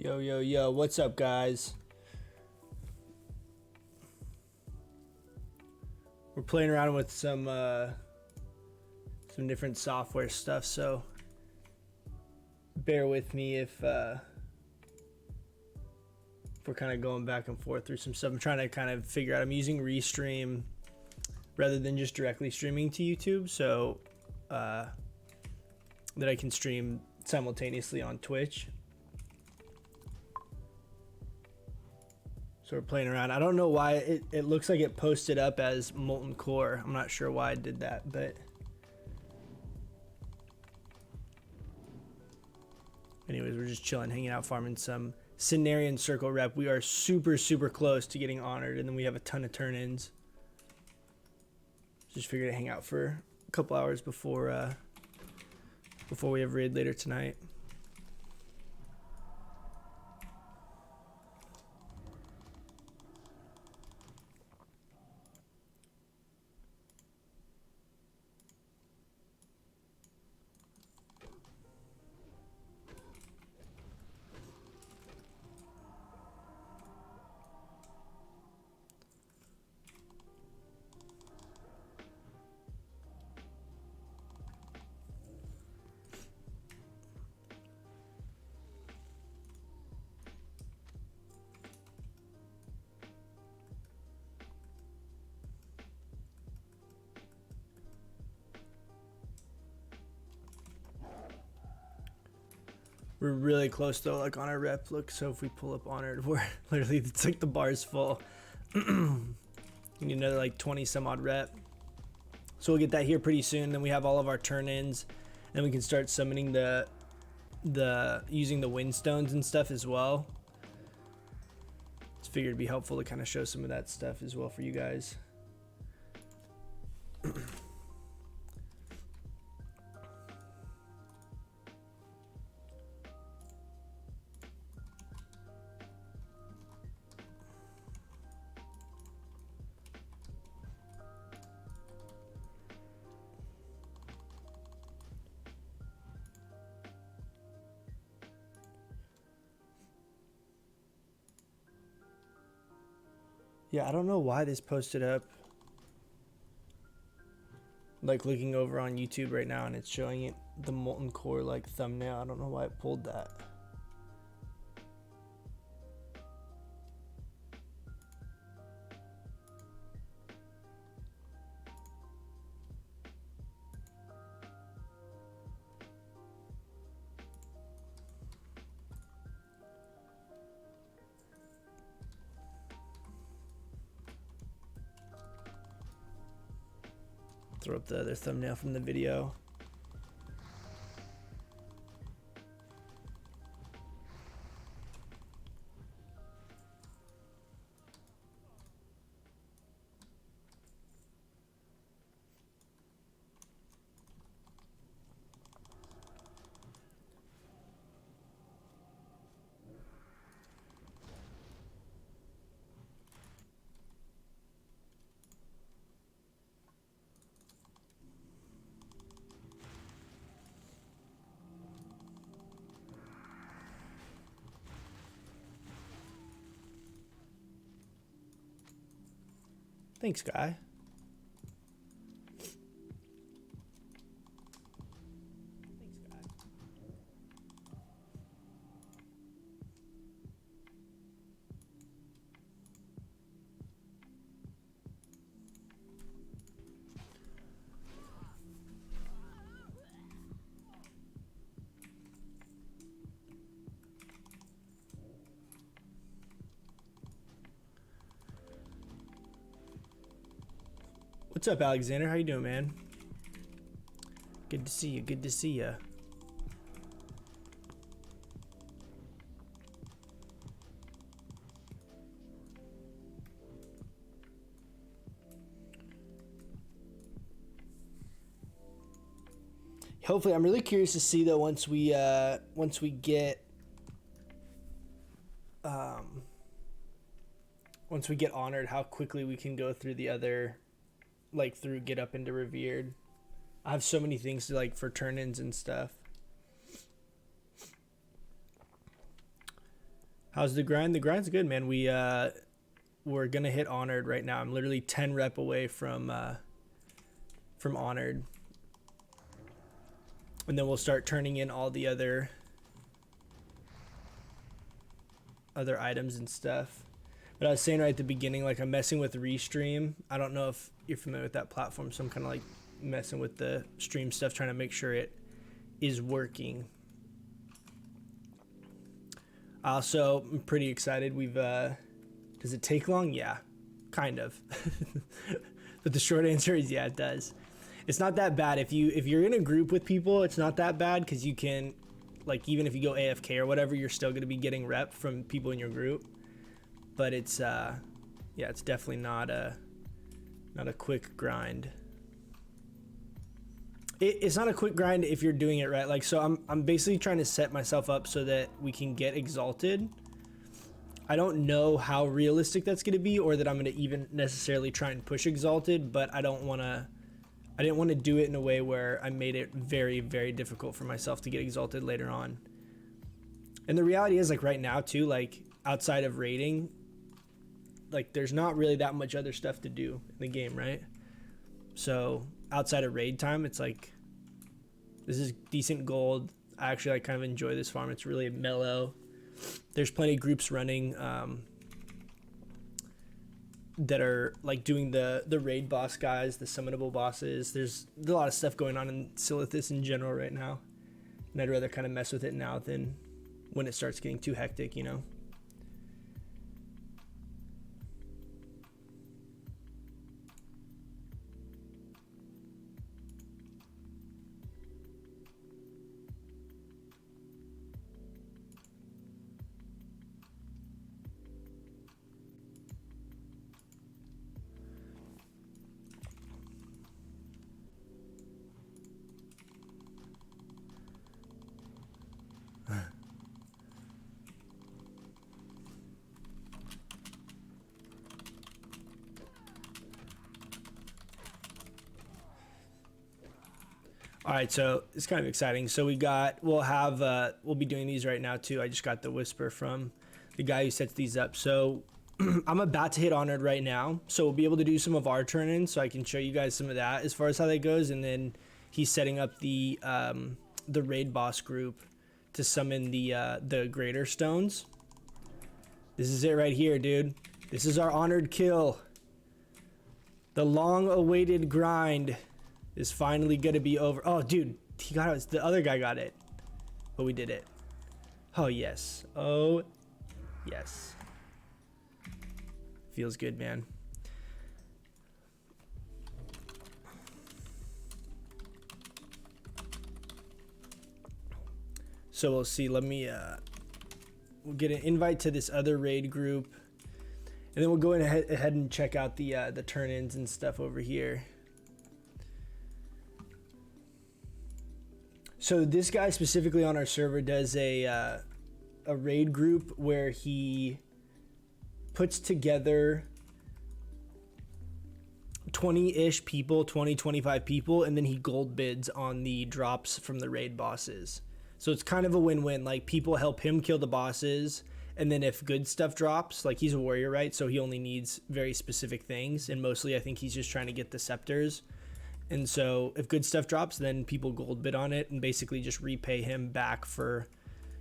Yo, yo, yo, what's up, guys? We're playing around with some different software stuff, so bear with me if we're kind of going back and forth through some stuff. I'm trying to kind of figure out, I'm using Restream rather than just directly streaming to YouTube, so that I can stream simultaneously on Twitch. So we're playing around. I don't know why it looks like it posted up as Molten Core. I'm not sure why I did that, but anyways, we're just chilling, hanging out, farming some Cenarion circle rep. We are super, super close to getting honored, and then we have a ton of turn-ins. Just figured to hang out for a couple hours before we have raid later tonight. We're really close though, like on our rep. Look, so if we pull up honored, we're literally, it's like the bar's full. You need another like 20 some odd rep. So we'll get that here pretty soon. Then we have all of our turn-ins, and we can start summoning the using the windstones and stuff as well. Just figured it'd be helpful to kind of show some of that stuff as well for you guys. Yeah, I don't know why this posted up. Like looking over on YouTube right now, and it's showing it the Molten Core like thumbnail. I don't know why it pulled that. Throw up the other thumbnail from the video. Thanks, guy. What's up, Alexander? How you doing, man? Good to see you. Good to see you. Hopefully, I'm really curious to see though once we get honored, how quickly we can go through the other, like through get up into revered. I have so many things to like for turn-ins and stuff. How's the grind? The grind's good, man. We're gonna hit honored right now. I'm literally 10 rep away from honored, and then we'll start turning in all the other items and stuff. But I was saying right at the beginning, like I'm messing with Restream. I don't know if you're familiar with that platform, so I'm kind of like messing with the stream stuff, trying to make sure it is working. Also, I'm pretty excited. Does it take long? Yeah, kind of. But the short answer is yeah, it does. It's not that bad. If you're in a group with people, it's not that bad because you can, like, even if you go AFK or whatever, you're still gonna be getting rep from people in your group. But it's yeah, it's definitely not a quick grind. It's not a quick grind if you're doing it right. Like, so I'm basically trying to set myself up so that we can get exalted. I don't know how realistic that's going to be, or that I'm going to even necessarily try and push exalted, but I didn't want to do it in a way where I made it very, very difficult for myself to get exalted later on. And the reality is, like, right now too, like, outside of raiding, like, there's not really that much other stuff to do in the game, right? So outside of raid time, it's like, this is decent gold. I actually like kind of enjoy this farm. It's really mellow. There's plenty of groups running that are like doing the raid boss guys, the summonable bosses. There's a lot of stuff going on in Silithus in general right now, and I'd rather kind of mess with it now than when it starts getting too hectic, you know. All right, so it's kind of exciting. So we'll be doing these right now too. I just got the whisper from the guy who sets these up. So I'm about to hit honored right now, so we'll be able to do some of our turn-ins, so I can show you guys some of that as far as how that goes. And then he's setting up the raid boss group to summon the greater stones. This is it right here, dude. This is our honored kill. The long-awaited grind is finally gonna be over. Oh, dude, he got it. The other guy got it, but we did it. Oh yes. Oh yes. Feels good, man. So we'll see. Let me we'll get an invite to this other raid group, and then we'll go ahead and check out the turn-ins and stuff over here. So this guy specifically on our server does a raid group where he puts together 20-ish people, 25 people, and then he gold bids on the drops from the raid bosses. So it's kind of a win-win. Like, people help him kill the bosses, and then if good stuff drops, like, he's a warrior, right? So he only needs very specific things, and mostly I think he's just trying to get the scepters. And so if good stuff drops, then people gold bid on it and basically just repay him back for,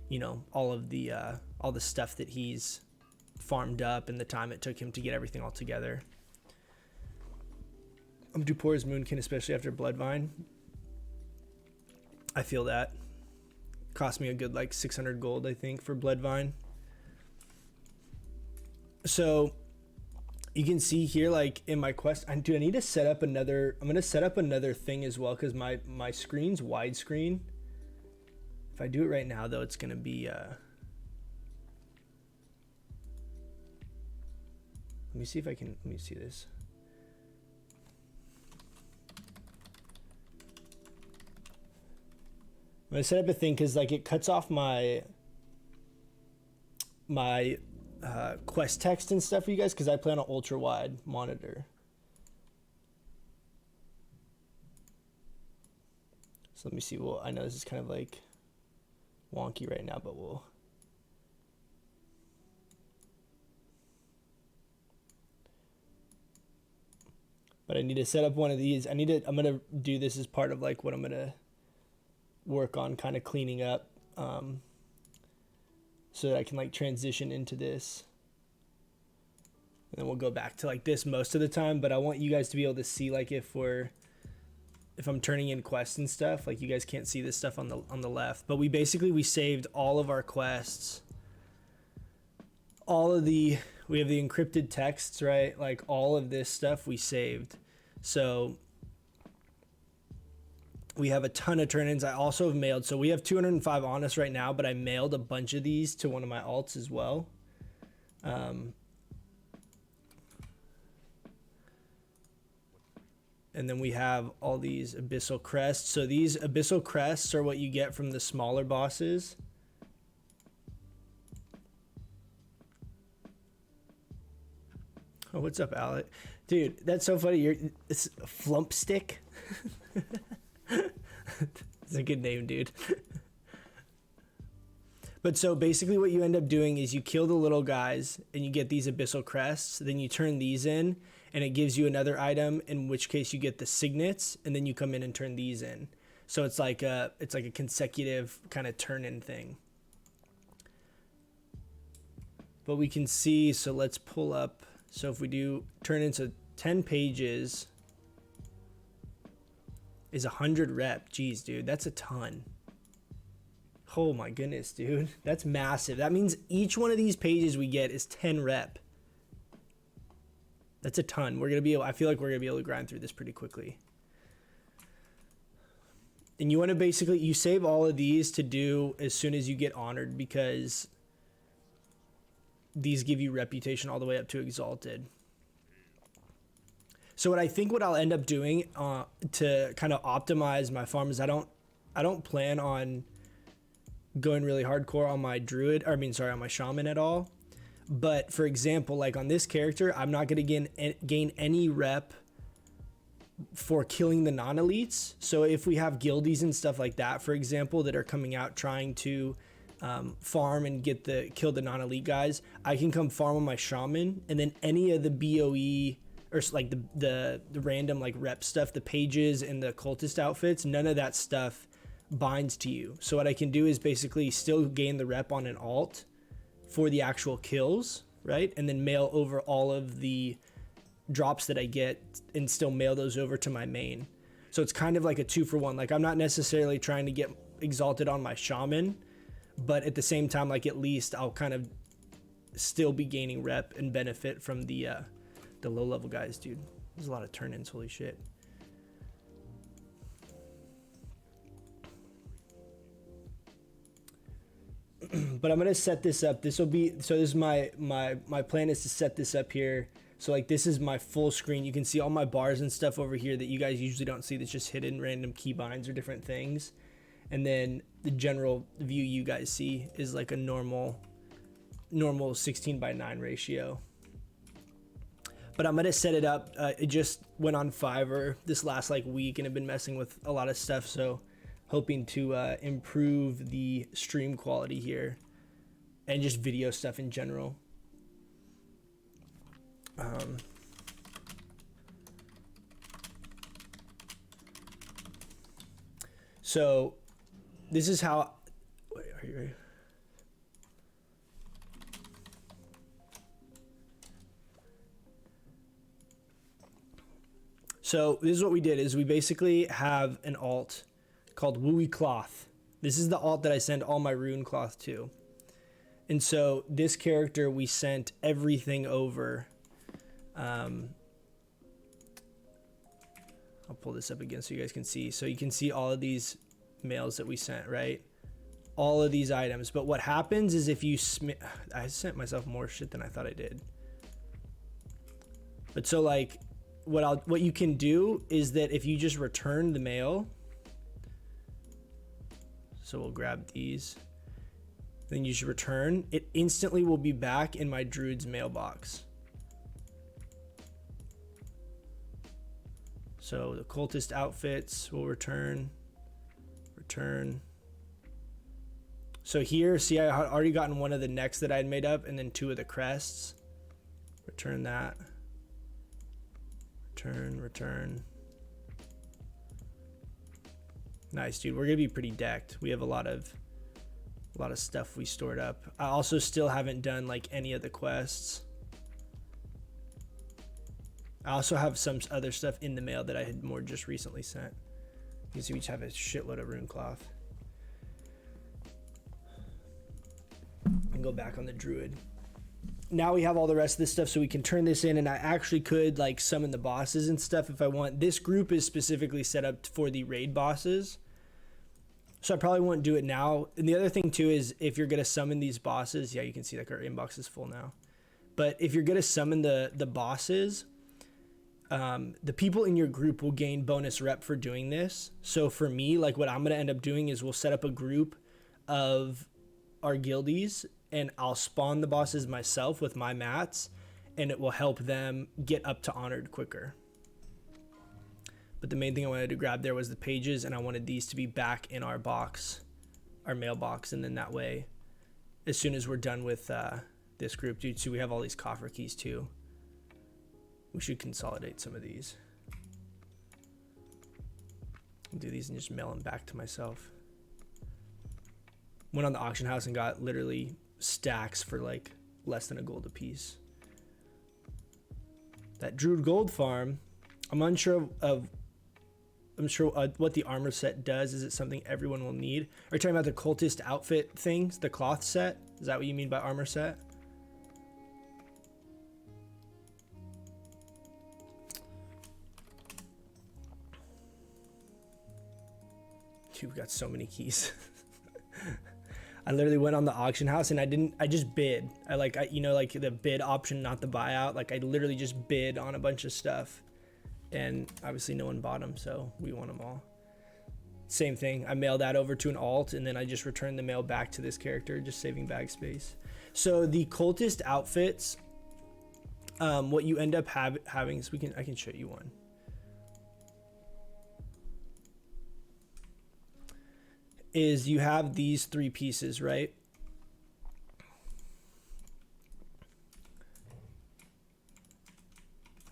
you know, all the stuff that he's farmed up and the time it took him to get everything all together. I'm due poor as Moonkin, especially after Bloodvine. I feel that. Cost me a good like 600 gold, I think, for Bloodvine. So you can see here, like, in my quest, I need to set up another, I'm going to set up another thing as well, because my screen's widescreen. If I do it right now, though, it's going to be, let me see if I can, let me see this. I'm going to set up a thing, because, like, it cuts off my quest text and stuff for you guys, because I play on an ultra wide monitor. So let me see. Well, I know this is kind of like wonky right now, but we'll But I need to set up one of these. I'm gonna do this as part of like what I'm gonna work on kind of cleaning up, so that I can like transition into this. And then we'll go back to like this most of the time, but I want you guys to be able to see like if I'm turning in quests and stuff, like you guys can't see this stuff on the left, but we saved all of our quests. We have the encrypted texts, right? Like all of this stuff we saved. So we have a ton of turn-ins. I also have mailed. So we have 205 on us right now, but I mailed a bunch of these to one of my alts as well. And then we have all these abyssal crests. So these abyssal crests are what you get from the smaller bosses. Oh, what's up, Alec? Dude, that's so funny. It's a flump stick. It's a good name, dude. But so basically what you end up doing is you kill the little guys and you get these abyssal crests. Then you turn these in and it gives you another item, in which case you get the signets, and then you come in and turn these in. So it's like a consecutive kind of turn in thing. But we can see, so let's pull up. So if we do turn into 10 pages is 100 rep. Jeez, dude, that's a ton. Oh my goodness, dude. That's massive. That means each one of these pages we get is 10 rep. That's a ton. I feel like we're gonna be able to grind through this pretty quickly. And you want to basically, you save all of these to do as soon as you get honored, because these give you reputation all the way up to exalted. So what I'll end up doing to kind of optimize my farm is I don't plan on going really hardcore on my on my shaman at all. But for example, like on this character, I'm not going to gain any rep for killing the non-elites. So if we have guildies and stuff like that, for example, that are coming out trying to farm and kill the non-elite guys, I can come farm on my shaman, and then any of the BOE or like the random like rep stuff, the pages and the cultist outfits, none of that stuff binds to you. So what I can do is basically still gain the rep on an alt for the actual kills, right? And then mail over all of the drops that I get and still mail those over to my main. So it's kind of like a 2-for-1. Like I'm not necessarily trying to get exalted on my shaman, but at the same time, like at least I'll kind of still be gaining rep and benefit from the low level guys, dude. There's a lot of turn-ins, holy shit. But I'm gonna set this up. This is my plan is to set this up here. So like this is my full screen. You can see all my bars and stuff over here that you guys usually don't see. That's just hidden random keybinds or different things. And then the general view you guys see is like a normal 16:9 ratio. But I'm gonna set it up. It just went on Fiverr this last like week, and I've been messing with a lot of stuff. So hoping to improve the stream quality here and just video stuff in general. So this is how. Wait, are you ready? So this is what we did, is we basically have an alt called Wooey Cloth. This is the alt that I send all my rune cloth to. And so this character, we sent everything over. I'll pull this up again so you guys can see. So you can see all of these mails that we sent, right? All of these items. But what happens is if you I sent myself more shit than I thought I did. But so like what you can do is that if you just return the mail, so we'll grab these, then you should return, it instantly will be back in my druid's mailbox. So the cultist outfits will return. So here, see, I had already gotten one of the necks that I had made up, and then 2 of the crests. Return that. Return. Nice, dude. We're gonna be pretty decked. We have a lot of stuff we stored up. I also still haven't done like any of the quests. I also have some other stuff in the mail that I had more just recently sent. You can see we each have a shitload of rune cloth. And go back on the druid. Now we have all the rest of this stuff, so we can turn this in, and I actually could like summon the bosses and stuff if I want. This group is specifically set up for the raid bosses, so I probably won't do it now. And the other thing too is if you're gonna summon these bosses, yeah, you can see like our inbox is full now. But if you're gonna summon the bosses, the people in your group will gain bonus rep for doing this. So for me, like what I'm gonna end up doing is we'll set up a group of our guildies, and I'll spawn the bosses myself with my mats, and it will help them get up to honored quicker. But the main thing I wanted to grab there was the pages, and I wanted these to be back in our box, our mailbox, and then that way, as soon as we're done with this group, dude, so we have all these coffer keys too. We should consolidate some of these. I'll do these and just mail them back to myself. Went on the auction house and got literally stacks for like less than a gold a piece. That Druid Gold farm, I'm unsure of what the armor set does. Is it something everyone will need? Are you talking about the cultist outfit things, the cloth set? Is that what you mean by armor set? Dude, we got so many keys. I literally went on the auction house and I just bid. You know, like the bid option, not the buyout. Like I literally just bid on a bunch of stuff, and obviously no one bought them, so we won them all. Same thing. I mailed that over to an alt, and then I just returned the mail back to this character, just saving bag space. So the cultist outfits, what you end up having is I can show you one. Is you have these three pieces, right?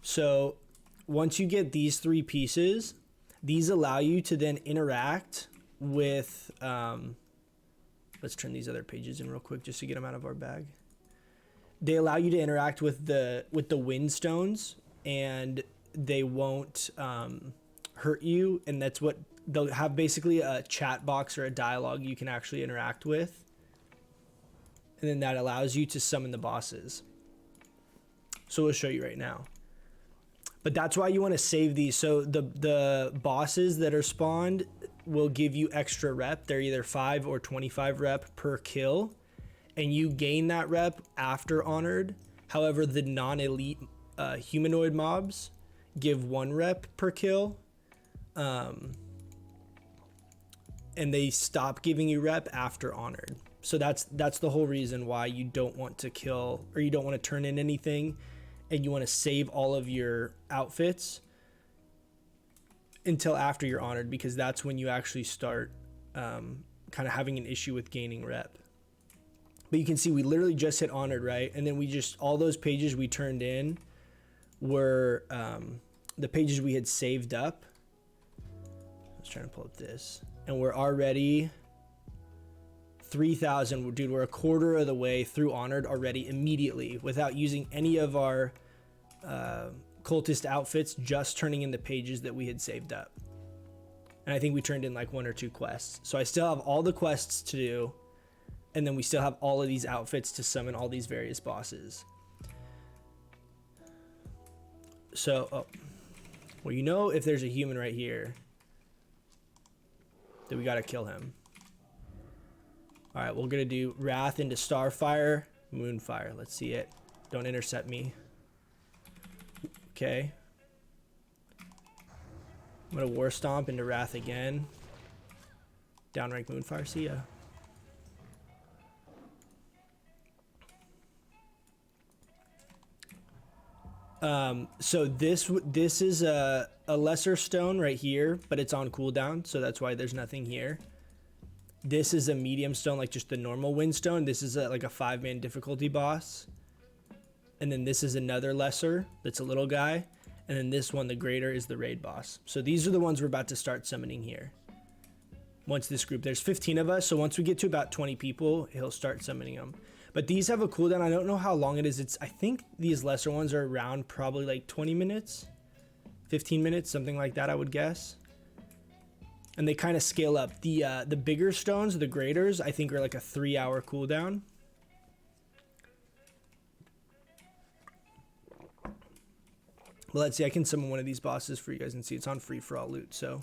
So once you get these three pieces, these allow you to then interact with, let's turn these other pages in real quick just to get them out of our bag. They allow you to interact with the wind stones, and they won't hurt you, and that's what they'll have, basically a chat box or a dialogue you can actually interact with, and then that allows you to summon the bosses. So we'll show you right now, but that's why you want to save these. So the bosses that are spawned will give you extra rep. They're either 5 or 25 rep per kill, and you gain that rep after honored. However, the non-elite humanoid mobs give 1 rep per kill, and they stop giving you rep after honored. So that's the whole reason why you don't want to kill, or you don't want to turn in anything, and you want to save all of your outfits until after you're honored, because that's when you actually start kind of having an issue with gaining rep. But you can see we literally just hit honored, right? And then we just, all those pages we turned in were the pages we had saved up. I was trying to pull up this, and we're already 3,000. Dude, we're a quarter of the way through honored already immediately without using any of our cultist outfits, just turning in the pages that we had saved up. And I think we turned in like 1 or 2 quests. So I still have all the quests to do, and then we still have all of these outfits to summon all these various bosses. So, well, you know, if there's a human right here, then we got to kill him. All right, we're going to do Wrath into Starfire, Moonfire. Let's see it. Don't intercept me. Okay. I'm going to War Stomp into Wrath again. Downrank Moonfire. See ya. So this is a lesser stone right here, but it's on cooldown, so that's why there's nothing here. This is a medium stone, like just the normal wind stone. This is like a 5-man difficulty boss. And then this is another lesser that's a little guy. And then this one, the greater, is the raid boss. So these are the ones we're about to start summoning here. Once this group, there's 15 of us, so once we get to about 20 people, he'll start summoning them. But these have a cooldown. I don't know how long it is. I think these lesser ones are around probably like 20 minutes, 15 minutes, something like that, I would guess. And they kind of scale up. The bigger stones, the graders, I think are like a 3-hour cooldown. Well, let's see. I can summon one of these bosses for you guys and see. It's on free for all loot, so.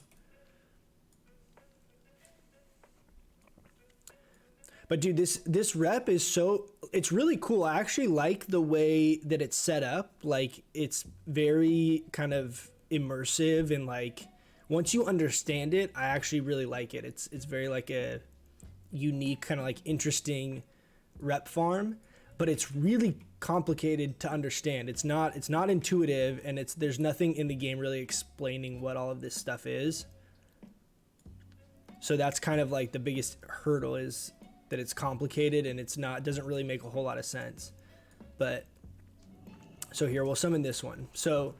But dude, this rep is so, it's really cool. I actually like the way that it's set up. Like, it's very kind of immersive, and like once you understand it, I actually really like it. It's very like a unique kind of like interesting rep farm, but it's really complicated to understand. It's not intuitive, and there's nothing in the game really explaining what all of this stuff is. So that's kind of like the biggest hurdle, is that it's complicated and doesn't really make a whole lot of sense. But so here, we'll summon this one. So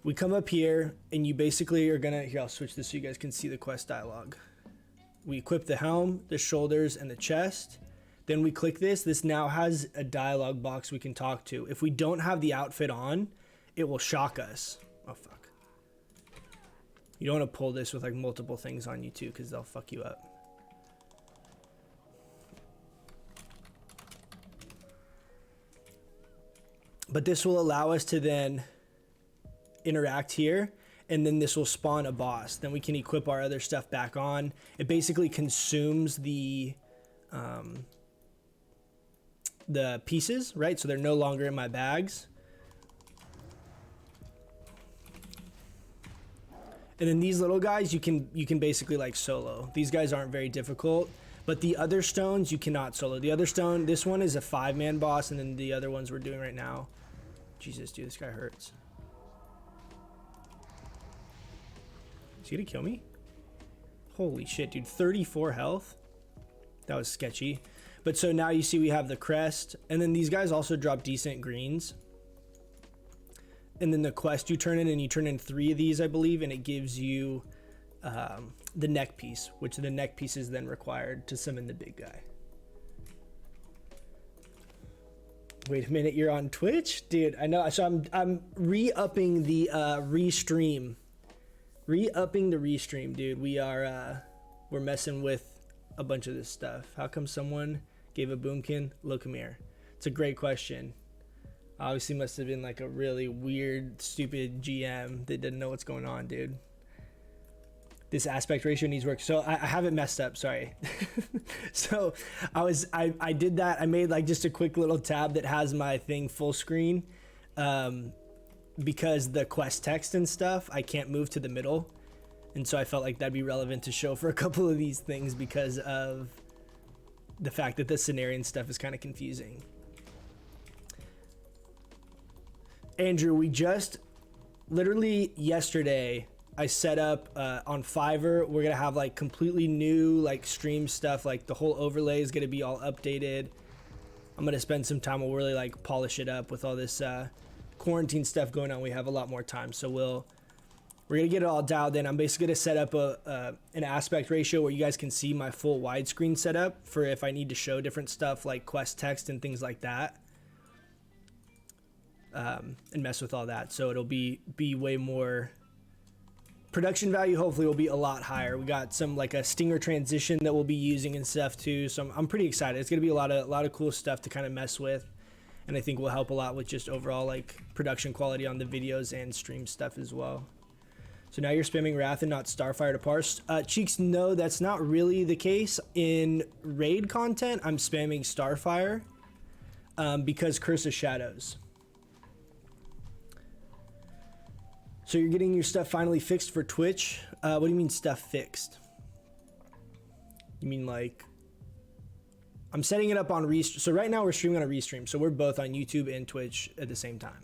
we come up here, and you basically are gonna, here, I'll switch this so you guys can see the quest dialogue. We equip the helm, the shoulders, and the chest. Then we click this. This now has a dialogue box we can talk to. If we don't have the outfit on, it will shock us. Oh, fuck. You don't want to pull this with like multiple things on you too, because they'll fuck you up. But this will allow us to then interact here, and then this will spawn a boss. Then we can equip our other stuff back on. It basically consumes the pieces, right? So they're no longer in my bags. And then these little guys, you can basically like solo. These guys aren't very difficult, but the other stones you cannot solo. The other stone, this one is a 5-man boss, and then the other ones we're doing right now. Jesus, dude, this guy hurts. Is he gonna kill me? Holy shit, dude, 34 health. That was sketchy. But so now you see we have the crest, and then these guys also drop decent greens. And then the quest you turn in, and you turn in 3 of these, I believe, and it gives you the neck piece, which the neck piece is then required to summon the big guy. Wait a minute, you're on Twitch? Dude, I know. So I'm re-upping the restream. Re-upping the restream, dude. We're messing with a bunch of this stuff. How come someone gave a boomkin? Look, come here. It's a great question. Obviously must have been like a really weird, stupid GM that didn't know what's going on, dude. This aspect ratio needs work. So I have it messed up, sorry. So I did that. I made like just a quick little tab that has my thing full screen, because the quest text and stuff, I can't move to the middle. And so I felt like that'd be relevant to show for a couple of these things, because of the fact that the Cenarion stuff is kind of confusing. Andrew, we just literally yesterday, I set up on Fiverr. We're gonna have like completely new like stream stuff. Like the whole overlay is gonna be all updated. I'm gonna spend some time. We'll really like polish it up with all this quarantine stuff going on. We have a lot more time, so we're gonna get it all dialed in. I'm basically gonna set up an aspect ratio where you guys can see my full widescreen setup for if I need to show different stuff like quest text and things like that, and mess with all that. So it'll be way more. Production value hopefully will be a lot higher. We got some like a stinger transition that we'll be using and stuff too. So I'm pretty excited. It's gonna be a lot of cool stuff to kind of mess with, and I think will help a lot with just overall like production quality on the videos and stream stuff as well. So now you're spamming Wrath and not Starfire to parse. Cheeks, no, that's not really the case. In raid content, I'm spamming Starfire because Curse of Shadows. So you're getting your stuff finally fixed for Twitch. What do you mean stuff fixed? You mean like, I'm setting it up on Restream. So right now we're streaming on a Restream. So we're both on YouTube and Twitch at the same time.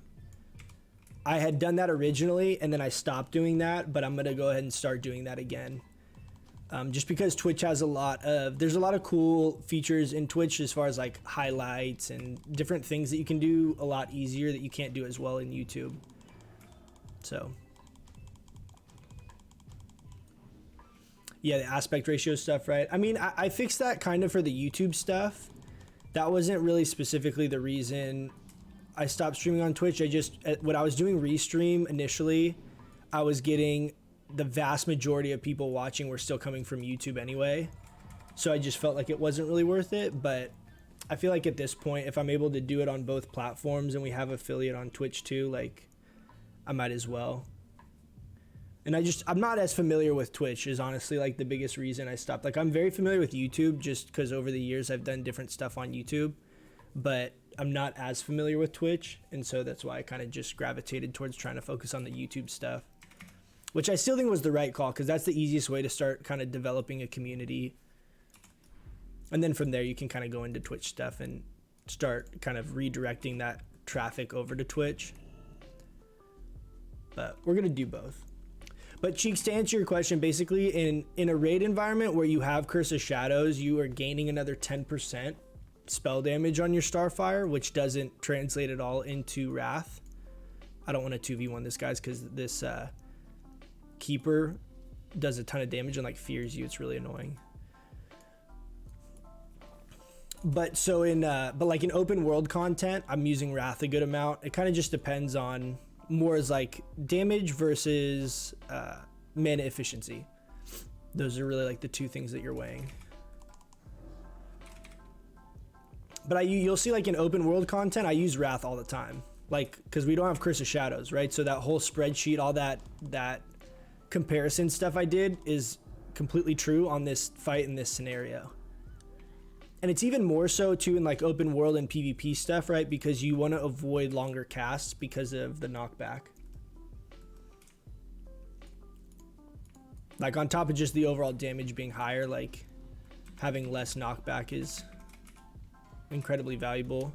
I had done that originally and then I stopped doing that, but I'm gonna go ahead and start doing that again. Just because Twitch has there's a lot of cool features in Twitch as far as like highlights and different things that you can do a lot easier that you can't do as well in YouTube. So yeah, the aspect ratio stuff, right? I mean, I fixed that kind of for the YouTube stuff. That wasn't really specifically the reason I stopped streaming on Twitch. I just, when I was doing Restream initially, I was getting the vast majority of people watching were still coming from YouTube anyway. So I just felt like it wasn't really worth it. But I feel like at this point, if I'm able to do it on both platforms and we have affiliate on Twitch too, like I might as well. And I'm not as familiar with Twitch is honestly like the biggest reason I stopped. Like I'm very familiar with YouTube just because over the years I've done different stuff on YouTube, but I'm not as familiar with Twitch. And so that's why I kind of just gravitated towards trying to focus on the YouTube stuff, which I still think was the right call because that's the easiest way to start kind of developing a community. And then from there you can kind of go into Twitch stuff and start kind of redirecting that traffic over to Twitch. But we're going to do both. But Cheeks, to answer your question, basically in a raid environment where you have Curse of Shadows, you are gaining another 10% spell damage on your Starfire, which doesn't translate at all into Wrath. I don't want to 2v1 this guys because this Keeper does a ton of damage and like fears you. It's really annoying. But so but like in open world content, I'm using Wrath a good amount. It kind of just depends on more as like damage versus mana efficiency. Those are really like the two things that you're weighing. But you'll see like in open world content, I use Wrath all the time. Like, cause we don't have Curse of Shadows, right? So that whole spreadsheet, all that comparison stuff I did is completely true on this fight in this scenario. And it's even more so too in like open world and PvP stuff, right? Because you want to avoid longer casts because of the knockback. Like on top of just the overall damage being higher, like having less knockback is incredibly valuable.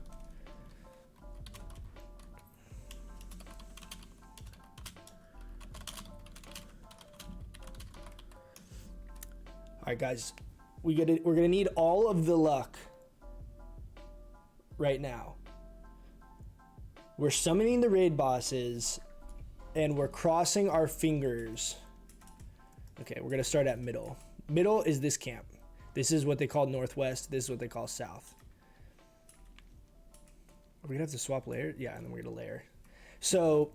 All right, guys. We're gonna need all of the luck right now. We're summoning the raid bosses and we're crossing our fingers. Okay, we're gonna start at middle. Middle is this camp. This is what they call northwest. This is what they call south. Are we gonna have to swap layer? Yeah, and then we're gonna layer. So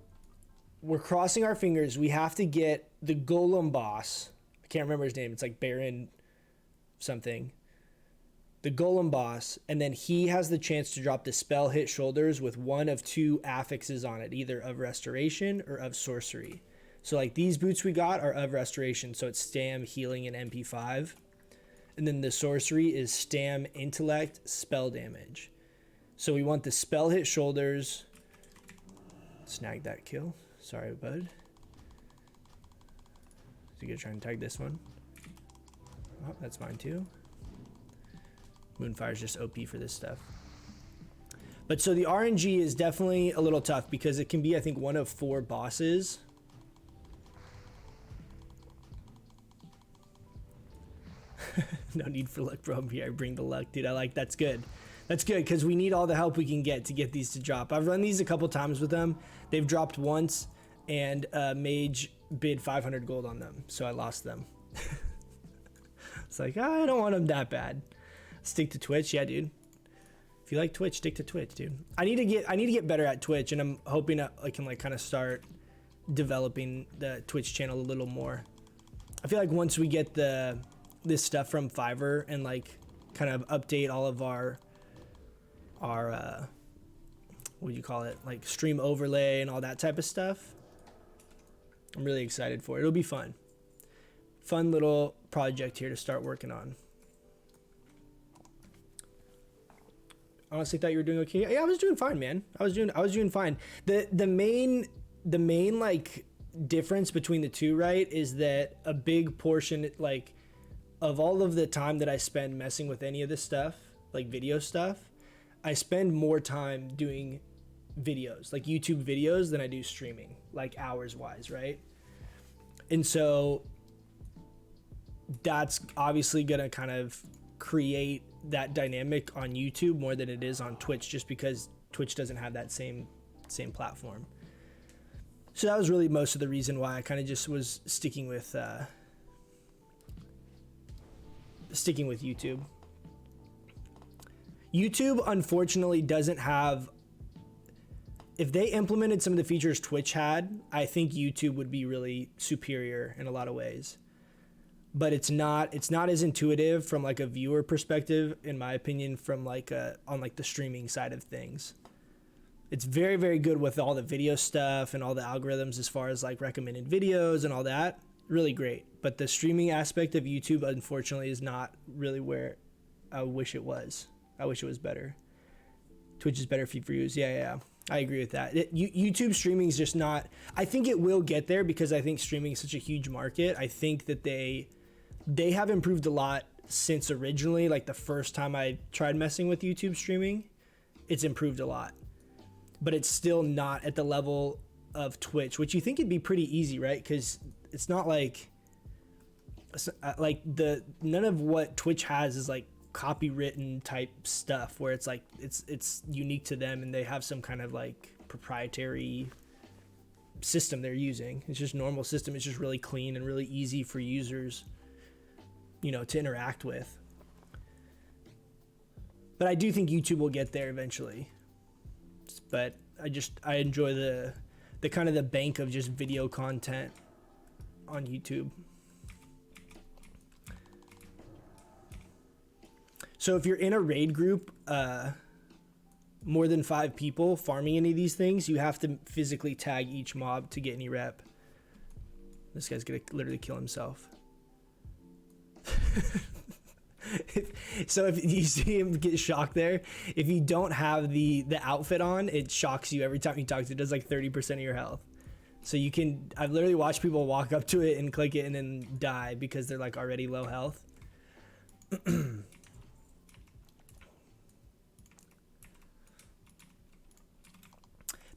we're crossing our fingers. We have to get the golem boss. I can't remember his name. It's like Baron something, the golem boss, and then he has the chance to drop the spell hit shoulders with one of two affixes on it, either of restoration or of sorcery. So like these boots we got are of restoration, so it's stam, healing, and MP5, and then the sorcery is stam, intellect, spell damage. So we want the spell hit shoulders. Snag that kill, sorry bud. So you gonna try and tag this one? Oh, that's mine too. Moonfire's just OP for this stuff. But so the RNG is definitely a little tough because it can be, I think, one of 4 bosses. No need for luck, bro. Here, I bring the luck, dude. I like that's good. That's good because we need all the help we can get to get these to drop. I've run these a couple times with them. They've dropped once, and Mage bid 500 gold on them, so I lost them. It's like, I don't want them that bad. Stick to Twitch, yeah, dude. If you like Twitch, stick to Twitch, dude. I need to get better at Twitch, and I'm hoping that I can like kind of start developing the Twitch channel a little more. I feel like once we get this stuff from Fiverr and like kind of update all of our what do you call it, like stream overlay and all that type of stuff, I'm really excited for it. It'll be fun little project here to start working on. Honestly thought you were doing okay. Yeah, I was doing fine, man. I was doing fine. The main like difference between the two, right, is that a big portion like of all of the time that I spend messing with any of this stuff, like video stuff, I spend more time doing videos, like YouTube videos, than I do streaming, like hours wise, right? And so that's obviously gonna kind of create that dynamic on YouTube more than it is on Twitch, just because Twitch doesn't have that same platform. So that was really most of the reason why I kind of just was sticking with YouTube. YouTube, unfortunately, doesn't have... If they implemented some of the features Twitch had, I think YouTube would be really superior in a lot of ways. But it's not as intuitive from like a viewer perspective, in my opinion, from like on like the streaming side of things. It's very, very good with all the video stuff and all the algorithms as far as like recommended videos and all that. Really great. But the streaming aspect of YouTube, unfortunately, is not really where I wish it was. I wish it was better. Twitch is better for views. Yeah. I agree with that. YouTube streaming is just not... I think it will get there because I think streaming is such a huge market. I think that they have improved a lot since originally, like the first time I tried messing with YouTube streaming. It's improved a lot. But it's still not at the level of Twitch, which you think it'd be pretty easy, right? Because it's not like none of what Twitch has is like copywritten type stuff where it's like it's unique to them and they have some kind of like proprietary system they're using. It's just normal system. It's just really clean and really easy for users, you know, to interact with. But I do think YouTube will get there eventually. But I enjoy the kind of the bank of just video content on YouTube. So if you're in a raid group, more than 5 people farming any of these things, you have to physically tag each mob to get any rep. This guy's gonna literally kill himself. So if you see him get shocked there, if you don't have the outfit on, it shocks you every time you talk to it. It does like 30% of your health. So you can... I've literally watched people walk up to it and click it and then die because they're like already low health.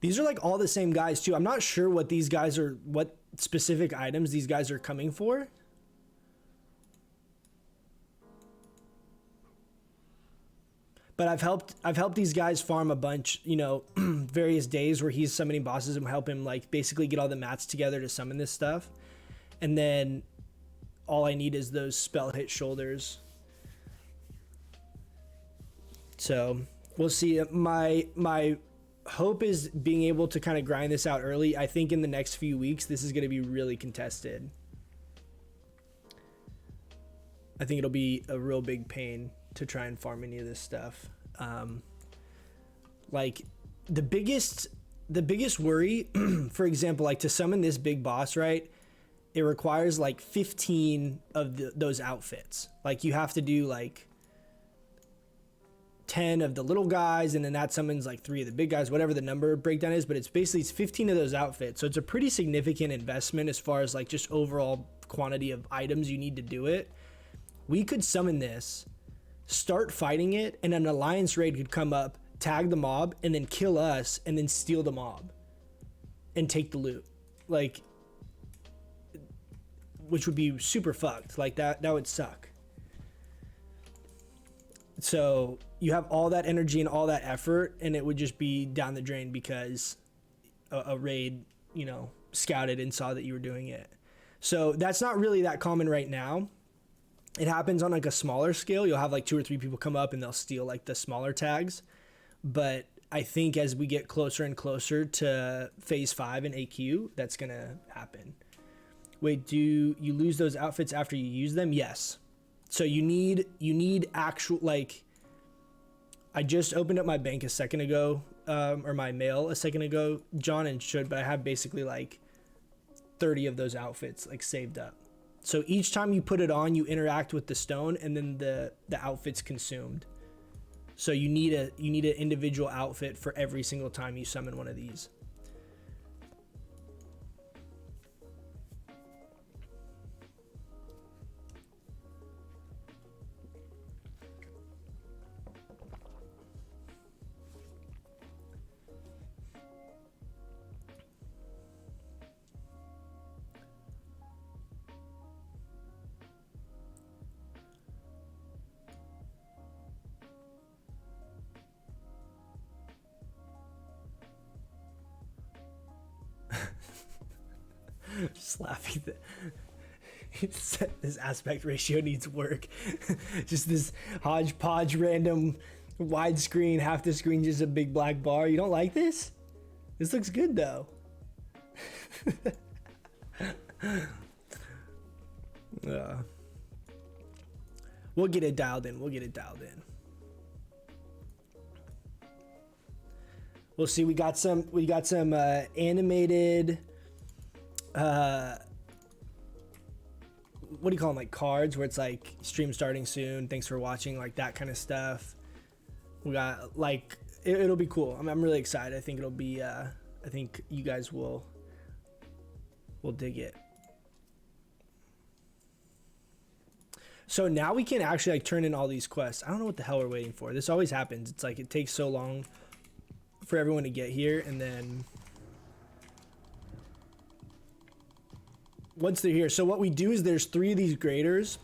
These are like all the same guys too. I'm not sure what these guys are, what specific items these guys are coming for. But I've helped these guys farm a bunch, you know, various days where he's summoning bosses and help him like basically get all the mats together to summon this stuff. And then all I need is those spell hit shoulders. So we'll see. My hope is being able to kind of grind this out early. I think in the next few weeks, this is going to be really contested. I think it'll be a real big pain to try and farm any of this stuff. Like the biggest worry, for example, like to summon this big boss, right? It requires like 15 of those outfits. Like you have to do like 10 of the little guys, and then that summons like 3 of the big guys, whatever the number breakdown is, but it's 15 of those outfits. So it's a pretty significant investment as far as like just overall quantity of items you need to do it. We could summon this, start fighting it, and an alliance raid could come up, tag the mob, and then kill us, and then steal the mob and take the loot. Like, which would be super fucked. Like that would suck. So you have all that energy and all that effort, and it would just be down the drain because a raid, you know, scouted and saw that you were doing it. So that's not really that common right now. It happens on like a smaller scale. You'll have like 2 or 3 people come up and they'll steal like the smaller tags. But I think as we get closer and closer to phase 5 in AQ, that's gonna happen. Wait, do you lose those outfits after you use them? Yes. So you need actual, like, I just opened up my bank a second ago, or my mail a second ago, John, and but I have basically like 30 of those outfits like saved up. So each time you put it on, you interact with the stone, and then the outfit's consumed. So you need an individual outfit for every single time you summon one of these. laughing that this aspect ratio needs work. Just this hodgepodge random widescreen, half the screen just a big black bar. You don't like this? This looks good though. We'll get it dialed in. We'll get it dialed in. We'll see. We got some animated what do you call them, like cards where it's like stream starting soon, thanks for watching, like that kind of stuff. We got like it'll be cool. I'm really excited. I think it'll be I think you guys will dig it. So now we can actually like turn in all these quests. I don't know what the hell we're waiting for. This always happens. It's like it takes so long for everyone to get here, and then once they're here, so what we do is there's 3 of these graders,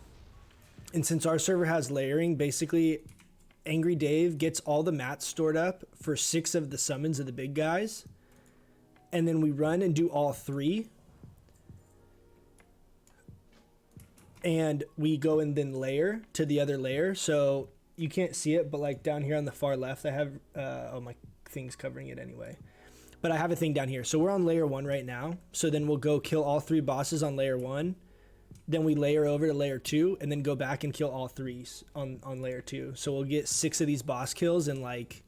and since our server has layering, basically Angry Dave gets all the mats stored up for 6 of the summons of the big guys, and then we run and do all 3, and we go and then layer to the other layer. So you can't see it, but like down here on the far left I have oh, my thing's covering it anyway, but I have a thing down here. So we're on layer 1 right now, so then we'll go kill all 3 bosses on layer 1, then we layer over to layer 2, and then go back and kill all 3s on layer 2. So we'll get 6 of these boss kills, and like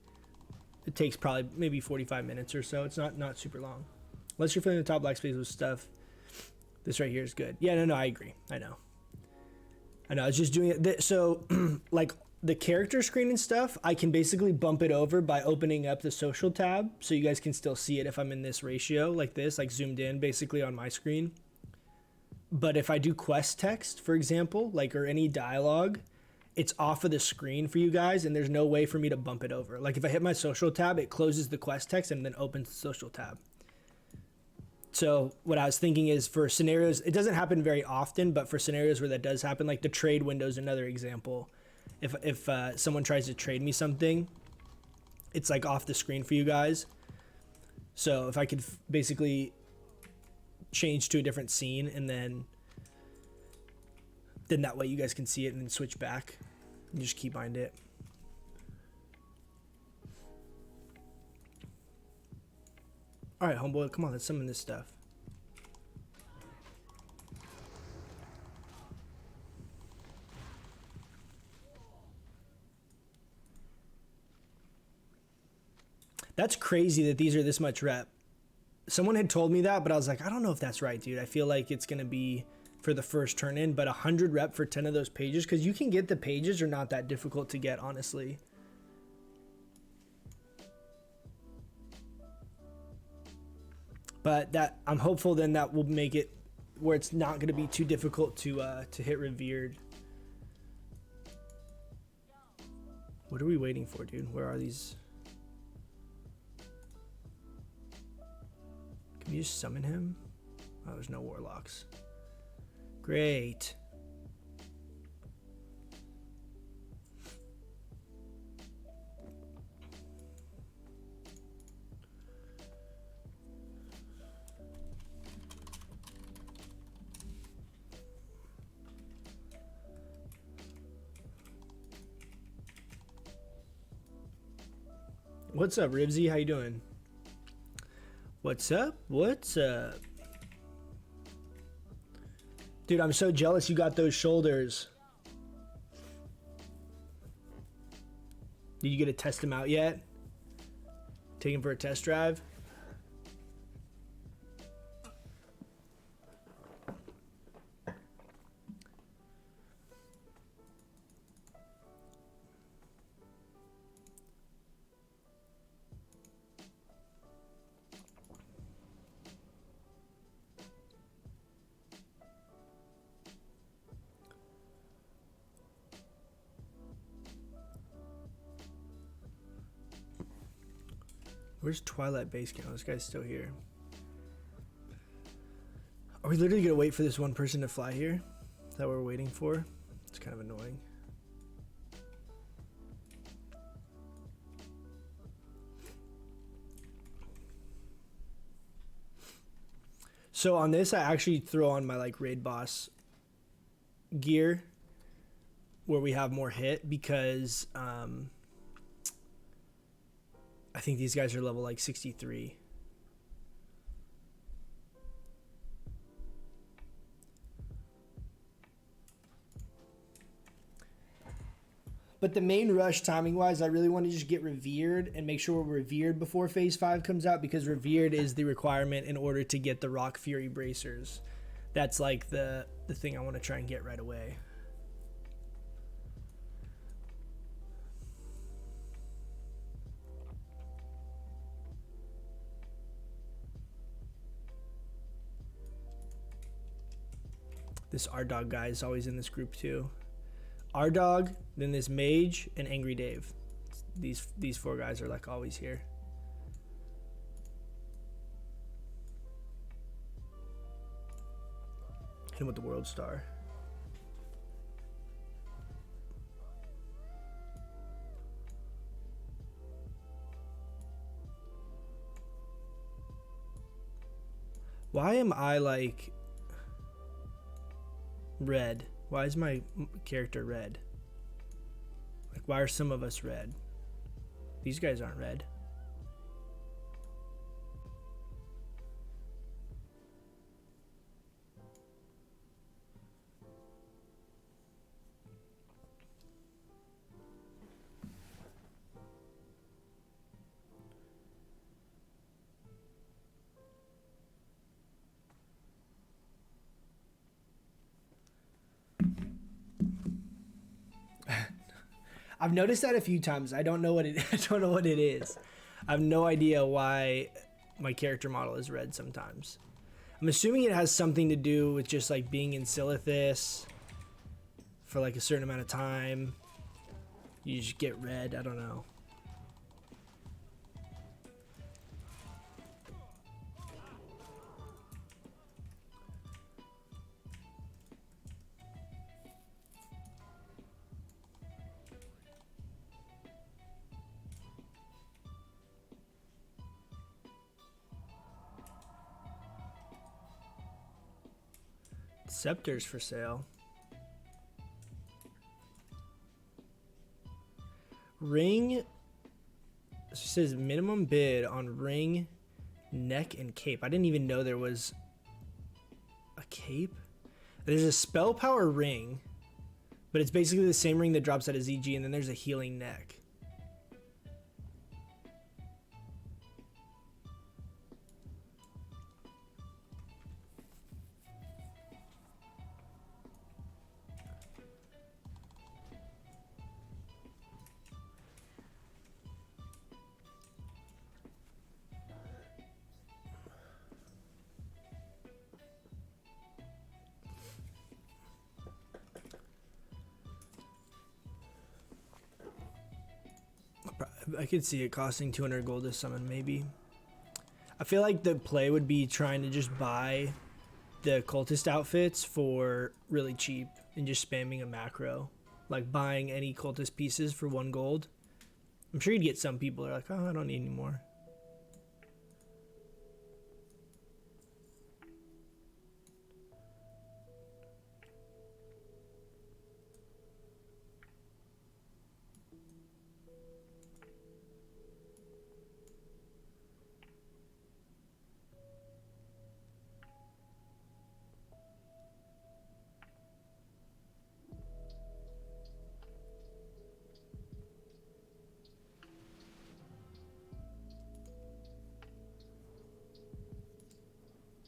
it takes probably maybe 45 minutes or so. It's not super long unless you're filling the top black space with stuff. This right here is good. Yeah, no, I agree. I know I was just doing it so like the character screen and stuff, I can basically bump it over by opening up the social tab, so you guys can still see it if I'm in this ratio like this, like zoomed in basically on my screen. But if I do quest text, for example, like, or any dialogue, it's off of the screen for you guys, and there's no way for me to bump it over. Like if I hit my social tab, it closes the quest text and then opens the social tab. So what I was thinking is, for scenarios, it doesn't happen very often, but for scenarios where that does happen, like the trade window is another example. If someone tries to trade me something, it's like off the screen for you guys. So if I could basically change to a different scene, and then that way you guys can see it and then switch back and just keybind it. All right, homeboy, come on, let's summon this stuff. That's crazy that these are this much rep. Someone had told me that, but I was like, I don't know if that's right, dude. I feel like it's going to be for the first turn in, but 100 rep for 10 of those pages, because you can get the pages, are not that difficult to get, honestly. But that, I'm hopeful then that will make it where it's not going to be too difficult to hit revered. What are we waiting for, dude? Where are these? Can you just summon him? Oh, there's no warlocks. Great. What's up, Rivsy? How you doing? What's up? What's up? Dude, I'm so jealous you got those shoulders. Did you get to test them out yet? Take him for a test drive? Where's Twilight Base Camp? This guy's still here. Are we literally gonna wait for this one person to fly here? Is that what we're waiting for? It's kind of annoying. So on this, I actually throw on my like raid boss gear where we have more hit because I think these guys are level like 63. But the main rush timing wise, I really want to just get revered and make sure we're revered before phase 5 comes out, because revered is the requirement in order to get the Rock Fury bracers. That's like the thing I want to try and get right away. This R-Dog guy is always in this group too. R-Dog, then this Mage, and Angry Dave. These 4 guys are like always here. Hit him with the World Star. Why am I like red? Why is my character red? Like, why are some of us red? These guys aren't red. I've noticed that a few times. I don't know what it. I don't know what it is. I have no idea why my character model is red sometimes. I'm assuming it has something to do with just like being in Silithus for like a certain amount of time. You just get red. I don't know. Scepters for sale. Ring says minimum bid on ring, neck, and cape. I didn't even know there was a cape. There's a spell power ring, but it's basically the same ring that drops at a ZG, and then there's a healing neck. I could see it costing 200 gold to summon, maybe. I feel like the play would be trying to just buy the cultist outfits for really cheap and just spamming a macro. Like buying any cultist pieces for 1 gold. I'm sure you'd get some people that are like, oh, I don't need any more.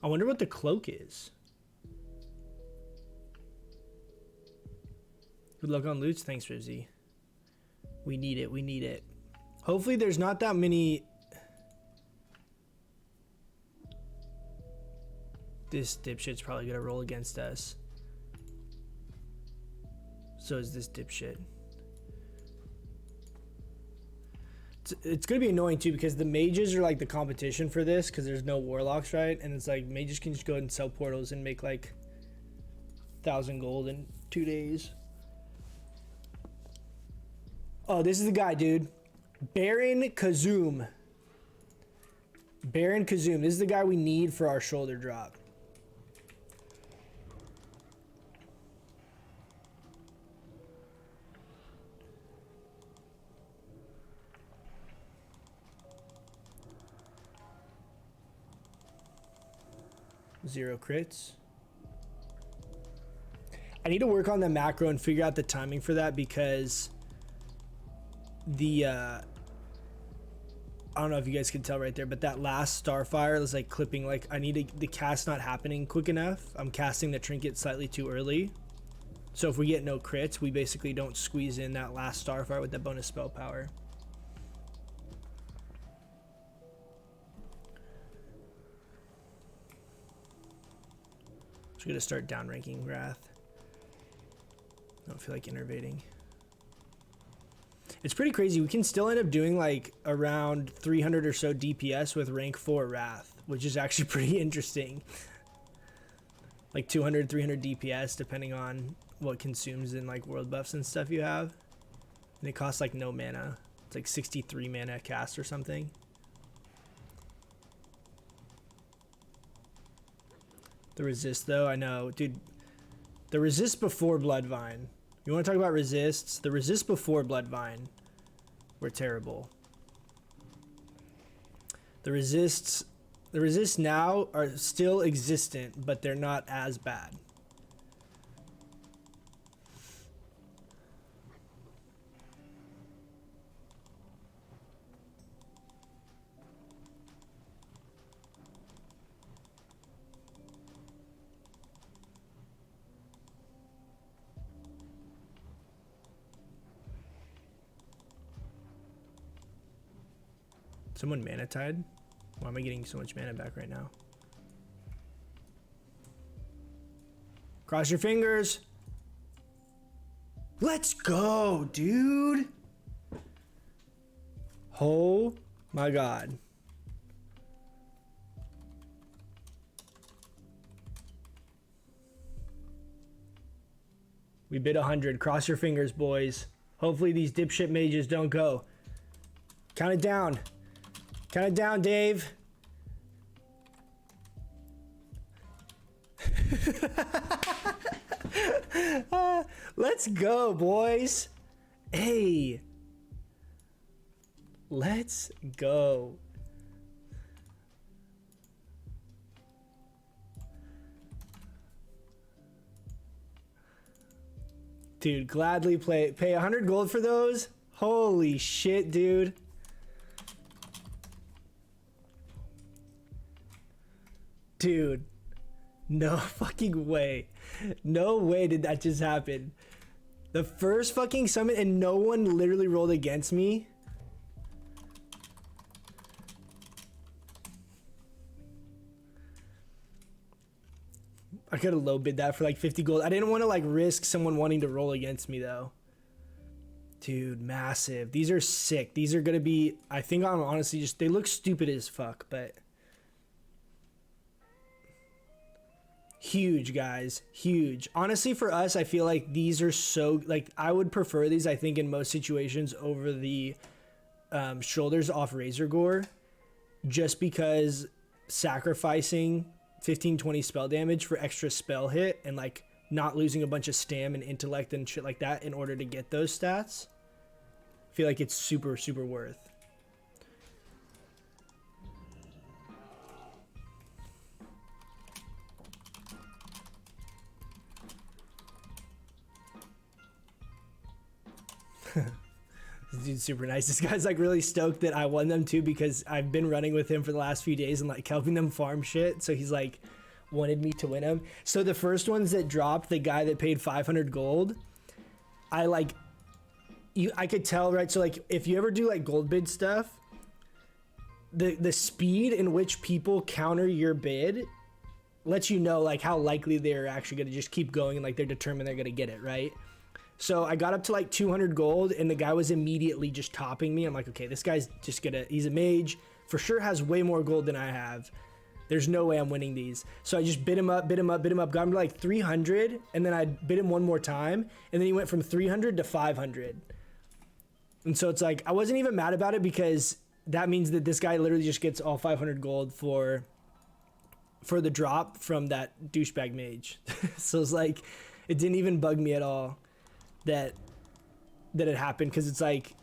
I wonder what the cloak is. Good luck on loots. Thanks, Rizzy. We need it. We need it. Hopefully there's not that many. This dipshit's probably going to roll against us. So is this dipshit. It's going to be annoying too, because the mages are like the competition for this, because there's no warlocks, right? And it's like mages can just go ahead and sell portals and make like 1,000 gold in 2 days. Oh, this is the guy, dude. Baron Kazum. Baron Kazum. This is the guy we need for our shoulder drop. 0 crits. I need to work on the macro and figure out the timing for that, because the I don't know if you guys can tell right there, but that last Starfire was like clipping. Like I need the cast not happening quick enough. I'm casting the trinket slightly too early. So if we get no crits, we basically don't squeeze in that last Starfire with that bonus spell power. So we're gonna start downranking Wrath. I don't feel like innervating. It's pretty crazy. We can still end up doing like around 300 or so DPS with rank 4 Wrath, which is actually pretty interesting. Like 200, 300 DPS, depending on what consumes in like world buffs and stuff you have. And it costs like no mana. It's like 63 mana a cast or something. The resist though, I know, dude. The resist before Bloodvine. You want to talk about resists? The resists before Bloodvine were terrible. The resists now are still existent, but they're not as bad. Someone mana tied? Why am I getting so much mana back right now? Cross your fingers. Let's go, dude. Oh my God. We bid 100. Cross your fingers, boys. Hopefully these dipshit mages don't go. Count it down. Count it down, Dave. Let's go, boys. Hey. Let's go. Dude, gladly pay 100 gold for those. Holy shit, dude. Dude, no fucking way. No way did that just happen. The first fucking summon and no one literally rolled against me. I could have low bid that for like 50 gold. I didn't want to like risk someone wanting to roll against me though. Dude, massive. These are sick. These are gonna be, I think I'm honestly just, they look stupid as fuck, but huge, guys. Huge. Honestly, for us, I feel like these are so, like, I would prefer these, I think, in most situations over the shoulders off Razor Gore, just because sacrificing 15-20 spell damage for extra spell hit and, like, not losing a bunch of stam and intellect and shit like that in order to get those stats, I feel like it's super, super worth. This dude's super nice. This guy's like really stoked that I won them too, because I've been running with him for the last few days and like helping them farm shit. So he's like wanted me to win them. So the first ones that dropped, the guy that paid 500 gold, I could tell, right? So like if you ever do like gold bid stuff, the speed in which people counter your bid lets you know like how likely they're actually going to just keep going and like they're determined they're going to get it, right? So I got up to like 200 gold and the guy was immediately just topping me. I'm like, okay, this guy's just gonna, he's a mage, for sure has way more gold than I have. There's no way I'm winning these. So I just bid him up, got him to like 300, and then I bid him one more time, and then he went from 300 to 500. And so it's like, I wasn't even mad about it, because that means that this guy literally just gets all 500 gold for the drop from that douchebag mage. So it's like, it didn't even bug me at all that it happened, because it's like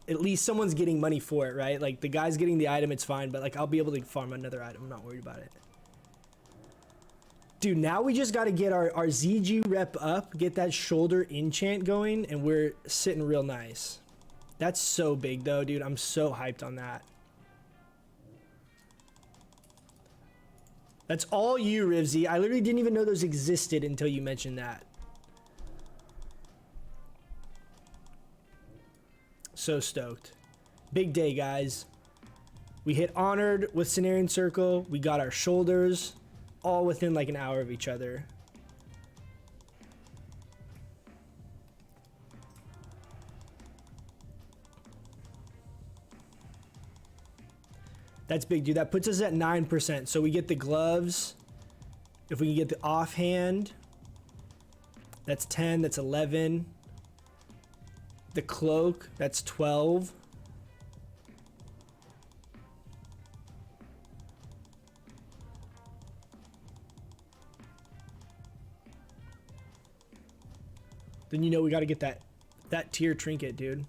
at least someone's getting money for it, right? Like the guy's getting the item, it's fine, but like I'll be able to farm another item. I'm not worried about it. Dude, now we just got to get our ZG rep up, get that shoulder enchant going, and we're sitting real nice. That's so big, though, dude. I'm so hyped on that. That's all you, Rivsy. I literally didn't even know those existed until you mentioned that. So stoked. Big day, guys. We hit Honored with Cenarion Circle. We got our shoulders all within like an hour of each other. That's big, dude. That puts us at 9%. So we get the gloves. If we can get the offhand, that's 10. That's 11. The cloak, that's 12. Then you know we got to get that tier trinket, dude.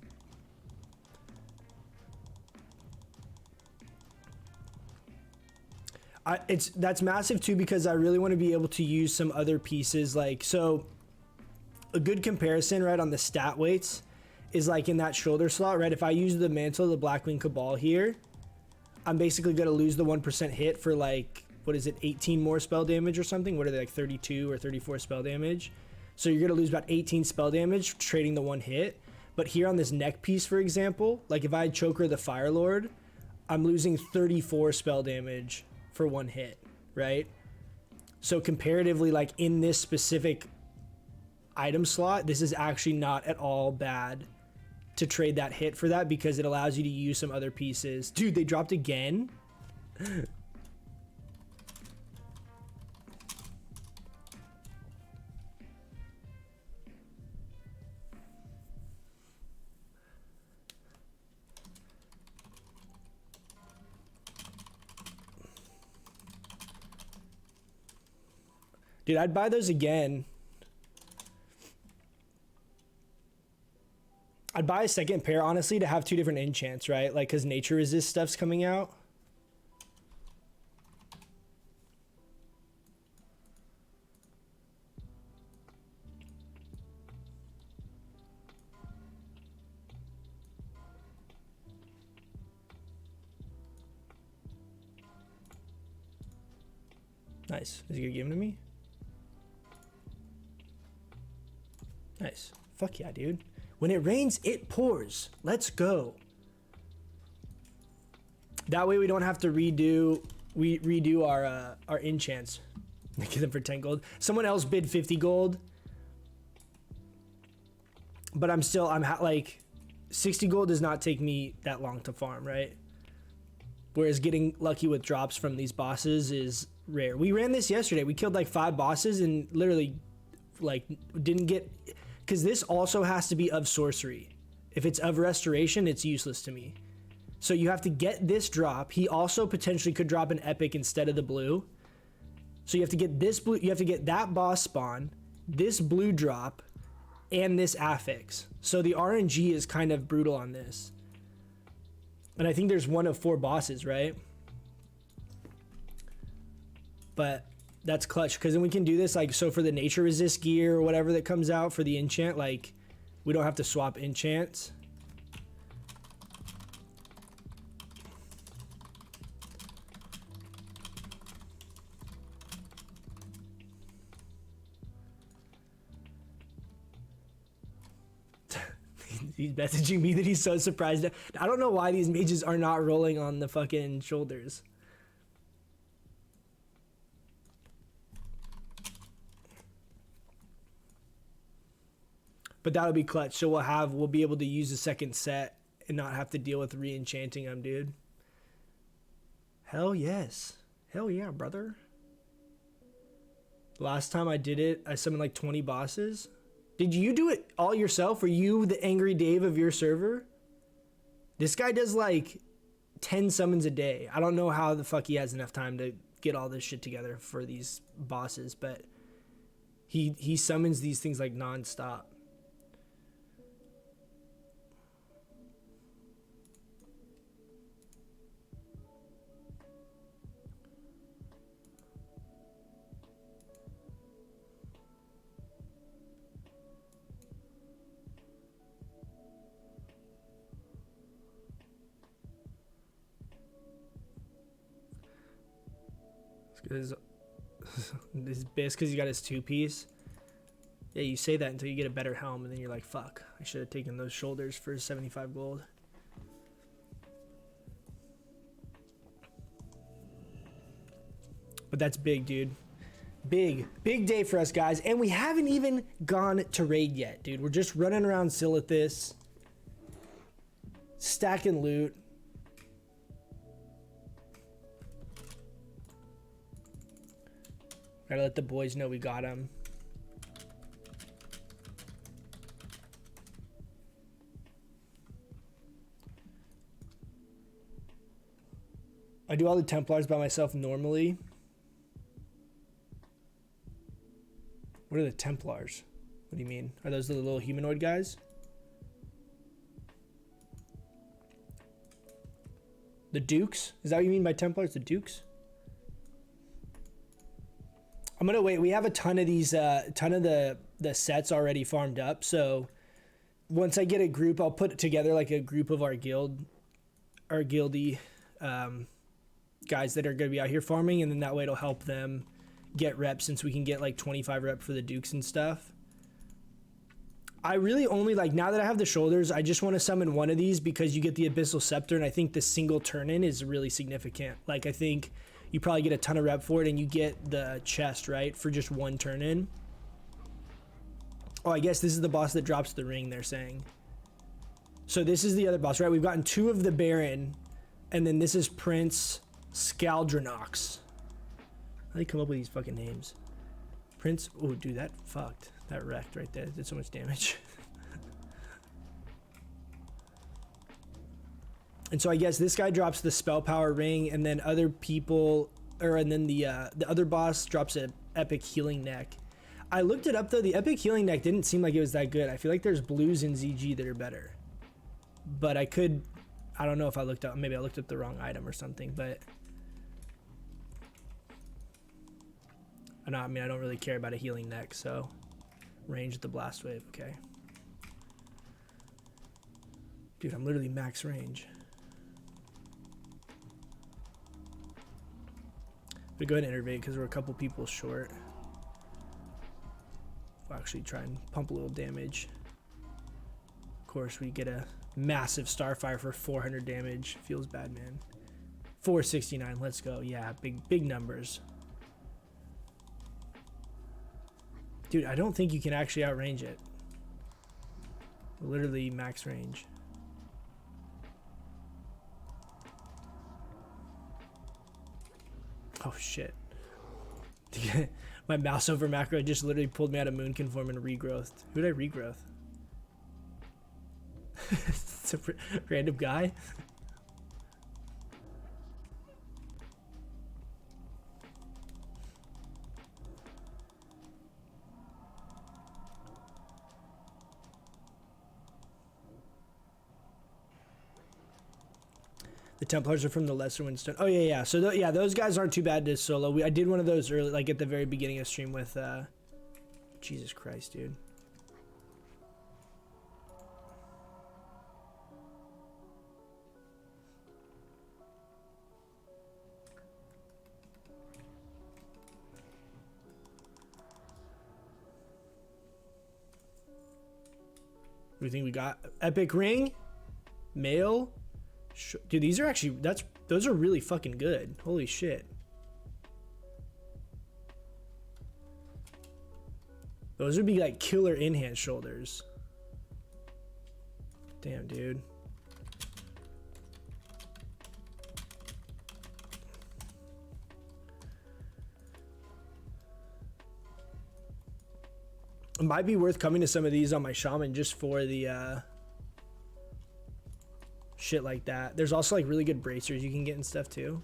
That's massive too, because I really want to be able to use some other pieces. Like, so a good comparison, right, on the stat weights is like in that shoulder slot, right? If I use the mantle of the Blackwing Cabal here, I'm basically going to lose the 1% hit for like, what is it, 18 more spell damage or something? What are they, like 32 or 34 spell damage? So you're going to lose about 18 spell damage trading the one hit. But here on this neck piece, for example, like if I choker the Fire Lord, I'm losing 34 spell damage for one hit, right? So comparatively, like in this specific item slot, this is actually not at all bad to trade that hit for that, because it allows you to use some other pieces. Dude, they dropped again? Dude, I'd buy those again. I'd buy a second pair, honestly, to have two different enchants, right? Like, because nature resist stuff's coming out. Nice. Is he gonna give him to me? Nice. Fuck yeah, dude. When it rains, it pours. Let's go. That way we don't have to redo our enchants. Get them for 10 gold. Someone else bid 50 gold. But I'm like 60 gold does not take me that long to farm, right? Whereas getting lucky with drops from these bosses is rare. We ran this yesterday. We killed like 5 bosses and literally like didn't get, because this also has to be of sorcery. If it's of restoration, it's useless to me. So you have to get this drop. He also potentially could drop an epic instead of the blue. So you have to get this blue, you have to get that boss spawn, this blue drop, and this affix. So the RNG is kind of brutal on this. And I think there's one of 4 bosses, right? But that's clutch, because then we can do this like, so for the nature resist gear or whatever that comes out for the enchant, like we don't have to swap enchants. He's messaging me that he's so surprised. I don't know why these mages are not rolling on the fucking shoulders. But that'll be clutch. So we'll be able to use the second set and not have to deal with re-enchanting them, dude. Hell yes. Hell yeah, brother. Last time I did it, I summoned like 20 bosses. Did you do it all yourself? Were you the Angry Dave of your server? This guy does like 10 summons a day. I don't know how the fuck he has enough time to get all this shit together for these bosses, but he summons these things like non-stop. Because it's because he got his 2-piece. Yeah, you say that until you get a better helm, and then you're like, fuck, I should have taken those shoulders for 75 gold. But that's big, dude. Big day for us, guys. And we haven't even gone to raid yet, dude. We're just running around Silithus, stacking loot. Gotta let the boys know we got them. I do all the Templars by myself normally. What are the Templars? What do you mean? Are those the little humanoid guys? The Dukes? Is that what you mean by Templars? The Dukes? I'm gonna wait. We have a ton of these, ton of the sets already farmed up. So once I get a group, I'll put together like a group of our guildy guys that are gonna be out here farming, and then that way it'll help them get reps, since we can get like 25 rep for the Dukes and stuff. I really only, like, now that I have the shoulders, I just want to summon one of these because you get the Abyssal Scepter, and I think the single turn-in is really significant. Like, I think you probably get a ton of rep for it, and you get the chest, right, for just one turn-in. Oh, I guess this is the boss that drops the ring, they're saying. So this is the other boss, right? We've gotten 2 of the Baron, and then this is Prince Scaldronox. How do they come up with these fucking names? Prince, oh dude, that fucked. That wrecked right there. It did so much damage. And so I guess this guy drops the spell power ring, and then other people, and then the other boss drops an epic healing neck. I looked it up though. The epic healing neck didn't seem like it was that good. I feel like there's blues in ZG that are better. But I don't know if I looked up, maybe I looked up the wrong item or something, but I mean, I don't really care about a healing neck, so range the blast wave, okay. Dude, I'm literally max range. But go ahead and innervate because we're a couple people short. We'll actually try and pump a little damage. Of course, we get a massive Starfire for 400 damage. Feels bad, man. 469, let's go. Yeah, big numbers. Dude, I don't think you can actually outrange it. Literally max range. Oh shit. My mouse over macro just literally pulled me out of moon conform and regrowthed. Who did I regrowth? It's a random guy. The Templars are from the Lesser Windstone. Oh yeah. So yeah, those guys aren't too bad to solo. I did one of those early, like at the very beginning of stream with Jesus Christ, dude. We think we got epic ring, mail. Dude, these are actually, those are really fucking good. Holy shit. Those would be like killer in-hand shoulders. Damn, dude. It might be worth coming to some of these on my shaman just for the shit like that. There's also like really good bracers you can get and stuff too.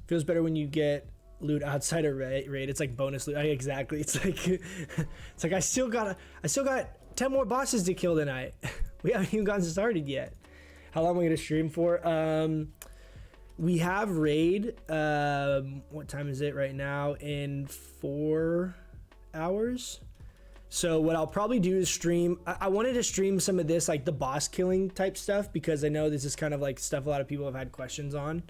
Feels better when you get loot outside a raid. It's like bonus loot. Exactly. It's like I still got 10 more bosses to kill tonight. We haven't even gotten started yet. How long am I gonna stream for? We have raid. What time is it right now? In 4 hours. So what I'll probably do is stream. I wanted to stream some of this, like the boss killing type stuff, because I know this is kind of like stuff a lot of people have had questions on.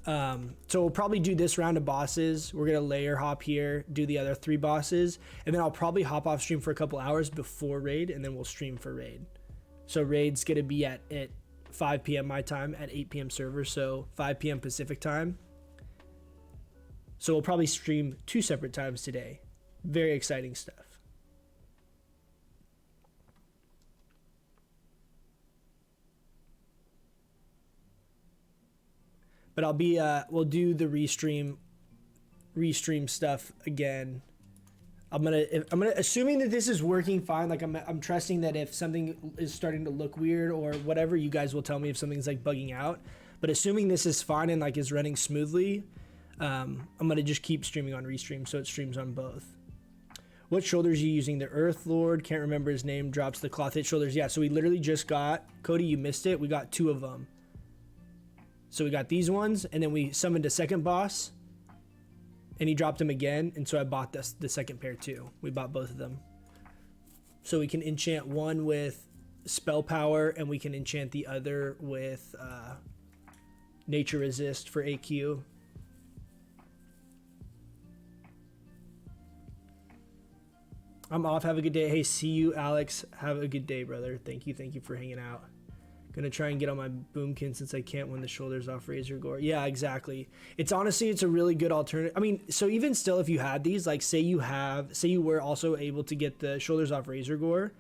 So we'll probably do this round of bosses. We're gonna layer hop here, do the other 3 bosses, and then I'll probably hop off stream for a couple hours before raid, and then we'll stream for raid. So raid's gonna be at 5 p.m. my time, at 8 p.m. server, so 5 p.m. Pacific time. So we'll probably stream 2 separate times today. Very exciting stuff. But I'll be we'll do the restream stuff again. I'm gonna assuming that this is working fine, like I'm trusting that if something is starting to look weird or whatever, you guys will tell me if something's like bugging out. But assuming this is fine and like is running smoothly, I'm gonna just keep streaming on restream, so it streams on both. What shoulders are you using? The Earth Lord, can't remember his name, drops the cloth hit shoulders. Yeah, so we literally just got, Cody, you missed it, we got 2 of them. So we got these ones, and then we summoned a second boss, and he dropped him again, and so I bought the second pair too. We bought both of them. So we can enchant one with spell power, and we can enchant the other with nature resist for AQ. I'm off, have a good day. Hey, see you, Alex. Have a good day, brother. Thank you for hanging out. Gonna try and get on my boomkin since I can't win the shoulders off Razor Gore. Yeah, exactly. It's honestly, it's a really good alternative. I mean, so even still, if you had these, like say you were also able to get the shoulders off Razor Gore,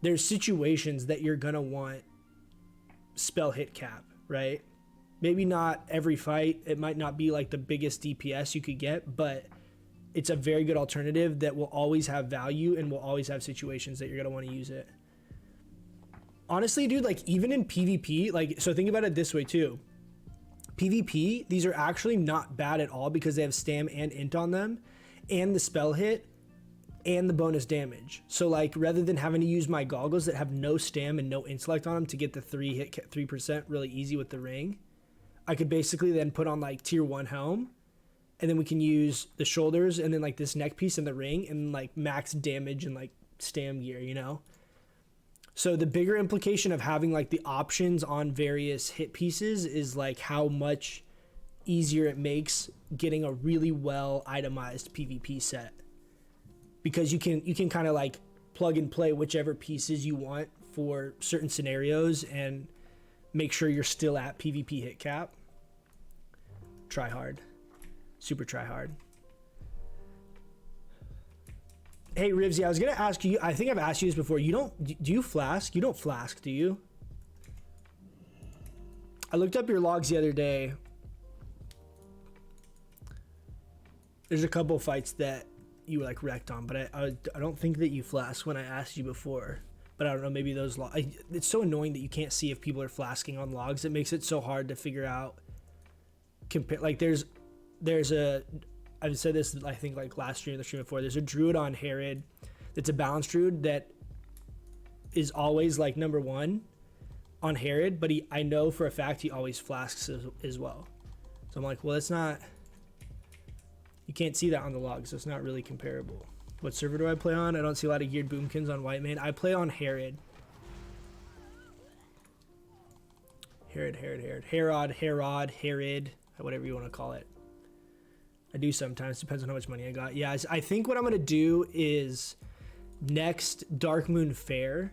there's situations that you're gonna want spell hit cap, right? Maybe not every fight. It might not be like the biggest DPS you could get, but it's a very good alternative that will always have value and will always have situations that you're gonna want to use it. Honestly, dude, like even in PvP, like, so think about it this way too. PvP, these are actually not bad at all because they have stam and int on them, and the spell hit, and the bonus damage. So like, rather than having to use my goggles that have no stam and no intellect on them to get the 3% really easy with the ring, I could basically then put on like tier 1 helm, and then we can use the shoulders and then like this neck piece and the ring and like max damage and like stam gear, you know? So the bigger implication of having like the options on various hit pieces is like how much easier it makes getting a really well itemized PvP set, because you can kind of like plug and play whichever pieces you want for certain scenarios and make sure you're still at PvP hit cap. Try hard, super try hard. Hey Rivsy, I was gonna ask you, I think I've asked you this before, do you flask? You don't flask, do you? I looked up your logs the other day. There's a couple fights that you like wrecked on, but I don't think that you flask when I asked you before. But I don't know, maybe those logs, it's so annoying that you can't see if people are flasking on logs. It makes it so hard to figure out, like there's a, I've said this, I think, like last stream or the stream before. There's a druid on Herod that's a balanced druid that is always like number 1 on Herod, but I know for a fact he always flasks as well. So I'm like, well, it's not, you can't see that on the log, so it's not really comparable. What server do I play on? I don't see a lot of geared boomkins on White Main. I play on Herod. Herod, whatever you want to call it. I do sometimes, depends on how much money I got. Yeah, I think what I'm gonna do is next Dark Moon Fair,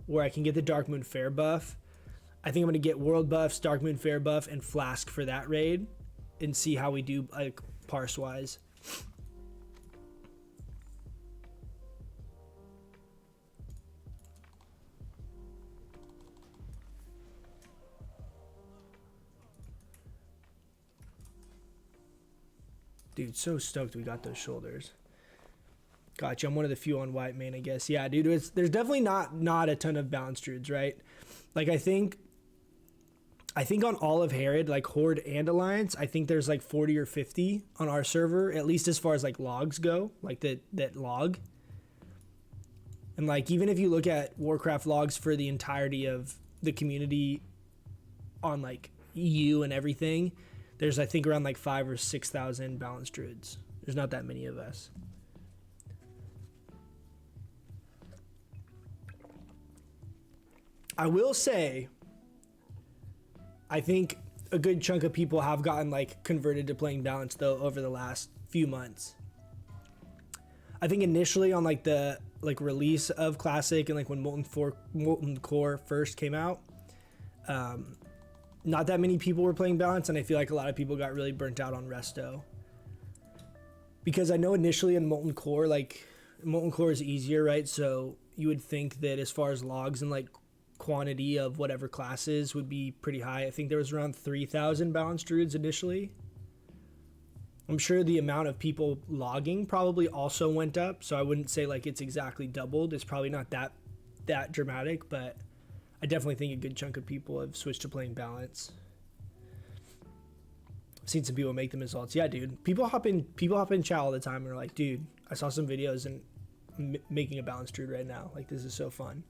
where I can get the Dark Moon Fair buff. I think I'm gonna get World buffs, Dark Moon Fair buff, and Flask for that raid, and see how we do like parse wise. Dude, so stoked we got those shoulders. Gotcha, I'm one of the few on White Main, I guess. Yeah, dude, there's definitely not a ton of balanced druids, right? Like, I think on all of Herod, like Horde and Alliance, I think there's like 40 or 50 on our server, at least as far as like logs go, like that log. And like, even if you look at Warcraft logs for the entirety of the community on like EU and everything, there's, I think, around like 5,000 or 6,000 balanced druids. There's not that many of us. I will say, I think a good chunk of people have gotten like converted to playing balance though over the last few months. I think initially on like the like release of Classic and like when Molten Core first came out, not that many people were playing balance, and I feel like a lot of people got really burnt out on Resto. Because I know initially in Molten Core, like Molten Core is easier, right? So you would think that as far as logs and like quantity of whatever classes would be pretty high. I think there was around 3,000 balanced druids initially. I'm sure the amount of people logging probably also went up, so I wouldn't say like it's exactly doubled. It's probably not that dramatic, but I definitely think a good chunk of people have switched to playing balance. I've seen some people make the results. Yeah, dude. People hop in chat all the time and are like, dude, I saw some videos and I'm making a balanced druid right now. Like, this is so fun.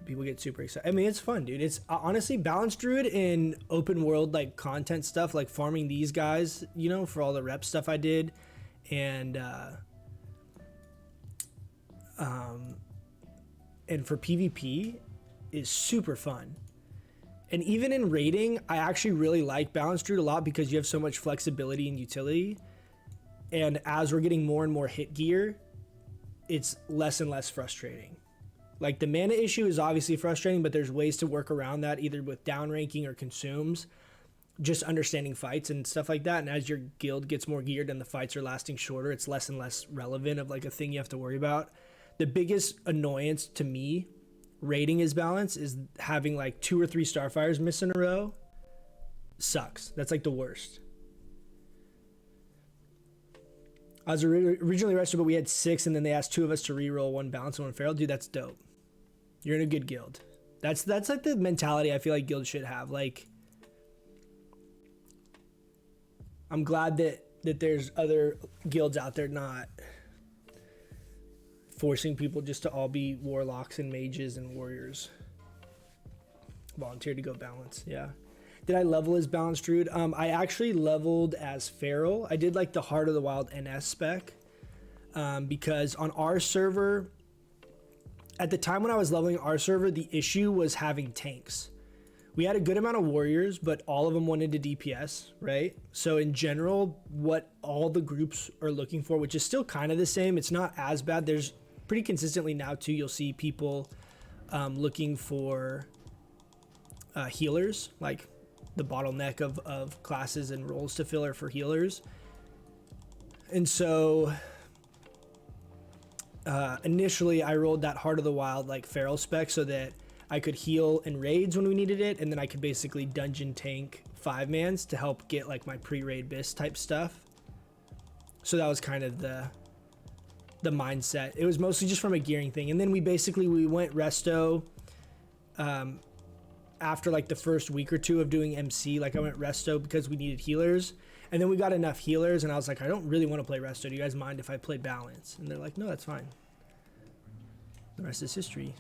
People get super excited. I mean, it's fun, dude. It's honestly balanced druid in open world like content stuff, like farming these guys, you know, for all the rep stuff I did, and for PvP is super fun. And even in raiding, I actually really like balanced druid a lot because you have so much flexibility and utility. And as we're getting more and more hit gear, it's less and less frustrating. Like the mana issue is obviously frustrating, but there's ways to work around that either with downranking or consumes, just understanding fights and stuff like that. And as your guild gets more geared and the fights are lasting shorter, it's less and less relevant of like a thing you have to worry about. The biggest annoyance to me raiding is balance is having like 2 or 3 Starfires miss in a row. Sucks. That's like the worst. I was originally rested, but we had 6, and then they asked 2 of us to reroll 1 balance and 1 feral. Dude, that's dope. You're in a good guild. That's like the mentality I feel like guilds should have. Like, I'm glad that there's other guilds out there not forcing people just to all be warlocks and mages and warriors. Volunteer to go balance. Yeah. Did I level as balanced druid? I actually leveled as feral. I did like the Heart of the Wild NS spec because on our server, at the time when I was leveling our server, the issue was having tanks. We had a good amount of warriors, but all of them wanted to DPS, right? So in general, what all the groups are looking for, which is still kind of the same, it's not as bad. There's pretty consistently now too, you'll see people looking for healers, like the bottleneck of classes and roles to fill are for healers. And so initially I rolled that Heart of the Wild like feral spec so that I could heal in raids when we needed it, and then I could basically dungeon tank 5-mans to help get like my pre-raid bis type stuff. So that was kind of the mindset. It was mostly just from a gearing thing, and then we went resto after like the first week or 2 of doing MC. Like I went resto because we needed healers, and then we got enough healers and I was like, I don't really want to play resto. Do you guys mind if I play balance? And they're like, no, that's fine. The rest is history.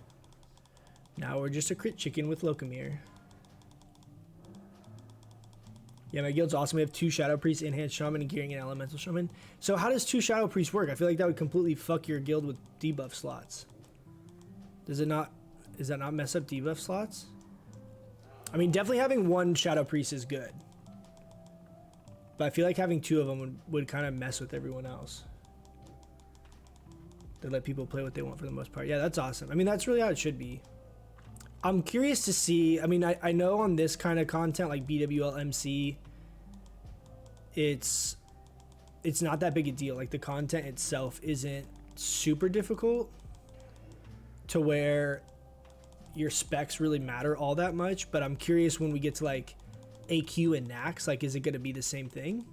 Now we're just a crit chicken with Locomir. Yeah, my guild's awesome. We have 2 Shadow Priests, Enhanced Shaman, and Gearing and Elemental Shaman. So how does 2 Shadow Priests work? I feel like that would completely fuck your guild with debuff slots. Does that not mess up debuff slots? I mean, definitely having 1 Shadow Priest is good. But I feel like having 2 of them would kind of mess with everyone else. They let people play what they want for the most part. Yeah, that's awesome. I mean, that's really how it should be. I'm curious to see, I mean, I know on this kind of content like BWL MC, it's not that big a deal. Like the content itself isn't super difficult to where your specs really matter all that much, but I'm curious when we get to like AQ and Nax, like is it going to be the same thing?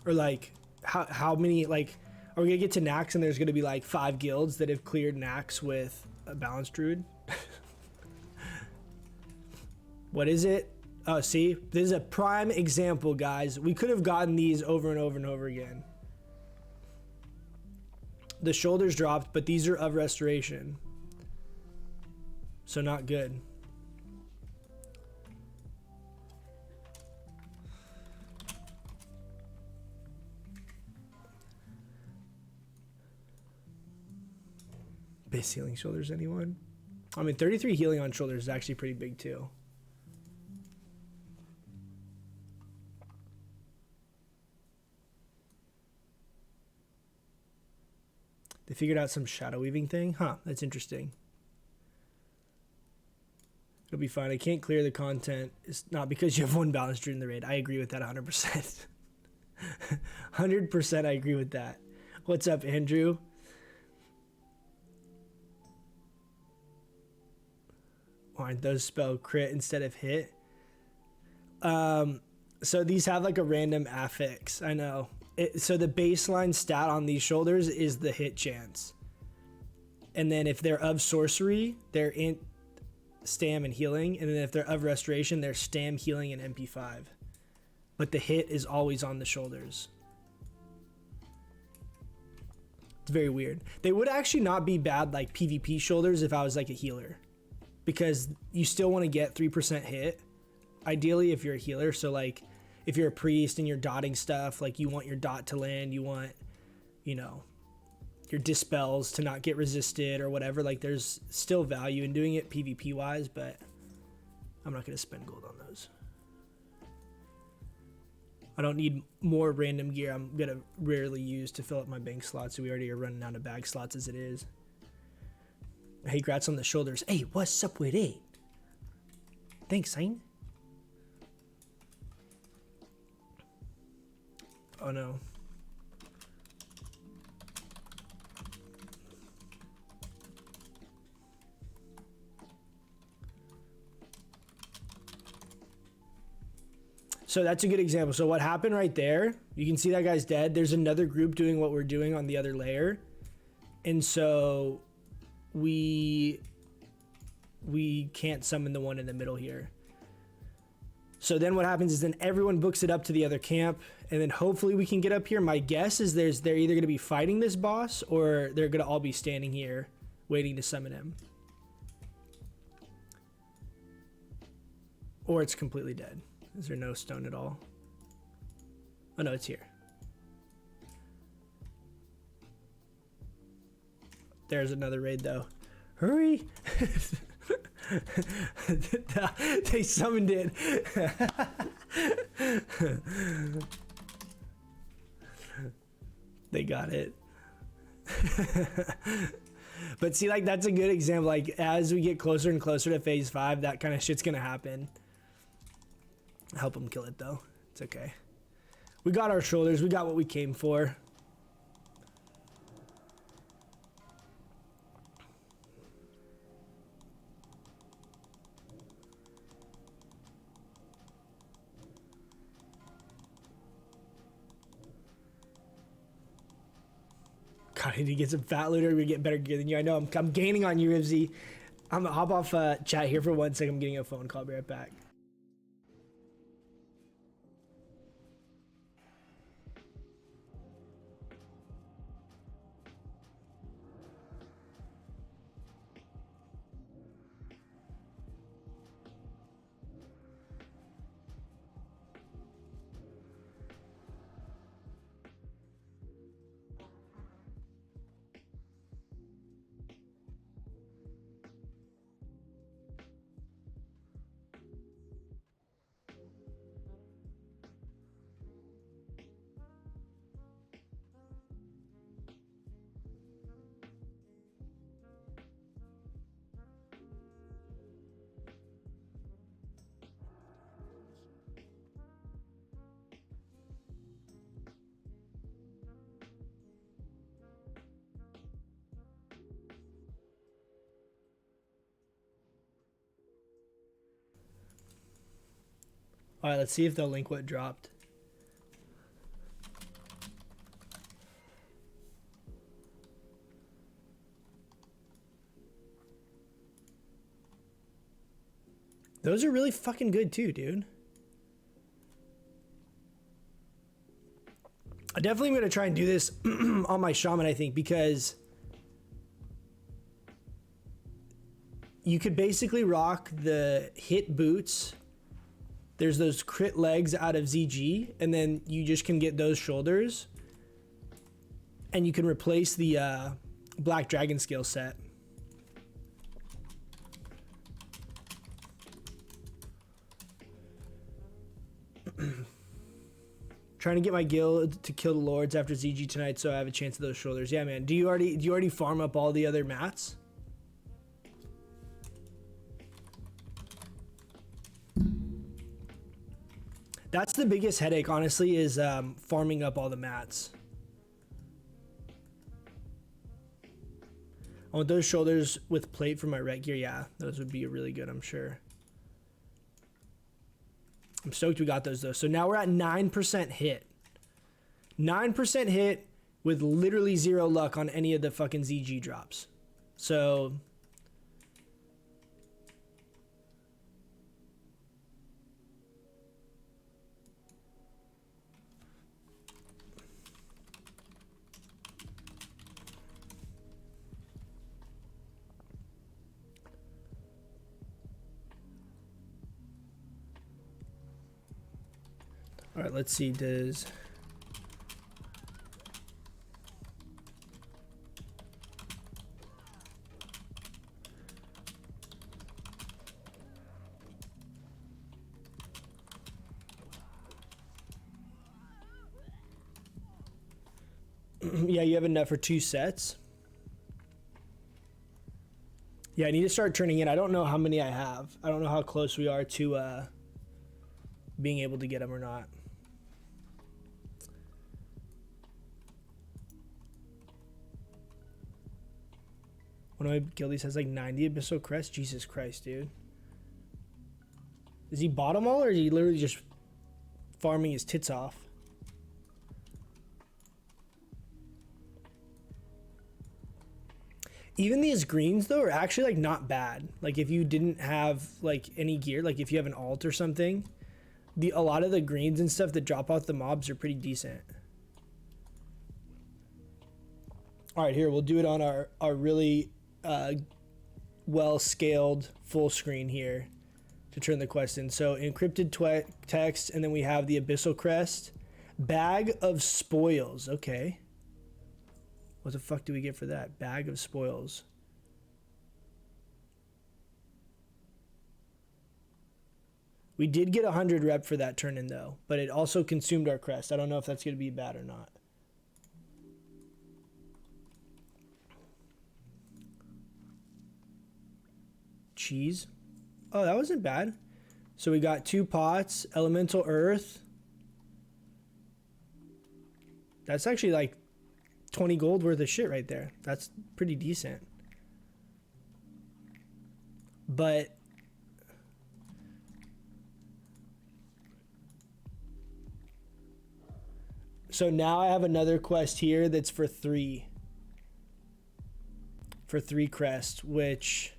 Or like how many, like, are we gonna get to Nax and there's gonna be like 5 guilds that have cleared Nax with a balanced druid? What is it? Oh, see, this is a prime example, guys. We could have gotten these over and over and over again. The shoulders dropped, but these are of restoration, so not good. Base healing shoulders, anyone? I mean, 33 healing on shoulders is actually pretty big too. They figured out some shadow weaving thing? Huh, that's interesting. It'll be fine. I can't clear the content. It's not because you have one balance during the raid. I agree with that 100%. 100% I agree with that. What's up, Andrew? Aren't those spell crit instead of hit? So these have like a random affix. I know. So the baseline stat on these shoulders is the hit chance. And then if they're of sorcery, they're in stam and healing. And then if they're of restoration, they're stam, healing, and MP5. But the hit is always on the shoulders. It's very weird. They would actually not be bad like PvP shoulders if I was like a healer. Because you still want to get 3% hit. Ideally if you're a healer. So like if you're a priest and you're dotting stuff, like you want your dot to land, you want, you know, your dispels to not get resisted or whatever. Like there's still value in doing it PvP wise, but I'm not going to spend gold on those. I don't need more random gear I'm going to rarely use to fill up my bank slots. So we already are running out of bag slots as it is. Hey, grats on the shoulders. Hey, what's up with it? Thanks, Sain. Oh no. So that's a good example. So what happened right there, you can see that guy's dead. There's another group doing what we're doing on the other layer. And so we can't summon the one in the middle here. So then what happens is then everyone books it up to the other camp, and then hopefully we can get up here. My guess is they're either going to be fighting this boss or they're going to all be standing here waiting to summon him. Or it's completely dead. Is there no stone at all? Oh no, it's here. There's another raid though. Hurry! They summoned it. They got it. But see, like that's a good example. Like as we get closer and closer to phase 5, that kind of shit's gonna happen. Help them kill it though. It's okay. We got our shoulders. We got what we came for. God, I need to get some fat looter. We get better gear than you. I know I'm gaining on you, Rivsy. I'm gonna hop off chat here for 1 second. I'm getting a phone call. I'll be right back. All right, let's see if they'll link what dropped. Those are really fucking good too, dude. I definitely am going to try and do this on my shaman, I think, because you could basically rock the hit boots. There's those crit legs out of ZG, and then you just can get those shoulders. And you can replace the Black Dragon scale set Trying to get my guild to kill the lords after ZG tonight, so I have a chance at those shoulders. Yeah, man. Do you already farm up all the other mats? That's the biggest headache, honestly, is farming up all the mats. I want those shoulders with plate for my ret gear. Yeah, those would be really good, I'm sure. I'm stoked we got those, though. So now we're at 9% hit. 9% hit with literally 0 luck on any of the fucking ZG drops. So... All right, let's see, does... Yeah, you have enough for 2 sets. Yeah, I need to start turning in. I don't know how many I have. I don't know how close we are to being able to get them or not. One of my guildies has like 90 Abyssal Crest. Jesus Christ, dude. Is he bottom all, or is he literally just farming his tits off? Even these greens, though, are actually like not bad. Like if you didn't have like any gear, like if you have an alt or something, a lot of the greens and stuff that drop off the mobs are pretty decent. All right, here, we'll do it on our really well-scaled full screen here to turn the quest in. So encrypted text, and then we have the Abyssal Crest. Bag of Spoils, okay. What the fuck do we get for that? Bag of Spoils. We did get 100 rep for that turn in, though, but it also consumed our crest. I don't know if that's going to be bad or not. Cheese. Oh, that wasn't bad. So we got 2 pots, elemental earth. That's actually like 20 gold worth of shit right there. That's pretty decent. But so now I have another quest here that's for 3. For 3 crests, which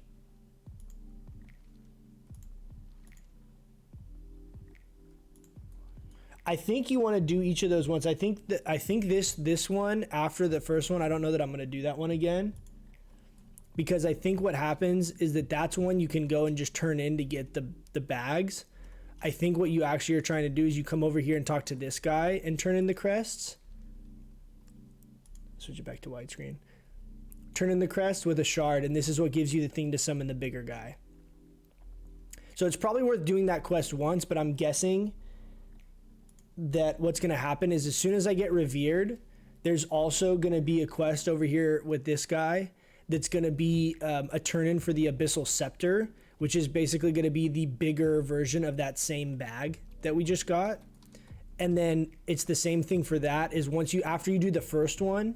I think you want to do each of those ones. I think this one after the first one, I don't know that I'm going to do that one again, because I think what happens is that's one you can go and just turn in to get the bags. I think what you actually are trying to do is you come over here and talk to this guy and turn in the crests. Switch it back to widescreen. Turn in the crest with a shard, and this is what gives you the thing to summon the bigger guy. So it's probably worth doing that quest once, but I'm guessing that what's going to happen is as soon as I get revered, there's also going to be a quest over here with this guy that's going to be a turn-in for the Abyssal Scepter, which is basically going to be the bigger version of that same bag that we just got. And then it's the same thing for that, is after you do the first one,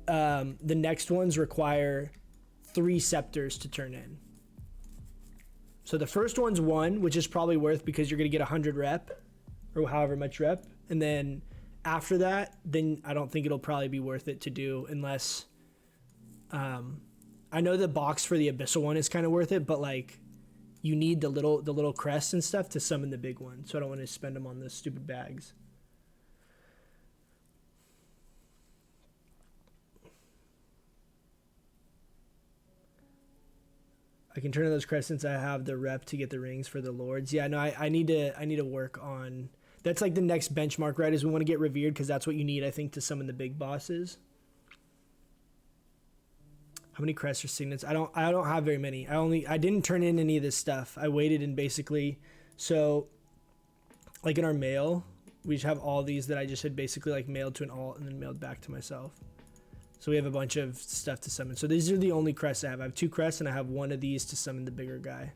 the next ones require 3 scepters to turn in. So the first one's 1, which is probably worth because you're going to get 100 rep, or however much rep, and then after that, then I don't think it'll probably be worth it to do unless I know the box for the Abyssal one is kind of worth it, but like you need the little crests and stuff to summon the big one, so I don't want to spend them on those stupid bags. I can turn in those crests since I have the rep to get the rings for the lords. Yeah, no, I need to work on. That's like the next benchmark, right? Is we want to get revered because that's what you need, I think, to summon the big bosses. How many crests or signets? I don't have very many. I didn't turn in any of this stuff. I waited and basically, so like in our mail, we just have all these that I just had basically like mailed to an alt and then mailed back to myself. So we have a bunch of stuff to summon. So these are the only crests I have. I have 2 crests and I have 1 of these to summon the bigger guy.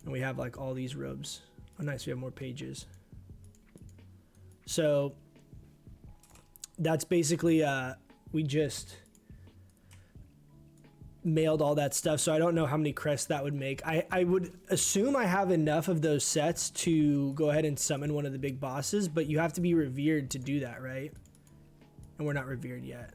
And we have like all these robes. Oh nice, we have more pages. So that's basically, we just mailed all that stuff. So I don't know how many crests that would make. I would assume I have enough of those sets to go ahead and summon one of the big bosses, but you have to be revered to do that, right? And we're not revered yet.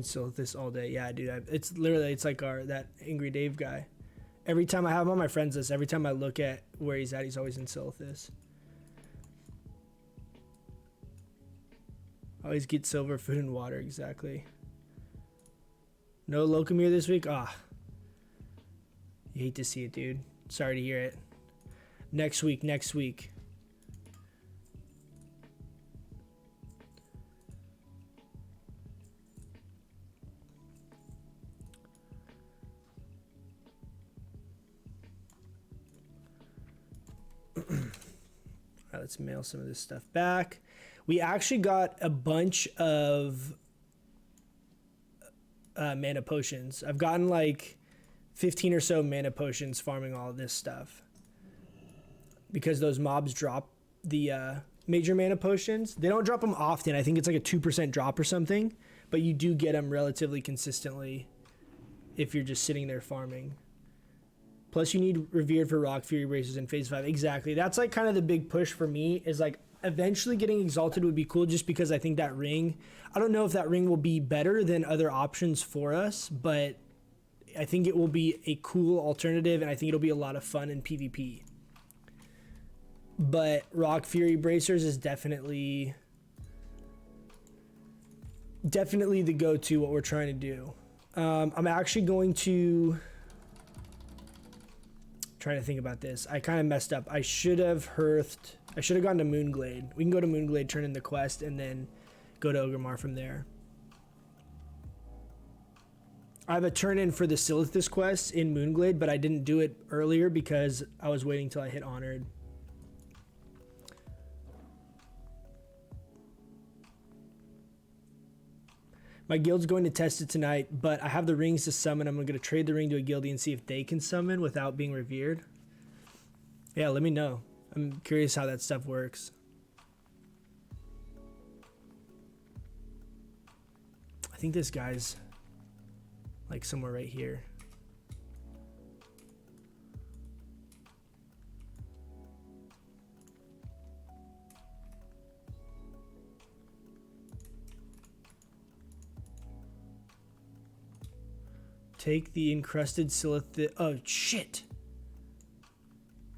Still this all day. Yeah, dude. It's literally, it's like that Angry Dave guy. Every time I have him on my friends list, every time I look at where he's at, he's always in Silithus. Always get silver, food, and water. Exactly. No Locomere this week? Ah. You hate to see it, dude. Sorry to hear it. Next week. Alright, let's mail some of this stuff back. We actually got a bunch of mana potions. I've gotten like 15 or so mana potions farming all of this stuff. Because those mobs drop the major mana potions. They don't drop them often. I think it's like a 2% drop or something. But you do get them relatively consistently if you're just sitting there farming. Plus you need Revered for Rock Fury Bracers in Phase 5. Exactly. That's like kind of the big push for me, is like eventually getting Exalted would be cool, just because I think that ring, I don't know if that ring will be better than other options for us, but I think it will be a cool alternative, and I think it'll be a lot of fun in PvP. But Rock Fury Bracers is definitely the go-to, what we're trying to do. I'm actually going to trying to think about this. I kind of messed up. I should have gone to Moonglade. We can go to Moonglade, turn in the quest, and then go to Ogremar from there. I have a turn in for the Silithus quest in Moonglade, but I didn't do it earlier because I was waiting till I hit Honored. My guild's going to test it tonight, but I have the rings to summon. I'm going to trade the ring to a guildie and see if they can summon without being revered. Yeah, let me know. I'm curious how that stuff works. I think this guy's like somewhere right here. Take the encrusted Silithus. Oh, shit.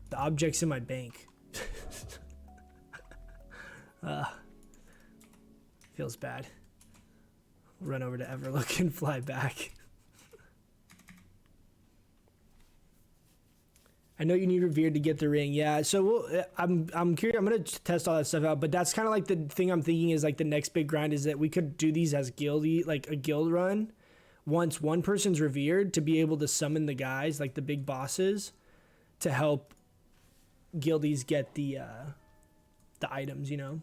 The object's in my bank. Feels bad. Run over to Everlook and fly back. I know you need Revered to get the ring. Yeah, so I'm curious. I'm going to test all that stuff out, but that's kind of like the thing I'm thinking is like the next big grind is that we could do these as guildy, like a guild run. Once one person's revered, to be able to summon the guys, like the big bosses, to help guildies get the items, you know?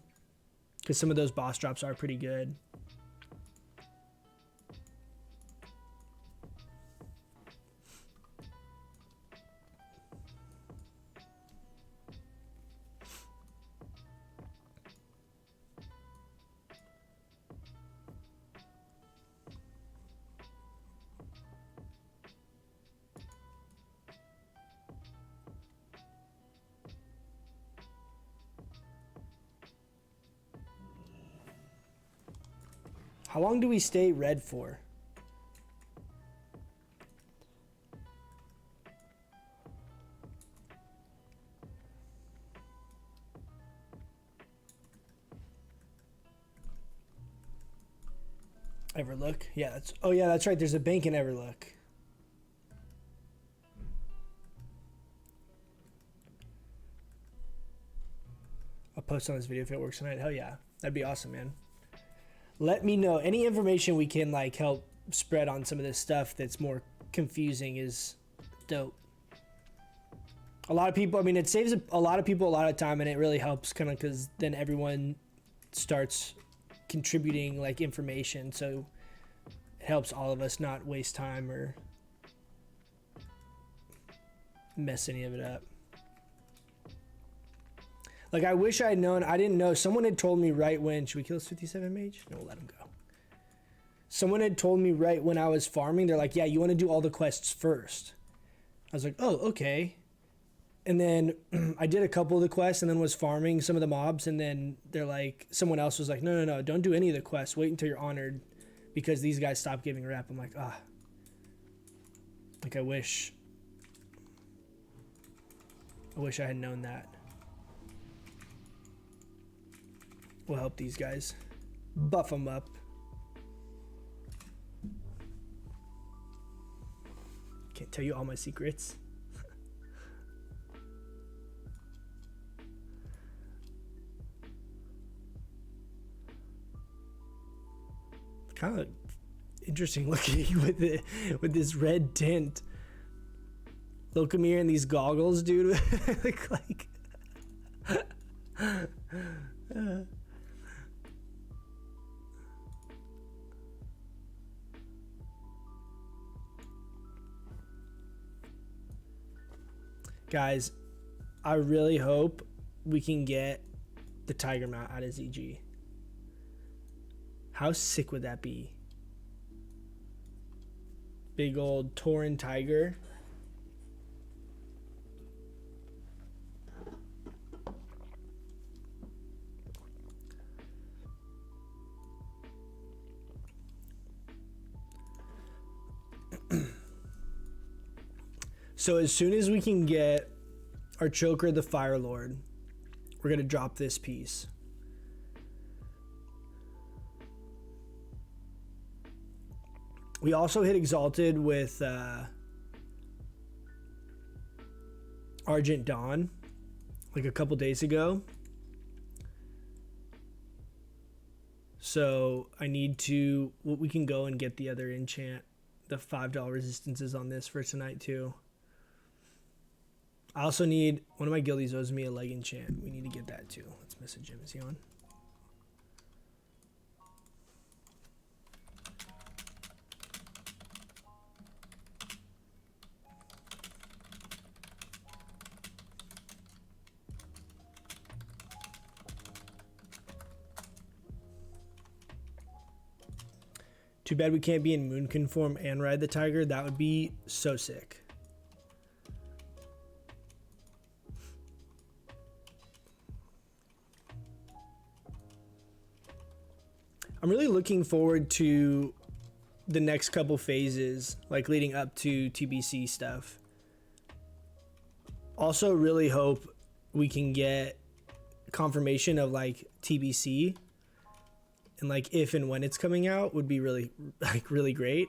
Because some of those boss drops are pretty good. How long do we stay red for? Everlook? Yeah, oh yeah, that's right. There's a bank in Everlook. I'll post on this video if it works tonight. Hell yeah. That'd be awesome, man. Let me know. Any information we can like help spread on some of this stuff that's more confusing is dope. A lot of people, I mean, it saves a lot of people a lot of time, and it really helps kind of because then everyone starts contributing like information, so it helps all of us not waste time or mess any of it up. Like, I wish I had known. I didn't know. Someone had told me right when... Should we kill this 57 mage? No, we'll let him go. Someone had told me right when I was farming. They're like, yeah, you want to do all the quests first. I was like, oh, okay. And then I did a couple of the quests and then was farming some of the mobs. And then they're like... Someone else was like, no, don't do any of the quests. Wait until you're honored because these guys stop giving rep. I'm like, ah. Like, I wish I had known that. We'll help these guys. Buff them up. Can't tell you all my secrets. Kind of interesting looking with this red tint. Look at me in these goggles, dude. Look like guys, I really hope we can get the tiger mount out of ZG. How sick would that be? Big old Tauren tiger. So as soon as we can get our choker, the Fire Lord, we're gonna drop this piece. We also hit Exalted with Argent Dawn like a couple days ago. So I need to, we can go and get the other enchant, the $5 resistances on this for tonight too. I also need, one of my guildies owes me a leg enchant. We need to get that too. Let's message him. Is he on? Too bad we can't be in Moonkin form and ride the tiger. That would be so sick. I'm really looking forward to the next couple phases, like leading up to TBC stuff. Also really hope we can get confirmation of like TBC and like if and when it's coming out would be really great.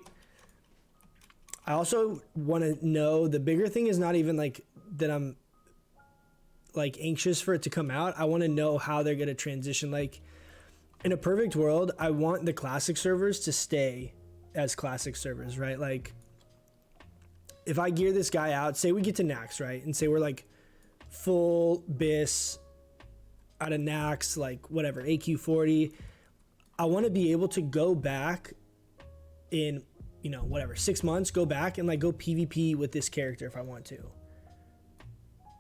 I also want to know, the bigger thing is not even like that I'm like anxious for it to come out. I want to know how they're going to transition. Like, in a perfect world, I want the classic servers to stay as classic servers, right? Like, if I gear this guy out, say we get to Nax, right? And say we're like full BIS out of Nax, like whatever, AQ40. I want to be able to go back in, you know, whatever, 6 months, go back and like go PvP with this character if I want to.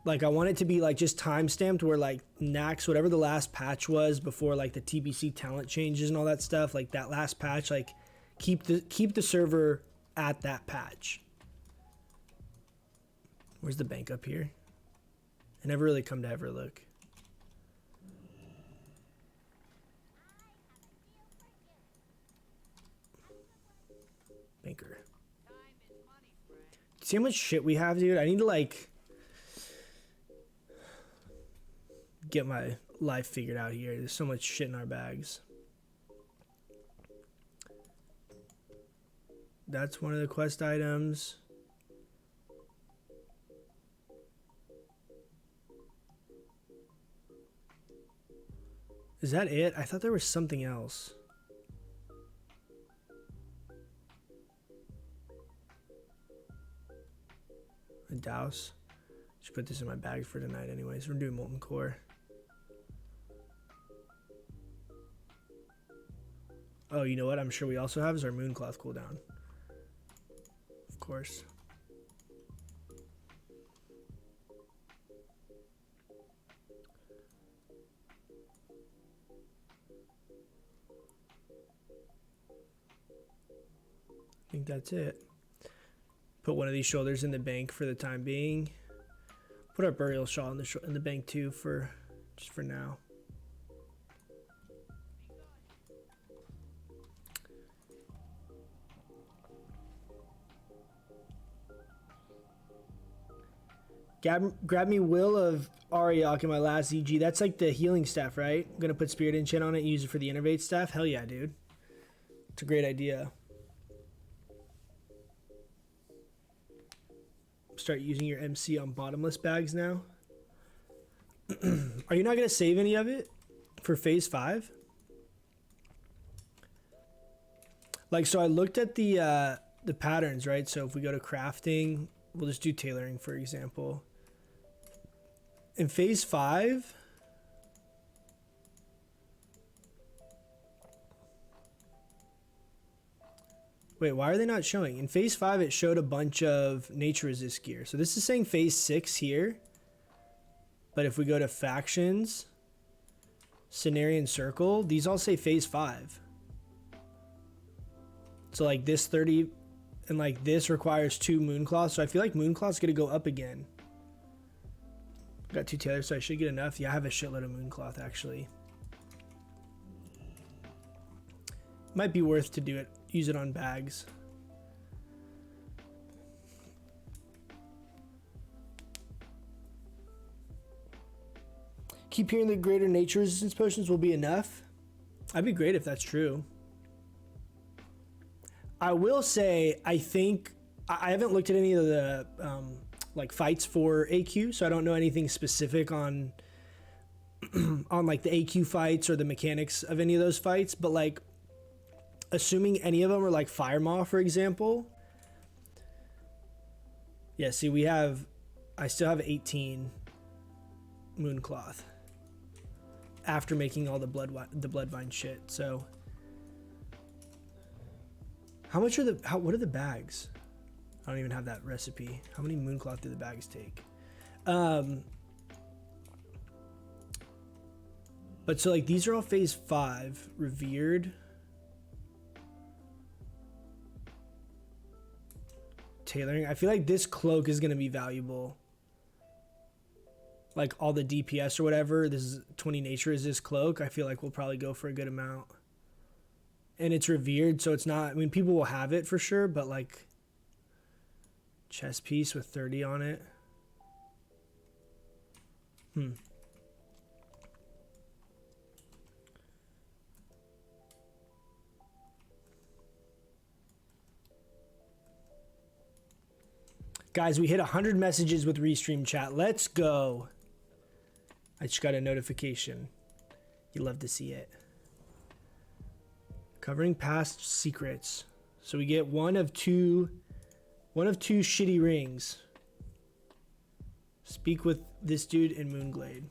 Like, I want it to be like just time stamped where like Nax, whatever the last patch was before like the TBC talent changes and all that stuff, like that last patch, like keep the server at that patch. Where's the bank up here? I never really come to ever look. Banker. See how much shit we have, dude? I need to like get my life figured out here. There's so much shit in our bags. That's one of the quest items. Is that it? I thought there was something else. A douse. Should put this in my bag for tonight anyways. We're doing molten core. Oh, you know what I'm sure we also have is our mooncloth cooldown. Of course. I think that's it. Put one of these shoulders in the bank for the time being. Put our burial shawl in the bank too for just for now. Grab me Will of Ariok in my last EG. That's like the healing staff, right? I'm gonna put Spirit Enchant on it and use it for the Innervate staff. Hell yeah, dude. It's a great idea. Start using your MC on bottomless bags now. Are you not gonna save any of it for phase 5? Like, so I looked at the patterns, right? So if we go to crafting, we'll just do tailoring, for example. In phase 5, wait, why are they not showing? In phase 5, it showed a bunch of nature resist gear. So this is saying phase 6 here. But if we go to factions, Cenarion Circle, these all say phase 5. So like this 30 and like this requires 2 mooncloths. So I feel like mooncloth's gonna go up again. Got 2 tailors, so I should get enough. Yeah, I have a shitload of mooncloth actually. Might be worth to do it. Use it on bags. Keep hearing that greater nature resistance potions will be enough. That'd be great if that's true. I will say, I think I haven't looked at any of the like fights for AQ, so I don't know anything specific on on like the AQ fights or the mechanics of any of those fights. But like, assuming any of them are like Fire Maw, for example. Yeah, see, I still have 18 mooncloth after making all the bloodvine shit. So how much are what are the bags? I don't even have that recipe. How many mooncloth do the bags take? But so like these are all phase 5 revered. Tailoring. I feel like this cloak is going to be valuable. Like all the DPS or whatever. This is 20 nature is this cloak. I feel like we'll probably go for a good amount. And it's revered, so it's not, I mean, people will have it for sure, but like chest piece with 30 on it. Guys, we hit 100 messages with Restream chat. Let's go. I just got a notification. You love to see it. Covering past secrets. So we get one of two shitty rings. Speak with this dude in Moonglade.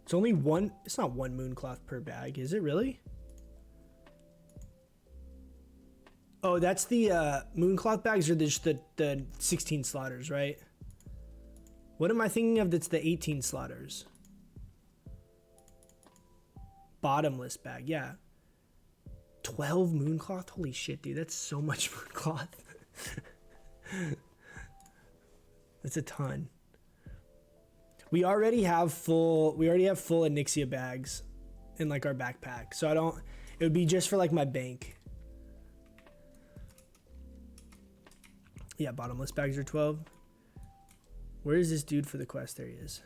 It's only one, it's not one mooncloth per bag, is it really? Oh, that's the mooncloth bags or just the 16 slaughters, right? What am I thinking of that's the 18 slaughters? Bottomless bag, yeah. 12 mooncloth? Holy shit, dude, that's so much mooncloth. That's a ton. We already have full Onyxia bags in like our backpack. So it would be just for like my bank. Yeah, bottomless bags are 12. Where is this dude for the quest? There he is.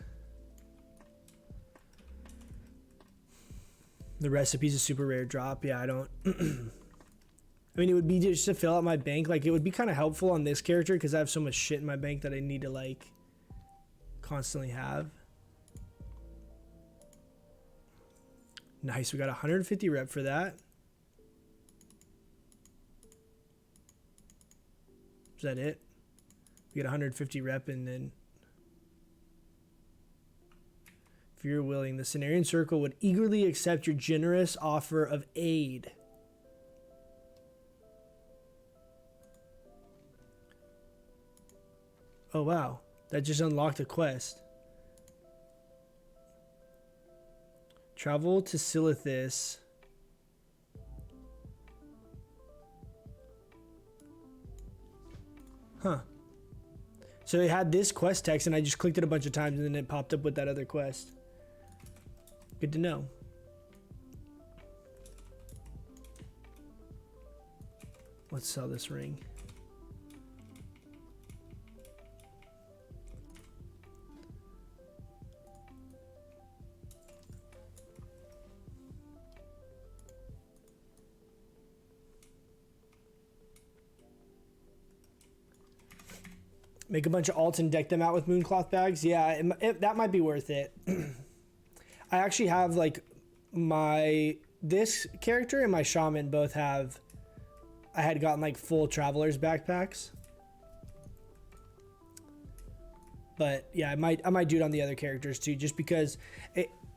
The recipe's a super rare drop. Yeah, I don't. I mean, it would be just to fill out my bank. Like, it would be kind of helpful on this character because I have so much shit in my bank that I need to, like, constantly have. Nice. We got 150 rep for that. Is that it? We get 150 rep and then... If you're willing, the Cenarion Circle would eagerly accept your generous offer of aid. Oh, wow. That just unlocked a quest. Travel to Silithus. Huh. So it had this quest text and I just clicked it a bunch of times and then it popped up with that other quest. Good to know. Let's sell this ring. Make a bunch of alts and deck them out with Mooncloth bags. Yeah, that might be worth it. I actually have like this character and my shaman both have. I had gotten like full travelers backpacks. But yeah, I might do it on the other characters too, just because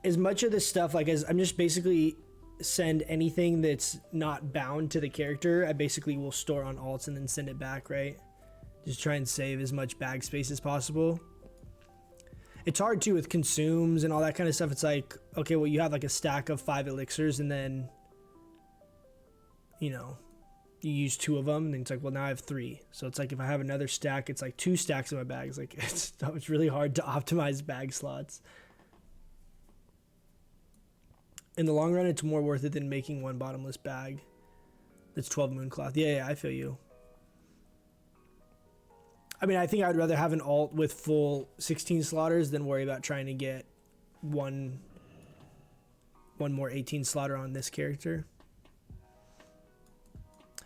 as much of this stuff, like as I'm just basically send anything that's not bound to the character, I basically will store on alts and then send it back, right? Just try and save as much bag space as possible. It's hard too with consumes and all that kind of stuff. It's like, okay, well, you have like a stack of 5 elixirs and then, you know, you use 2 of them and then it's like, well, now I have 3. So it's like if I have another stack, it's like 2 stacks in my bags. Like it's really hard to optimize bag slots. In the long run, it's more worth it than making one bottomless bag. That's 12 Mooncloth. Yeah, I feel you. I mean, I think I'd rather have an alt with full 16 slaughters than worry about trying to get one more 18 slaughter on this character.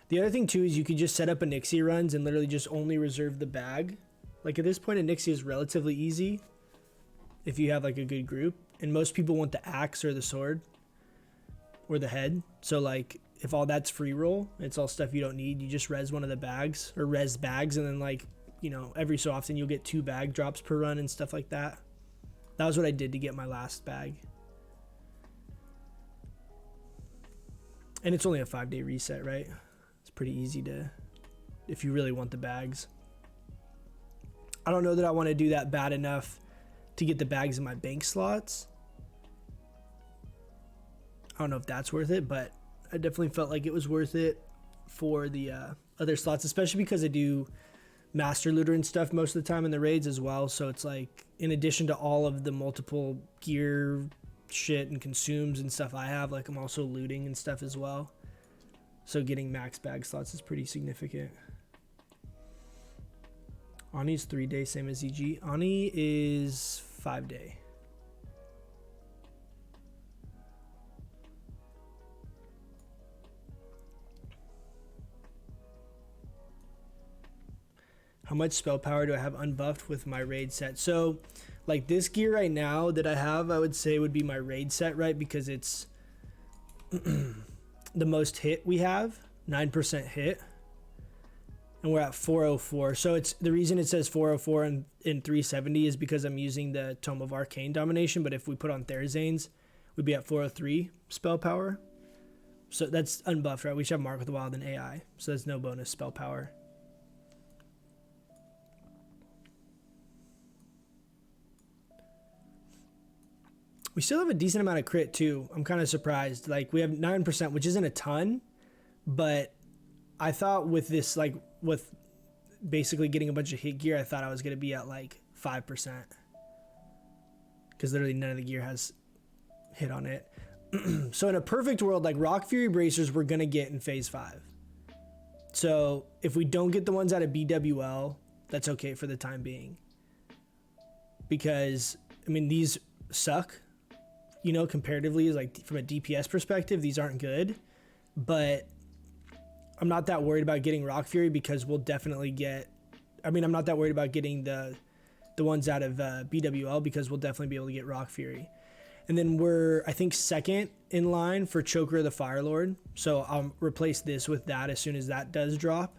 The other thing too is you could just set up Onyxia runs and literally just only reserve the bag. Like at this point, Onyxia is relatively easy if you have like a good group, and most people want the axe or the sword or the head. So like if all that's free roll, it's all stuff you don't need. You just res one of the bags or res bags, and then like, you know, every so often you'll get 2 bag drops per run and stuff like that. That was what I did to get my last bag. And it's only a 5-day reset, right? It's pretty easy to, if you really want the bags. I don't know that I want to do that bad enough to get the bags in my bank slots. I don't know if that's worth it, but I definitely felt like it was worth it for the other slots, especially because I do master looter and stuff most of the time in the raids as well. So it's like, in addition to all of the multiple gear shit and consumes and stuff I have, like I'm also looting and stuff as well. So getting max bag slots is pretty significant. Ani's 3-day, same as EG. Ani is 5-day. How much spell power do I have unbuffed with my raid set? So like this gear right now that I have, I would say would be my raid set, right? Because it's the most hit we have, 9% hit. And we're at 404. So it's the reason it says 404 and 370 is because I'm using the Tome of Arcane Domination. But if we put on Therazanes, we'd be at 403 spell power. So that's unbuffed, right? We should have Mark with the Wild and AI. So there's no bonus spell power. We still have a decent amount of crit too. I'm kind of surprised. Like we have 9%, which isn't a ton, but I thought with this, like with basically getting a bunch of hit gear, I thought I was going to be at like 5%. Because literally none of the gear has hit on it. So in a perfect world, like Rock Fury Bracers we're going to get in phase 5. So if we don't get the ones out of BWL, that's okay for the time being. Because, I mean, these suck you know, comparatively, is like from a DPS perspective, these aren't good, but I'm not that worried about getting Rock Fury because we'll definitely get, I mean, I'm not that worried about getting the ones out of BWL because we'll definitely be able to get Rock Fury. And then we're, I think, second in line for Choker of the Firelord. So I'll replace this with that as soon as that does drop.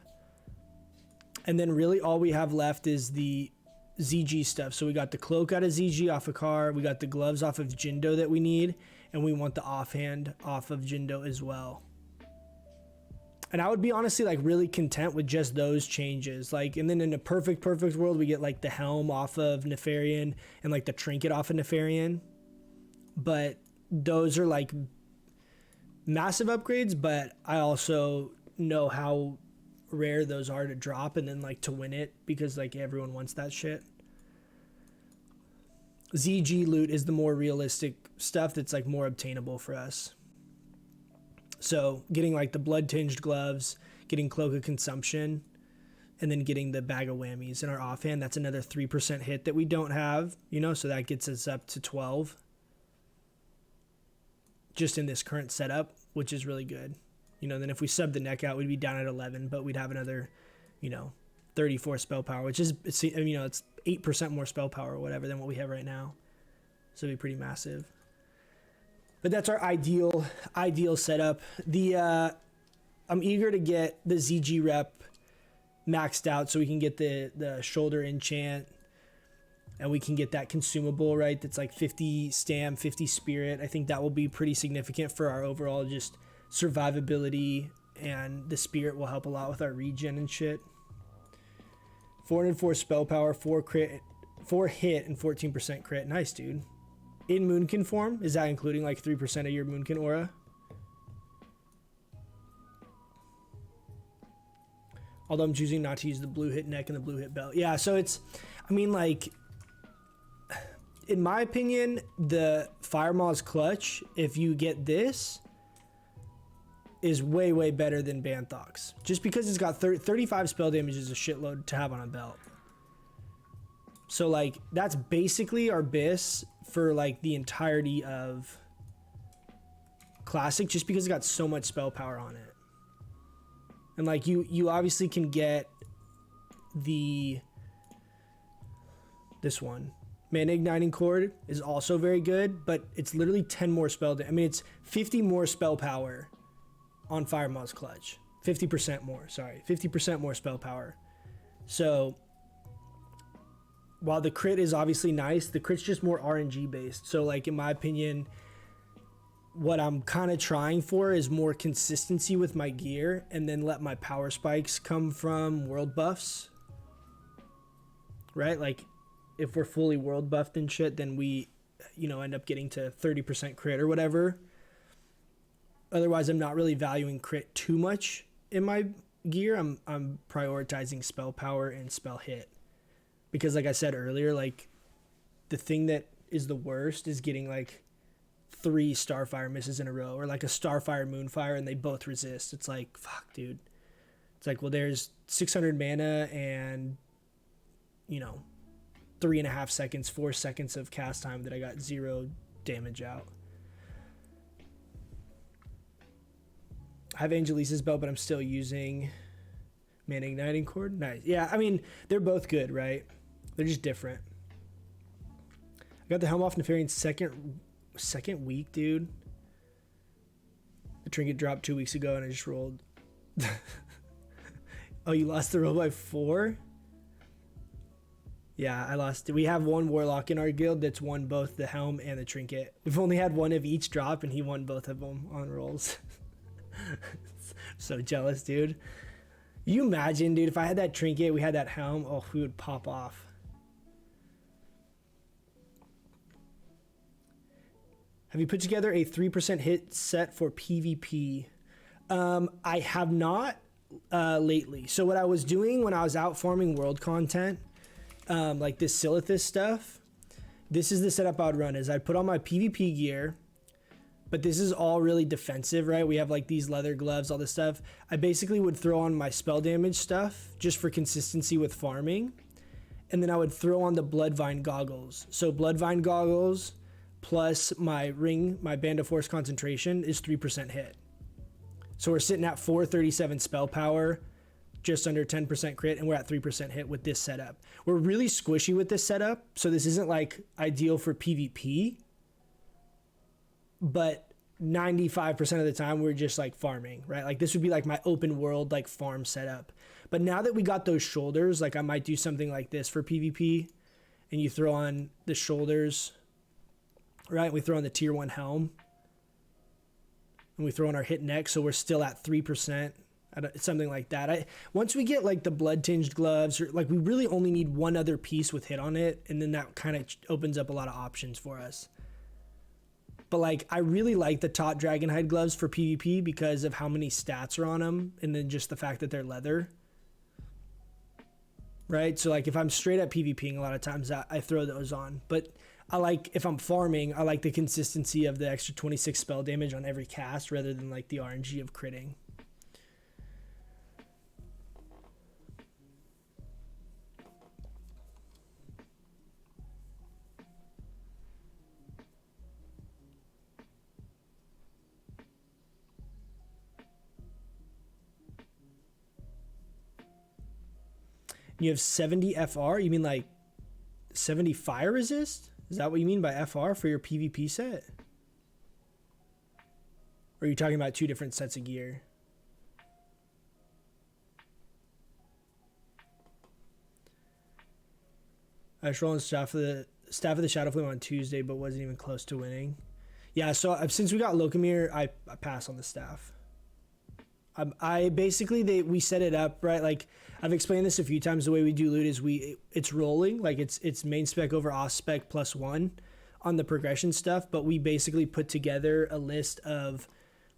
And then really all we have left is the ZG stuff. So we got the cloak out of ZG off of Car. We got the gloves off of Jindo that we need. And we want the offhand off of Jindo as well. And I would be honestly like really content with just those changes. Like, and then in a perfect world, we get like the helm off of Nefarian and like the trinket off of Nefarian. But those are like massive upgrades, but I also know how rare those are to drop and then like to win it because like everyone wants that shit. ZG loot is the more realistic stuff that's like more obtainable for us. So getting like the blood tinged gloves, getting Cloak of Consumption, and then getting the bag of whammies in our offhand, that's another 3% hit that we don't have, you know, so that gets us up to 12 just in this current setup, which is really good. You know, then if we sub the neck out, we'd be down at 11, but we'd have another, you know, 34 spell power, which is, you know, it's 8% more spell power or whatever than what we have right now. So it'd be pretty massive. But that's our ideal setup. I'm eager to get the ZG rep maxed out so we can get the shoulder enchant and we can get that consumable, right? That's like 50 stam, 50 spirit. I think that will be pretty significant for our overall just survivability, and the spirit will help a lot with our regen and shit. 404 spell power, 4 crit, 4 hit, and 14% crit. Nice, dude. In Moonkin form, is that including like 3% of your Moonkin aura? Although I'm choosing not to use the blue hit neck and the blue hit belt. Yeah, so it's, I mean, like, in my opinion, the Fire Maw's clutch, if you get this, is way better than Banthox. Just because it's got 35 spell damage is a shitload to have on a belt. So, like, that's basically our BIS for, like, the entirety of Classic, just because it's got so much spell power on it. And, like, you obviously can get this one. Mana Igniting Cord is also very good, but it's literally 10 more spell damage. I mean, it's 50 more spell power on Fire Maw's clutch. 50% more, sorry. 50% more spell power. So, while the crit is obviously nice, the crit's just more RNG based. So, like, in my opinion, what I'm kind of trying for is more consistency with my gear and then let my power spikes come from world buffs. Right? Like, if we're fully world buffed and shit, then we, you know, end up getting to 30% crit or whatever. Otherwise, I'm not really valuing crit too much in my gear. I'm prioritizing spell power and spell hit. Because like I said earlier, like, the thing that is the worst is getting like 3 Starfire misses in a row, or like a Starfire Moonfire and they both resist. It's like, fuck, dude. It's like, well, there's 600 mana and, you know, 3.5 seconds, 4 seconds of cast time that I got 0 damage out. I have Angelisa's belt, but I'm still using Mana Igniting Cord. Nice. Yeah, I mean, they're both good, right? They're just different. I got the helm off Nefarian's second week, dude. The trinket dropped 2 weeks ago and I just rolled. Oh, you lost the roll by 4? Yeah, I lost. We have one warlock in our guild that's won both the helm and the trinket. We've only had one of each drop and he won both of them on rolls. So jealous, dude. You imagine, dude, if I had that trinket, we had that helm, oh, we would pop off. Have you put together a 3% hit set for PvP? I have not lately. So what I was doing when I was out farming world content, like this Silithus stuff, this is the setup I would run, is I'd put on my PvP gear, but this is all really defensive, right? We have like these leather gloves, all this stuff. I basically would throw on my spell damage stuff just for consistency with farming. And then I would throw on the Bloodvine goggles. So Bloodvine goggles plus my ring, my Band of Force concentration is 3% hit. So we're sitting at 437 spell power, just under 10% crit, and we're at 3% hit with this setup. We're really squishy with this setup, so this isn't like ideal for PvP, but 95% of the time we're just like farming, right? Like this would be like my open world like farm setup. But now that we got those shoulders, like I might do something like this for PvP, and you throw on the shoulders, right? We throw on the tier 1 helm, and we throw on our hit neck, so we're still at 3%, something like that. Once we get like the blood tinged gloves, or like we really only need one other piece with hit on it, and then that kind of opens up a lot of options for us. But like I really like the top dragonhide gloves for PvP because of how many stats are on them, and then just the fact that they're leather, right? So like if I'm straight up PvPing, a lot of times I throw those on. But I like, if I'm farming, I like the consistency of the extra 26 spell damage on every cast rather than like the RNG of critting. You have 70 FR? You mean like 70 fire resist? Is that what you mean by FR for your PvP set? Or are you talking about two different sets of gear? I was rolling staff of the Shadow Flame on Tuesday, but wasn't even close to winning. Yeah, so since we got Locomir, I pass on the staff. I basically we set it up right. Like I've explained this a few times. The way we do loot is it's rolling. Like it's main spec over off spec +1 on the progression stuff. But we basically put together a list of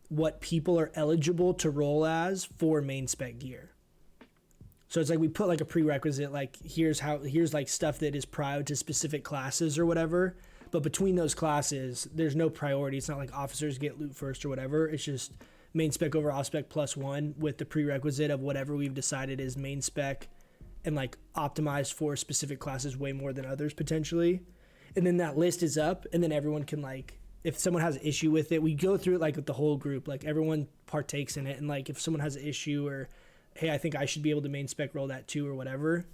what people are eligible to roll as for main spec gear. So it's like we put like a prerequisite. Like here's like stuff that is prior to specific classes or whatever. But between those classes, there's no priority. It's not like officers get loot first or whatever. It's just main spec over off spec +1 with the prerequisite of whatever we've decided is main spec and like optimized for specific classes way more than others potentially. And then that list is up, and then everyone can like, if someone has an issue with it, we go through it like with the whole group, like everyone partakes in it. And like if someone has an issue or, hey, I think I should be able to main spec roll that too or whatever,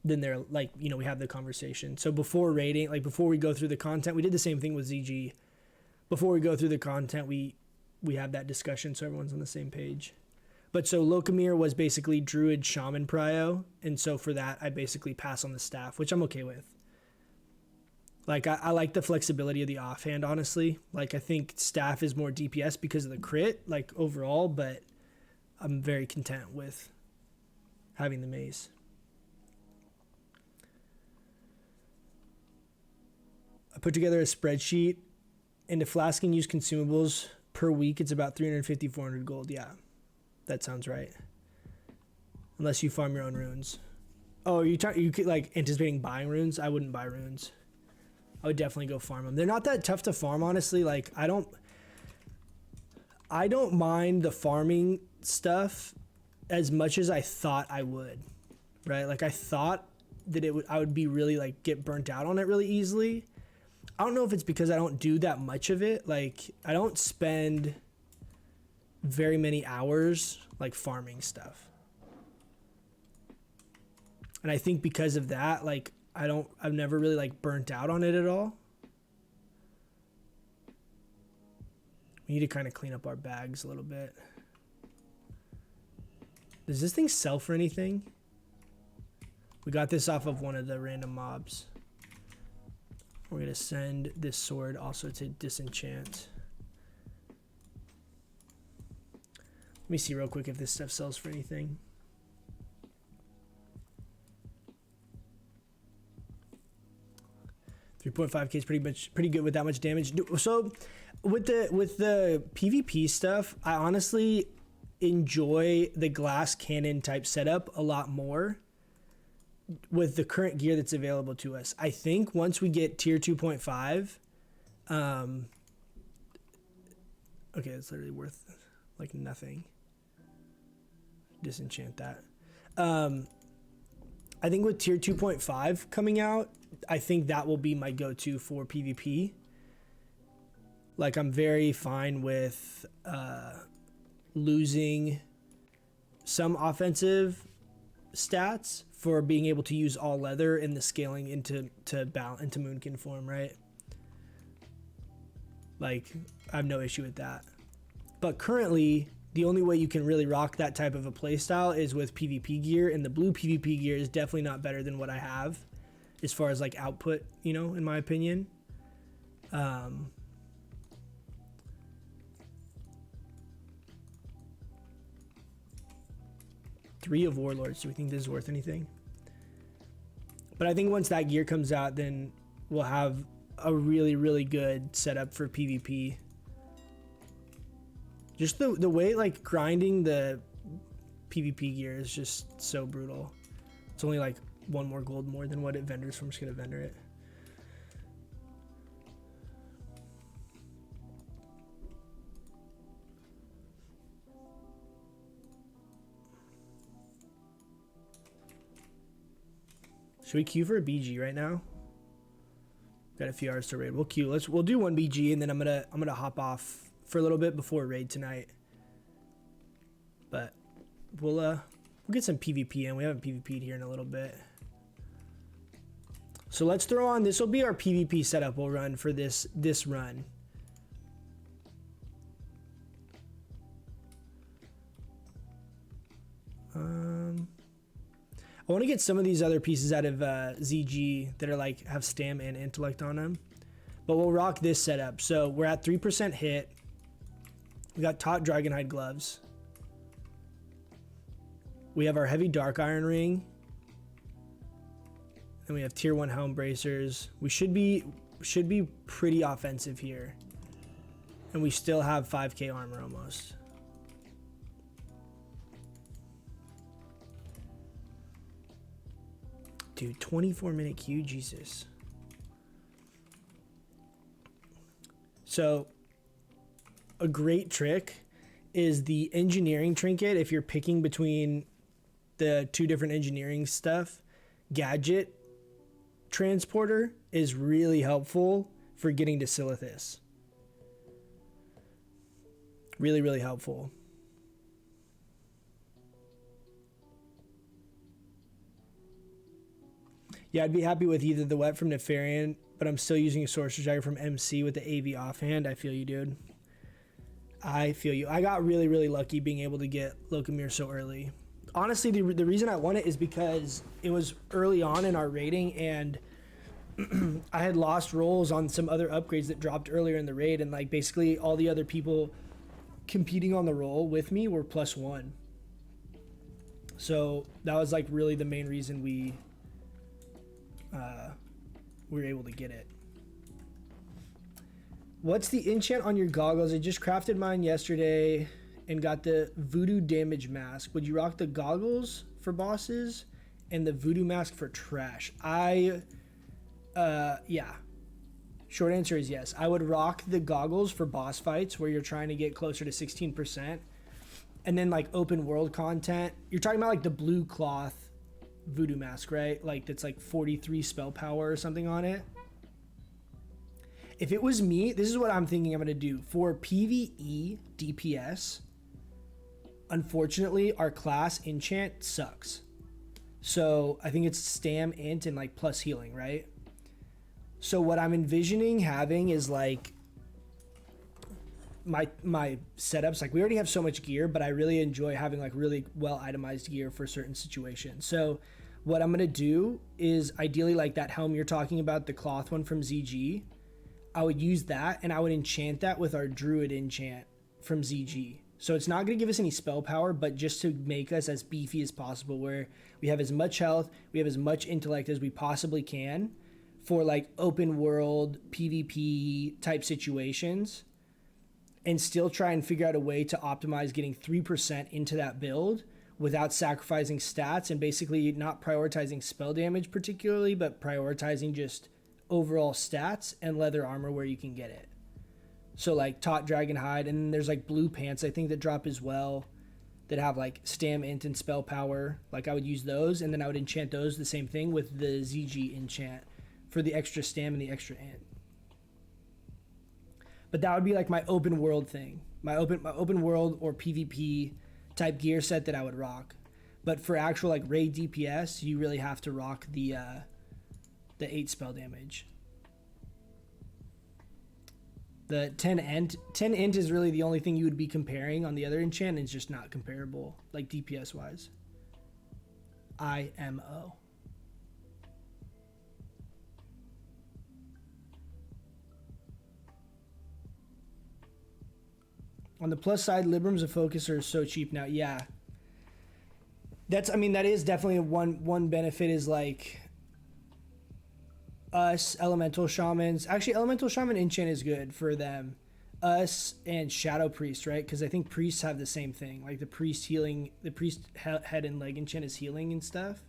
then they're like, you know, we have the conversation. So before rating, like before we go through the content, we did the same thing with ZG. Before we go through the content, we have that discussion so everyone's on the same page. But so Locomir was basically Druid Shaman Prio, and so for that I basically pass on the staff, which I'm okay with. Like I like the flexibility of the offhand, honestly. Like I think staff is more DPS because of the crit, like overall, but I'm very content with having the mace. I put together a spreadsheet, and if Flask can use consumables per week, it's about 350, 400 gold. Yeah, that sounds right. Unless you farm your own runes. Oh, you like anticipating buying runes? I wouldn't buy runes. I would definitely go farm them. They're not that tough to farm, honestly. Like I don't mind the farming stuff as much as I thought I would, right? Like I thought that I would be really like get burnt out on it really easily. I don't know if it's because I don't do that much of it. Like I don't spend very many hours like farming stuff. And I think because of that, like I've never really like burnt out on it at all. We need to kind of clean up our bags a little bit. Does this thing sell for anything? We got this off of one of the random mobs. We're going to send this sword also to disenchant. Let me see real quick if this stuff sells for anything. $3.5k is pretty good with that much damage. So with the PvP stuff, I honestly enjoy the glass cannon type setup a lot more with the current gear that's available to us. I think once we get tier 2.5, okay, it's literally worth like nothing. Disenchant that. I think with tier 2.5 coming out, I think that will be my go-to for PvP. Like, I'm very fine with losing some offensive stats for being able to use all leather and the scaling into Moonkin form, right? Like, I have no issue with that. But currently, the only way you can really rock that type of a playstyle is with PvP gear, and the blue PvP gear is definitely not better than what I have as far as like output, you know, in my opinion. 3 of Warlords. Do we think this is worth anything? But I think once that gear comes out, then we'll have a really, really good setup for PvP. Just the way, like, grinding the PvP gear is just so brutal. It's only like 1 more gold more than what it vendors, so I'm just gonna vendor it. Should we queue for a BG right now? Got a few hours to raid. We'll queue. We'll do 1 BG, and then I'm gonna hop off for a little bit before raid tonight. But we'll get some PvP in. We haven't PvP'd here in a little bit. So let's throw on, this will be our PvP setup we'll run for this run. I want to get some of these other pieces out of ZG that are like have stam and intellect on them, but we'll rock this setup. So we're at 3% hit. We got taut dragonhide gloves. We have our heavy dark iron ring. And we have tier 1 helm bracers. We should be pretty offensive here. And we still have 5k armor almost. Dude, 24-minute queue, Jesus. So, a great trick is the engineering trinket. If you're picking between the 2 different engineering stuff, gadget transporter is really helpful for getting to Silithus. Really, really helpful. Yeah, I'd be happy with either the wet from Nefarian, but I'm still using a Sorcerer's Dagger from MC with the AV offhand. I feel you, dude. I feel you. I got really, really lucky being able to get Locomir so early. Honestly, the reason I won it is because it was early on in our rating, and I had lost rolls on some other upgrades that dropped earlier in the raid, and like basically all the other people competing on the roll with me were +1. So that was like really the main reason we were able to get it. What's the enchant on your goggles? I just crafted mine yesterday and got the voodoo damage mask. Would you rock the goggles for bosses and the voodoo mask for trash? Yeah. Short answer is yes. I would rock the goggles for boss fights where you're trying to get closer to 16%. And then like open world content, you're talking about like the blue cloth voodoo mask, right? Like that's like 43 spell power or something on it. If it was me, this is what I'm thinking I'm going to do. For PvE DPS, unfortunately, our class enchant sucks. So I think it's stam, int, and like plus healing, right? So what I'm envisioning having is like my setups. Like we already have so much gear, but I really enjoy having like really well itemized gear for certain situations. So what I'm going to do is ideally like that helm you're talking about, the cloth one from ZG. I would use that and I would enchant that with our druid enchant from ZG. So it's not going to give us any spell power, but just to make us as beefy as possible, where we have as much health, we have as much intellect as we possibly can for like open world PvP type situations, and still try and figure out a way to optimize getting 3% into that build without sacrificing stats, and basically not prioritizing spell damage particularly, but prioritizing just overall stats and leather armor where you can get it. So like taut dragon hide, and then there's like blue pants I think that drop as well that have like stam, int, and spell power. Like I would use those, and then I would enchant those the same thing with the ZG enchant for the extra stam and the extra int. But that would be like my open world thing, my open world or PvP type gear set that I would rock. But for actual like raid DPS, you really have to rock the 8 spell damage. The 10 int is really the only thing you would be comparing on the other enchant, and it's just not comparable like DPS wise. IMO. On the plus side, Librams of Focus are so cheap now. Yeah. I mean, that is definitely one benefit is like us, Elemental Shamans. Actually, Elemental Shaman enchant is good for them. Us and Shadow Priest, right? Because I think priests have the same thing. Like the priest head and leg enchant is healing and stuff.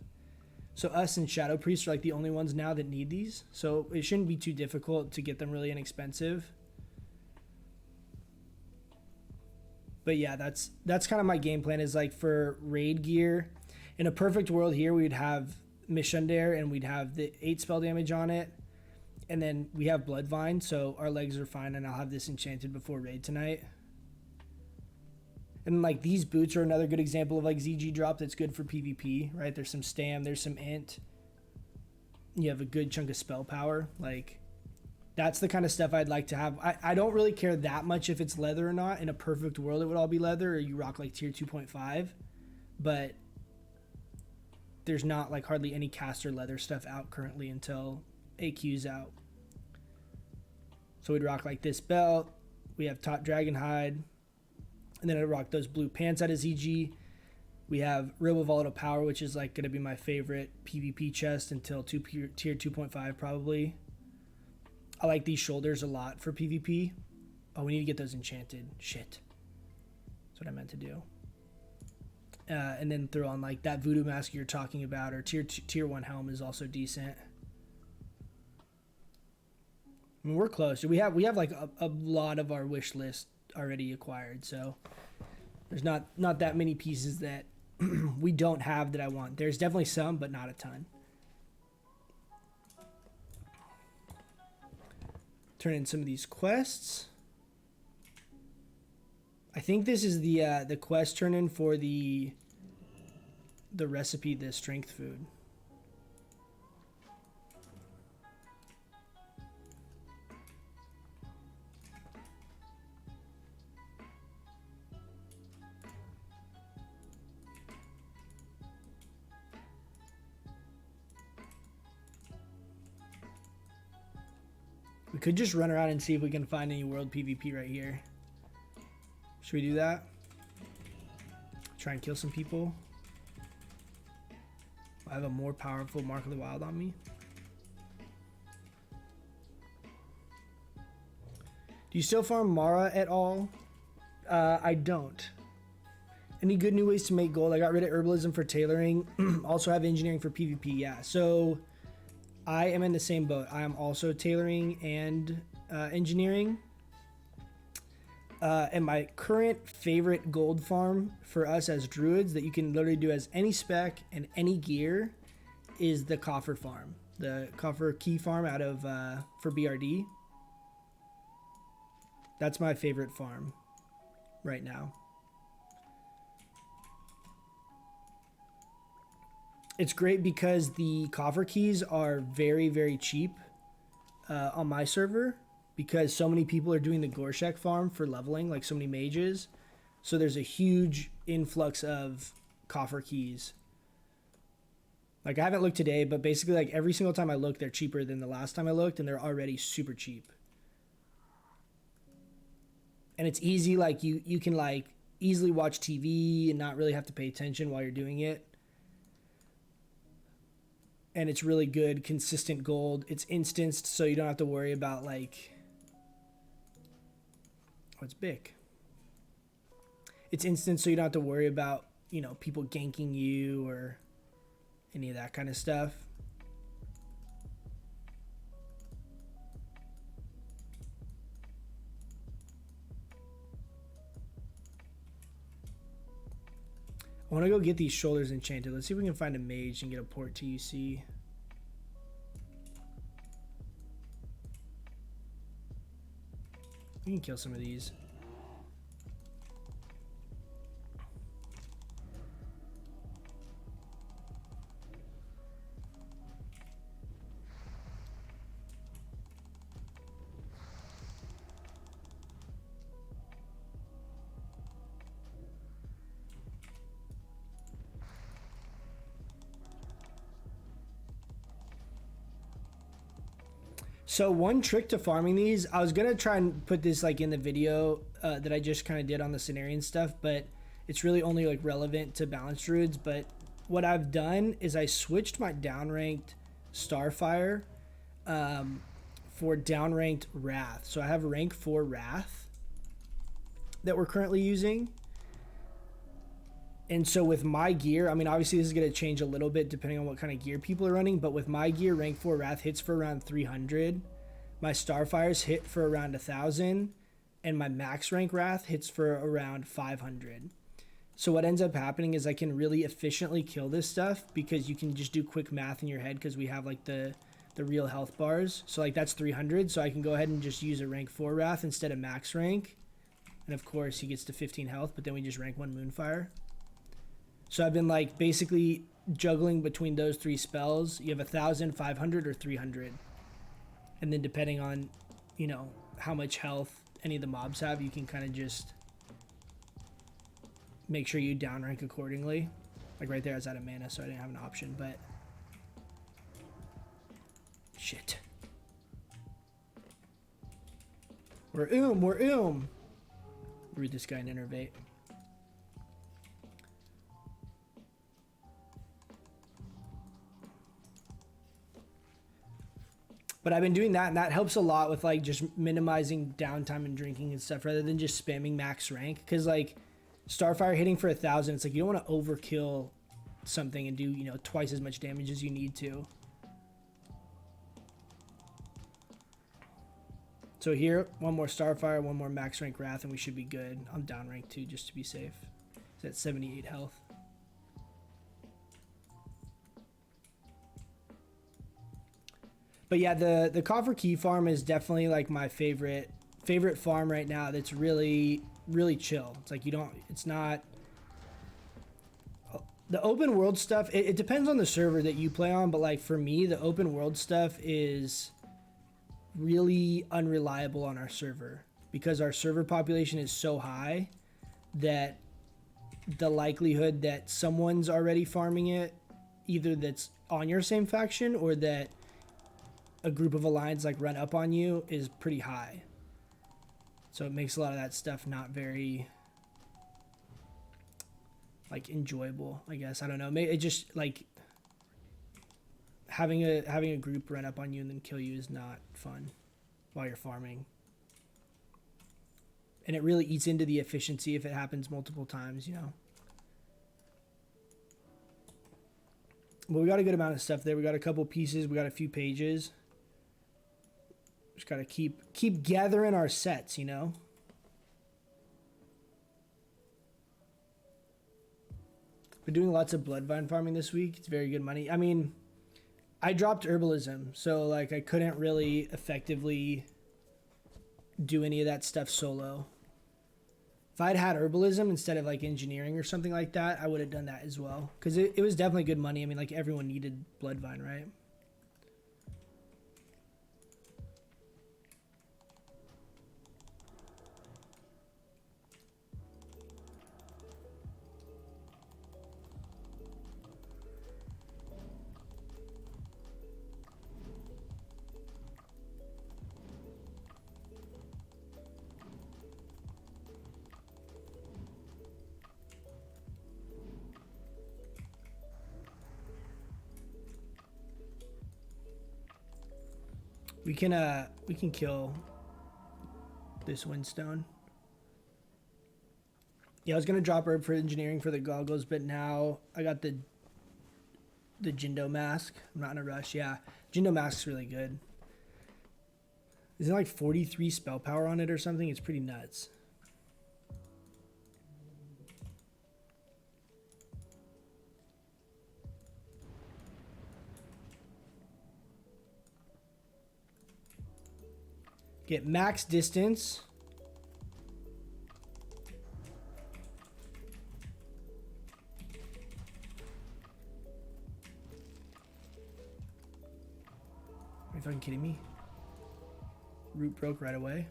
So us and Shadow Priest are like the only ones now that need these. So it shouldn't be too difficult to get them really inexpensive. But yeah, that's kind of my game plan is like for raid gear. In a perfect world here, we'd have Mishundare and we'd have the 8 spell damage on it. And then we have Bloodvine, so our legs are fine, and I'll have this enchanted before raid tonight. And like these boots are another good example of like ZG drop that's good for PvP, right? There's some stam, there's some int. You have a good chunk of spell power. Like that's the kind of stuff I'd like to have. I don't really care that much if it's leather or not. In a perfect world, it would all be leather, or you rock like tier 2.5. But there's not like hardly any caster leather stuff out currently until AQ's out. So we'd rock like this belt. We have top dragon hide. And then I'd rock those blue pants out of ZG. We have Robe of Volatile Power, which is like going to be my favorite PvP chest until tier 2.5 probably. I like these shoulders a lot for PvP. Oh, we need to get those enchanted. Shit. That's what I meant to do. And then throw on like that voodoo mask you're talking about, or tier 1 helm is also decent. I mean, we're close. We have like a lot of our wish list already acquired, so there's not that many pieces that we don't have that I want. There's definitely some, but not a ton. Turn in some of these quests. I think this is the quest turn in for the recipe, the strength food. We could just run around and see if we can find any world PvP right here. Should we do that? Try and kill some people. I have a more powerful Mark of the Wild on me. Do you still farm Mara at all? I don't. Any good new ways to make gold? I got rid of herbalism for tailoring. Also have engineering for PvP. Yeah, so I am in the same boat. I am also tailoring and engineering. And my current favorite gold farm for us as druids that you can literally do as any spec and any gear is the coffer farm. The coffer key farm out of for BRD. That's my favorite farm right now. It's great because the coffer keys are very, very cheap on my server, because so many people are doing the Gorshek farm for leveling, like so many mages. So there's a huge influx of coffer keys. Like I haven't looked today, but basically like every single time I look, they're cheaper than the last time I looked, and they're already super cheap. And it's easy, like you can like easily watch TV and not really have to pay attention while you're doing it. And it's really good, consistent gold. It's instanced, so you don't have to worry about like... Oh, it's big. It's instant, so you don't have to worry about, you know, people ganking you or any of that kind of stuff. I want to go get these shoulders enchanted. Let's see if we can find a mage and get a port to UC. We can kill some of these. So one trick to farming these, I was gonna try and put this like in the video that I just kind of did on the Cenarion stuff, but it's really only like relevant to balanced druids. But what I've done is I switched my downranked Starfire for downranked Wrath. So I have rank 4 Wrath that we're currently using. And so with my gear, I mean, obviously this is going to change a little bit depending on what kind of gear people are running, but with my gear, rank 4 Wrath hits for around 300. My Starfires hit for around 1,000, and my max rank Wrath hits for around 500. So what ends up happening is I can really efficiently kill this stuff because you can just do quick math in your head because we have like the real health bars. So like that's 300, so I can go ahead and just use a rank 4 Wrath instead of max rank. And of course he gets to 15 health, but then we just rank 1 Moonfire. So I've been like basically juggling between those 3 spells. You have 1,000, 500, or 300. And then depending on, you know, how much health any of the mobs have, you can kind of just make sure you downrank accordingly. Like right there I was out of mana, so I didn't have an option, but shit. We're Root this guy and innervate. But I've been doing that, and that helps a lot with like just minimizing downtime and drinking and stuff rather than just spamming max rank. Because like Starfire hitting for 1,000, it's like you don't want to overkill something and do, you know, twice as much damage as you need to. So here, one more Starfire, one more max rank Wrath, and we should be good. I'm down rank 2 just to be safe. It's at 78 health. But yeah, the Coffer Key farm is definitely like my favorite farm right now. That's really chill. It's like it's not the open world stuff. It depends on the server that you play on, but like for me, the open world stuff is really unreliable on our server because our server population is so high that the likelihood that someone's already farming it, either that's on your same faction or that a group of alliance like run up on you, is pretty high. So it makes a lot of that stuff not very like enjoyable, I guess. I don't know. It just like having a group run up on you and then kill you is not fun while you're farming. And it really eats into the efficiency if it happens multiple times, you know. But we got a good amount of stuff there. We got a couple pieces. We got a few pages. Just gotta keep gathering our sets, you know. We're doing lots of bloodvine farming this week. It's very good money. I mean, I dropped herbalism, so like I couldn't really effectively do any of that stuff solo. If I'd had herbalism instead of like engineering or something like that, I would have done that as well. Because it was definitely good money. I mean, like everyone needed bloodvine, right? We can kill this windstone. Yeah, I was gonna drop herb for engineering for the goggles, but now I got the Jindo mask. I'm not in a rush. Yeah, Jindo mask's really good. Is it like 43 spell power on it or something? It's pretty nuts. Get max distance Are you fucking kidding me? Root broke right away.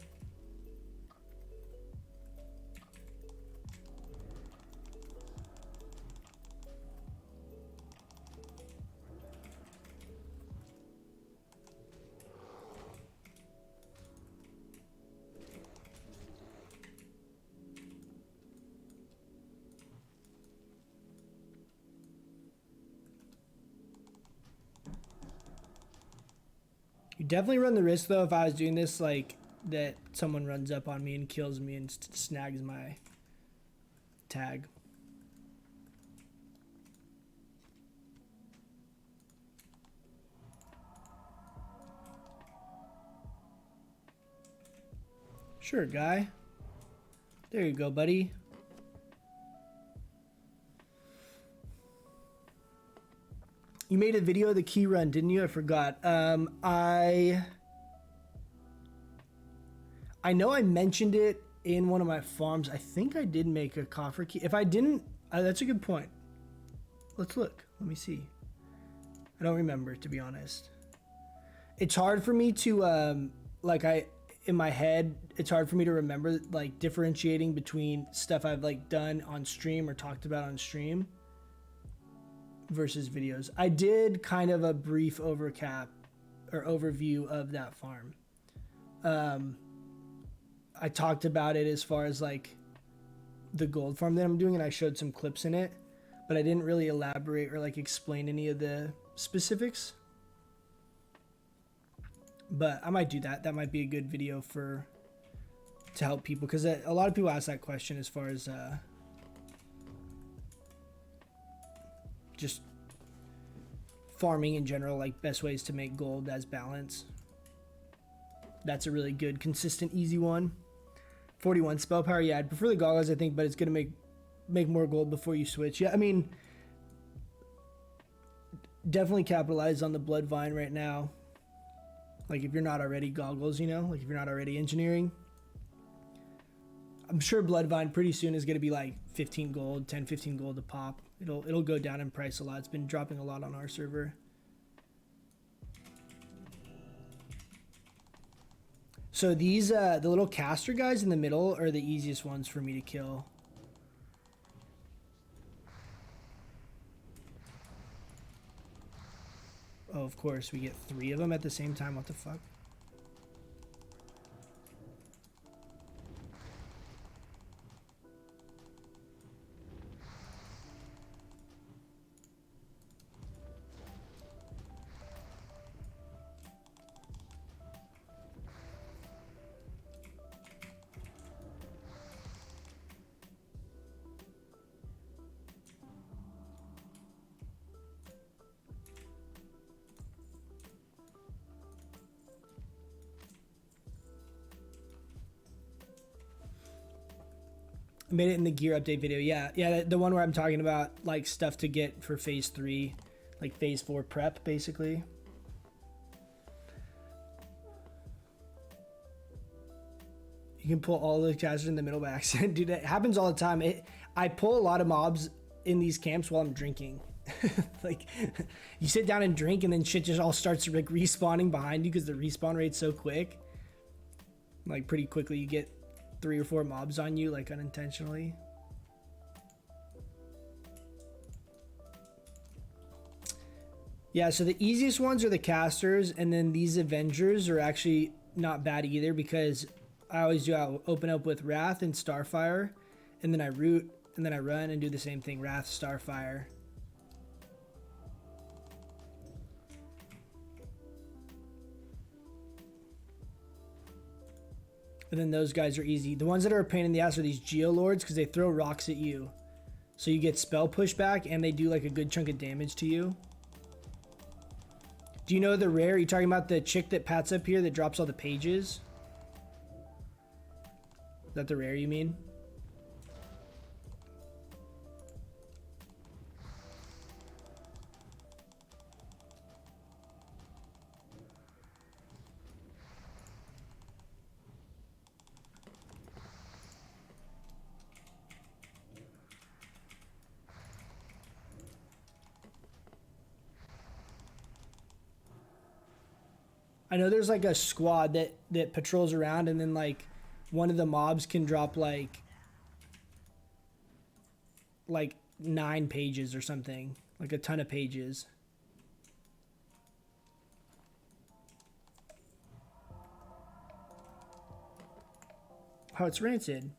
You definitely run the risk though if I was doing this, like, that someone runs up on me and kills me and snags my tag. Sure, guy. There you go, buddy. You made a video of the key run, didn't you? I forgot. I know I mentioned it in one of my farms. I think I did make a coffer key. If I didn't, that's a good point. Let's look. Let me see. I don't remember, to be honest. It's hard for me to, in my head, it's hard for me to remember, like, differentiating between stuff I've, like, done on stream or talked about on stream versus videos. I did kind of a brief overview of that farm. I talked about it as far as like the gold farm that I'm doing, and I showed some clips in it, but I didn't really elaborate or like explain any of the specifics. But I might do that. That might be a good video to help people, because a lot of people ask that question as far as just farming in general, like best ways to make gold as balance. That's a really good, consistent, easy one. 41 spell power. Yeah, I'd prefer the goggles, I think, but it's gonna make more gold before you switch. Yeah, I mean, definitely capitalize on the blood vine right now. Like if you're not already goggles, you know, like if you're not already engineering. I'm sure Bloodvine pretty soon is going to be like 15 gold, 10, 15 gold a pop. It'll go down in price a lot. It's been dropping a lot on our server. So these, the little caster guys in the middle are the easiest ones for me to kill. Oh, of course, we get 3 of them at the same time. What the fuck? Made it in the gear update video. Yeah, the one where I'm talking about like stuff to get for phase 3, like phase 4 prep, basically. You can pull all the casters in the middle by accident. Dude, it happens all the time. I pull a lot of mobs in these camps while I'm drinking. Like, you sit down and drink, and then shit just all starts like respawning behind you because the respawn rate's so quick. Like, pretty quickly you get 3 or 4 mobs on you, like, unintentionally. Yeah, so the easiest ones are the casters, and then these Avengers are actually not bad either, because I always do, I'll open up with Wrath and Starfire, and then I root, and then I run and do the same thing, Wrath, Starfire. And then those guys are easy. The ones that are a pain in the ass are these Geolords, because they throw rocks at you. So you get spell pushback, and they do like a good chunk of damage to you. Do you know the rare? Are you talking about the chick that pats up here that drops all the pages? Is that the rare you mean? I know there's like a squad that patrols around, and then like one of the mobs can drop like 9 pages or something, like a ton of pages. Oh, it's rancid.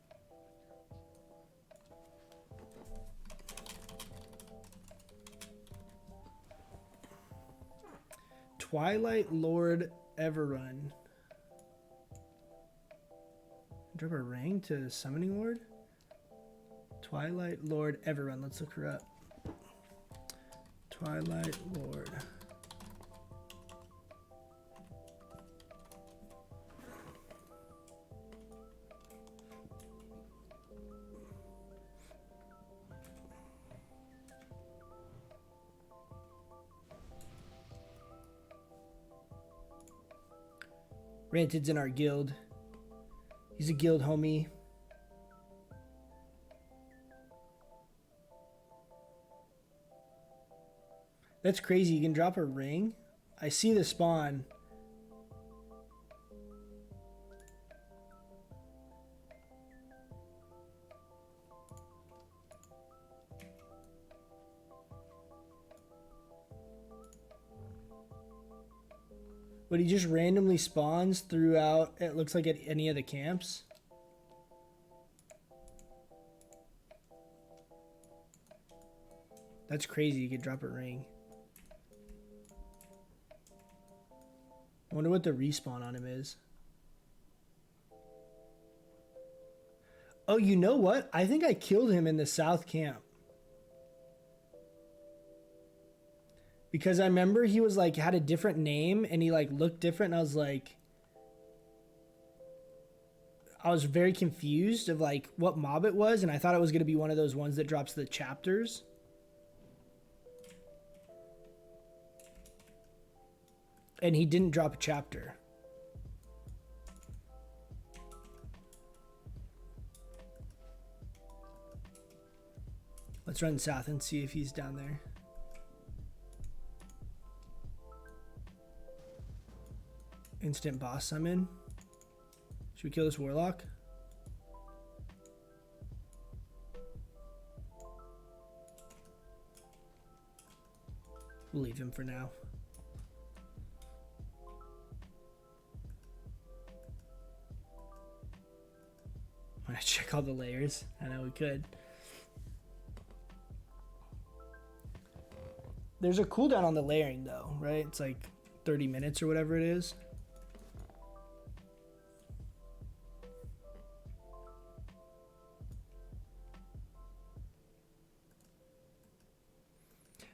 Twilight Lord Everrun. Drop a ring to Summoning Lord? Twilight Lord Everrun. Let's look her up. Twilight Lord. Ranted's in our guild. He's a guild homie. That's crazy. You can drop a ring. I see the spawn. But he just randomly spawns throughout, it looks like, at any of the camps. That's crazy. You could drop a ring. I wonder what the respawn on him is. Oh, you know what? I think I killed him in the south camp. Because I remember he was like, had a different name and he like looked different. And I was like, I was very confused of like what mob it was. And I thought it was going to be one of those ones that drops the chapters. And he didn't drop a chapter. Let's run south and see if he's down there. Instant boss summon. Should we kill this warlock? We'll leave him for now. I'm gonna check all the layers. I know we could. There's a cooldown on the layering though, right? It's like 30 minutes or whatever it is.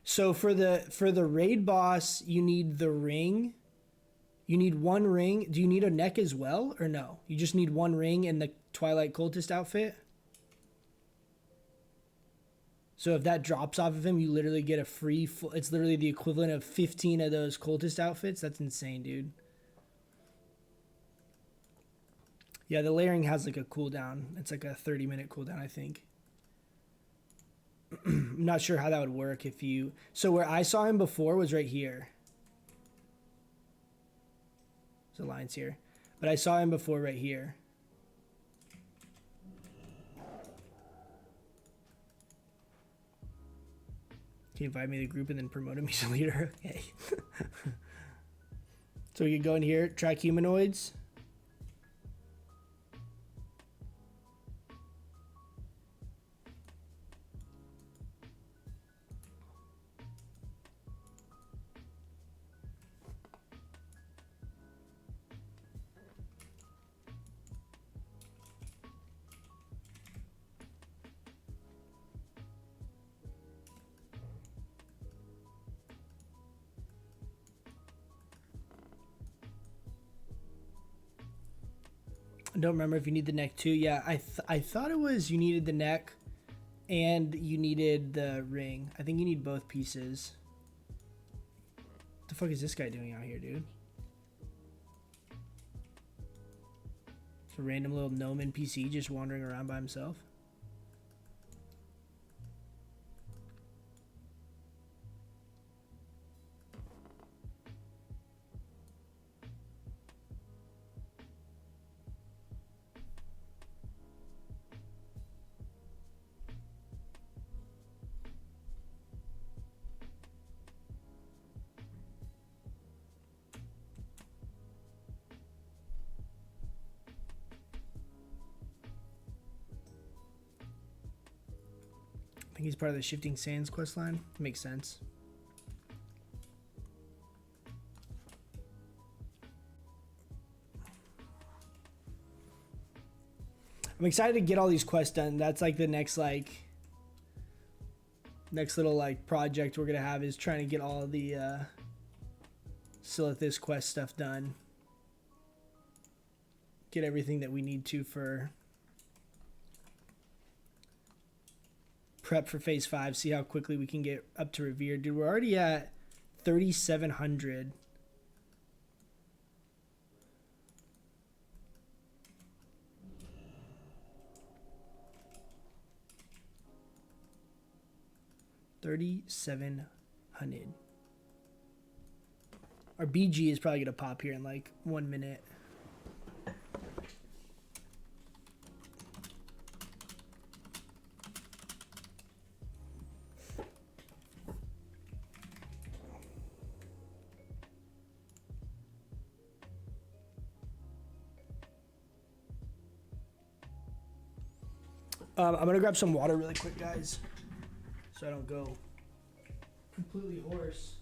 So for the raid boss, you need the ring. You need one ring. Do you need a neck as well or no? You just need one ring in the Twilight Cultist outfit. So if that drops off of him, you literally get a free full, it's literally the equivalent of 15 of those cultist outfits. That's insane, dude. Yeah, the layering has like a cooldown. It's like a 30-minute cooldown, I think. I'm not sure how that would work if you... So where I saw him before was right here. There's a lines here. But I saw him before right here. Can you invite me to the group and then promote me to leader? Okay. So we can go in here, track humanoids. I don't remember if you need the neck too. Yeah, I thought it was you needed the neck and you needed the ring. I think you need both pieces. What the fuck is this guy doing out here, dude? It's a random little gnome NPC just wandering around by himself. think he's part of the Shifting Sands quest line. Makes sense. I'm excited to get all these quests done. That's like the next little like project we're gonna have, is trying to get all the Silithus quest stuff done. Get everything that we need to for prep for phase 5. See how quickly we can get up to Revered. Dude, we're already at 3,700. Our BG is probably gonna pop here in like 1 minute. I'm gonna grab some water really quick, guys, so I don't go completely hoarse.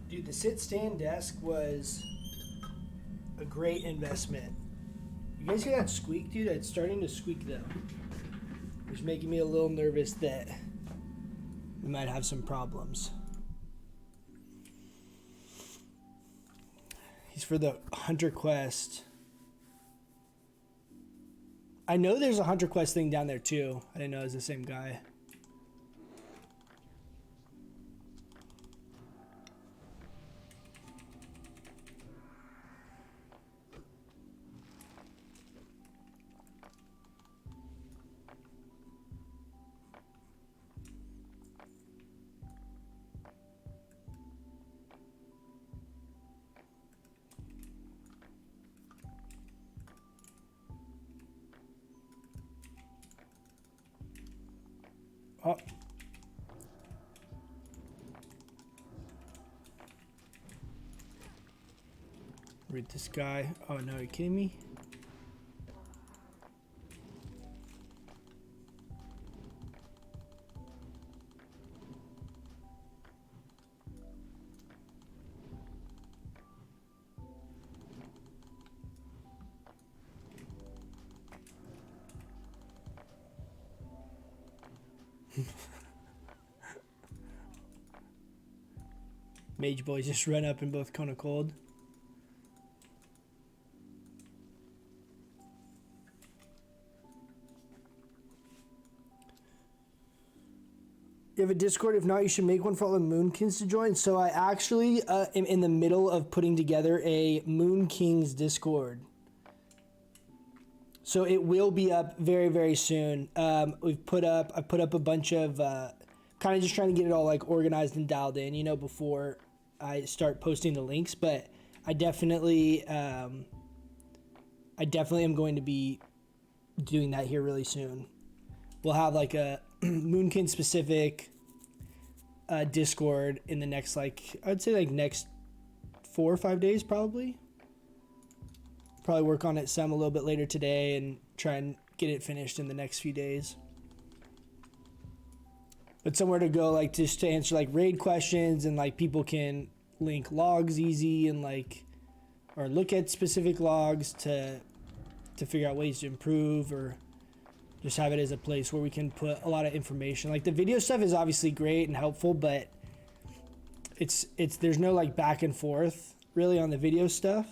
Dude, the sit-stand desk was a great investment. You guys hear that squeak, dude? It's starting to squeak, though. Which is making me a little nervous that we might have some problems. He's for the Hunter Quest. I know there's a Hunter Quest thing down there, too. I didn't know it was the same guy. Oh. Read this guy. Oh no, are you kidding me? Mage boys just run up and both Cone of Cold. You have a Discord? If not, you should make one for all the Moon Kings to join. So I actually am in the middle of putting together a Moon Kings Discord. So it will be up very, very soon. I put up a bunch of kind of just trying to get it all like organized and dialed in, you know, before I start posting the links. But I definitely am going to be doing that here really soon. We'll have like a Moonkin specific Discord in the next, like, I'd say like next 4 or 5 days probably. Probably work on it some a little bit later today and try and get it finished in the next few days. But somewhere to go, like, just to answer like raid questions, and like people can link logs easy and like, or look at specific logs to figure out ways to improve, or just have it as a place where we can put a lot of information. Like the video stuff is obviously great and helpful, but it's there's no like back and forth really on the video stuff.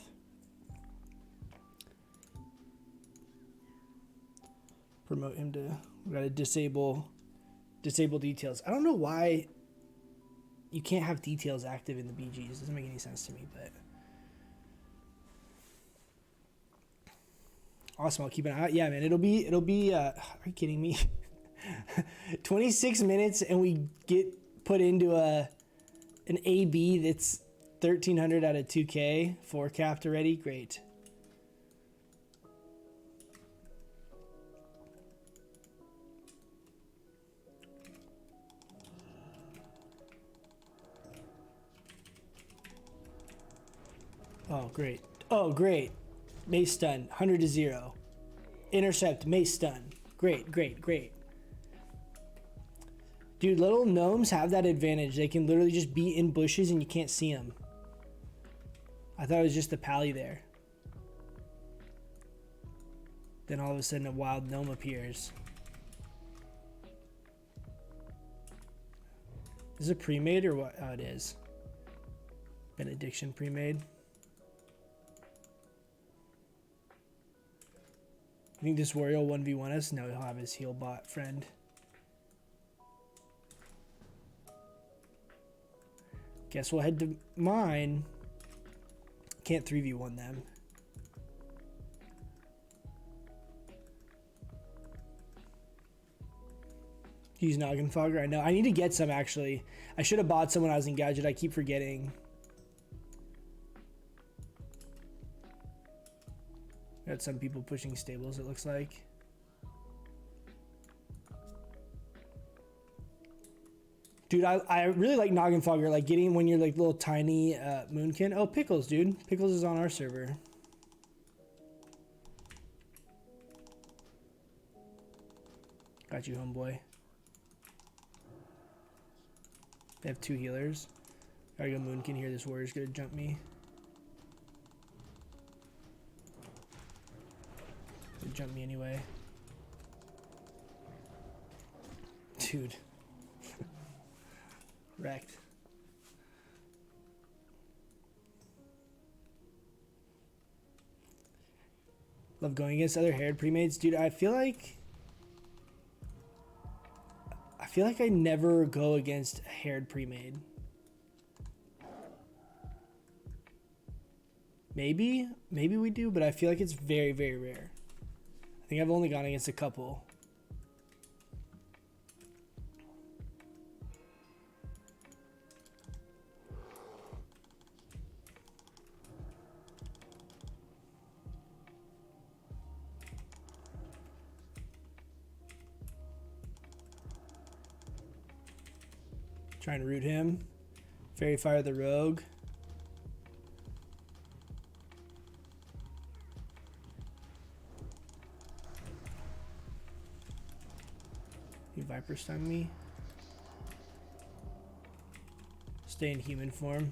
promote him to. We gotta disable details. I don't know why you can't have details active in the BGs. It doesn't make any sense to me, but awesome. I'll keep an eye out. Yeah, man, it'll be are you kidding me? 26 minutes and we get put into an AB that's 1300 out of 2K, 4 capped already. Great. Oh, great. Oh, great. Mace stun, 100 to 0. Intercept, mace stun. Great, great, great. Dude, little gnomes have that advantage. They can literally just be in bushes and you can't see them. I thought it was just the pally there. Then all of a sudden a wild gnome appears. Is it pre-made or what? Oh, it is. Benediction pre-made. You think this warrior will 1v1 us? No, he'll have his heal bot friend. Guess we'll head to mine. Can't 3v1 them. Use Noggin Fogger. I know. I need to get some actually. I should have bought some when I was in Gadget. I keep forgetting. Got some people pushing stables, it looks like. Dude, I really like Noggin Fogger, like getting when you're like little tiny moonkin. Oh, Pickles, dude. Pickles is on our server. Got you, homeboy. They have 2 healers. Gotta go moonkin here. This warrior's gonna jump me. He'll jump me anyway. Dude. Wrecked. Love going against other haired pre-mates. Dude, I feel like I never go against a haired pre-made. Maybe we do, but I feel like it's very, very rare. I think I've only gone against a couple. Trying to root him. Fairy Fire the Rogue. He Viper stung me. Stay in human form.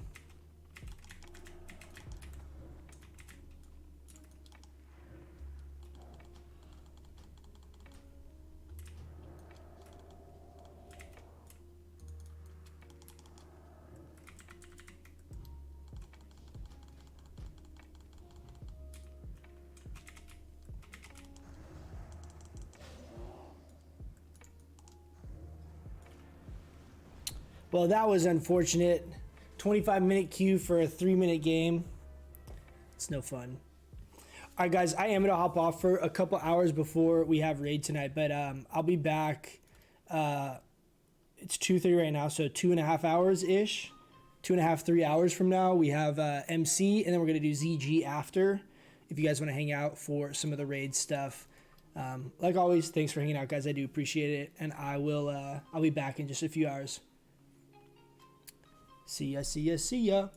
Well, that was unfortunate. 25-minute queue for a 3-minute game. It's no fun. All right, guys, I am going to hop off for a couple hours before we have raid tonight, but I'll be back. It's 2:30 right now, so 2.5 hours-ish. 2.5, 3 hours from now, we have MC, and then we're going to do ZG after, if you guys want to hang out for some of the raid stuff. Like always, thanks for hanging out, guys. I do appreciate it, and I'll be back in just a few hours. See ya, see ya, see ya.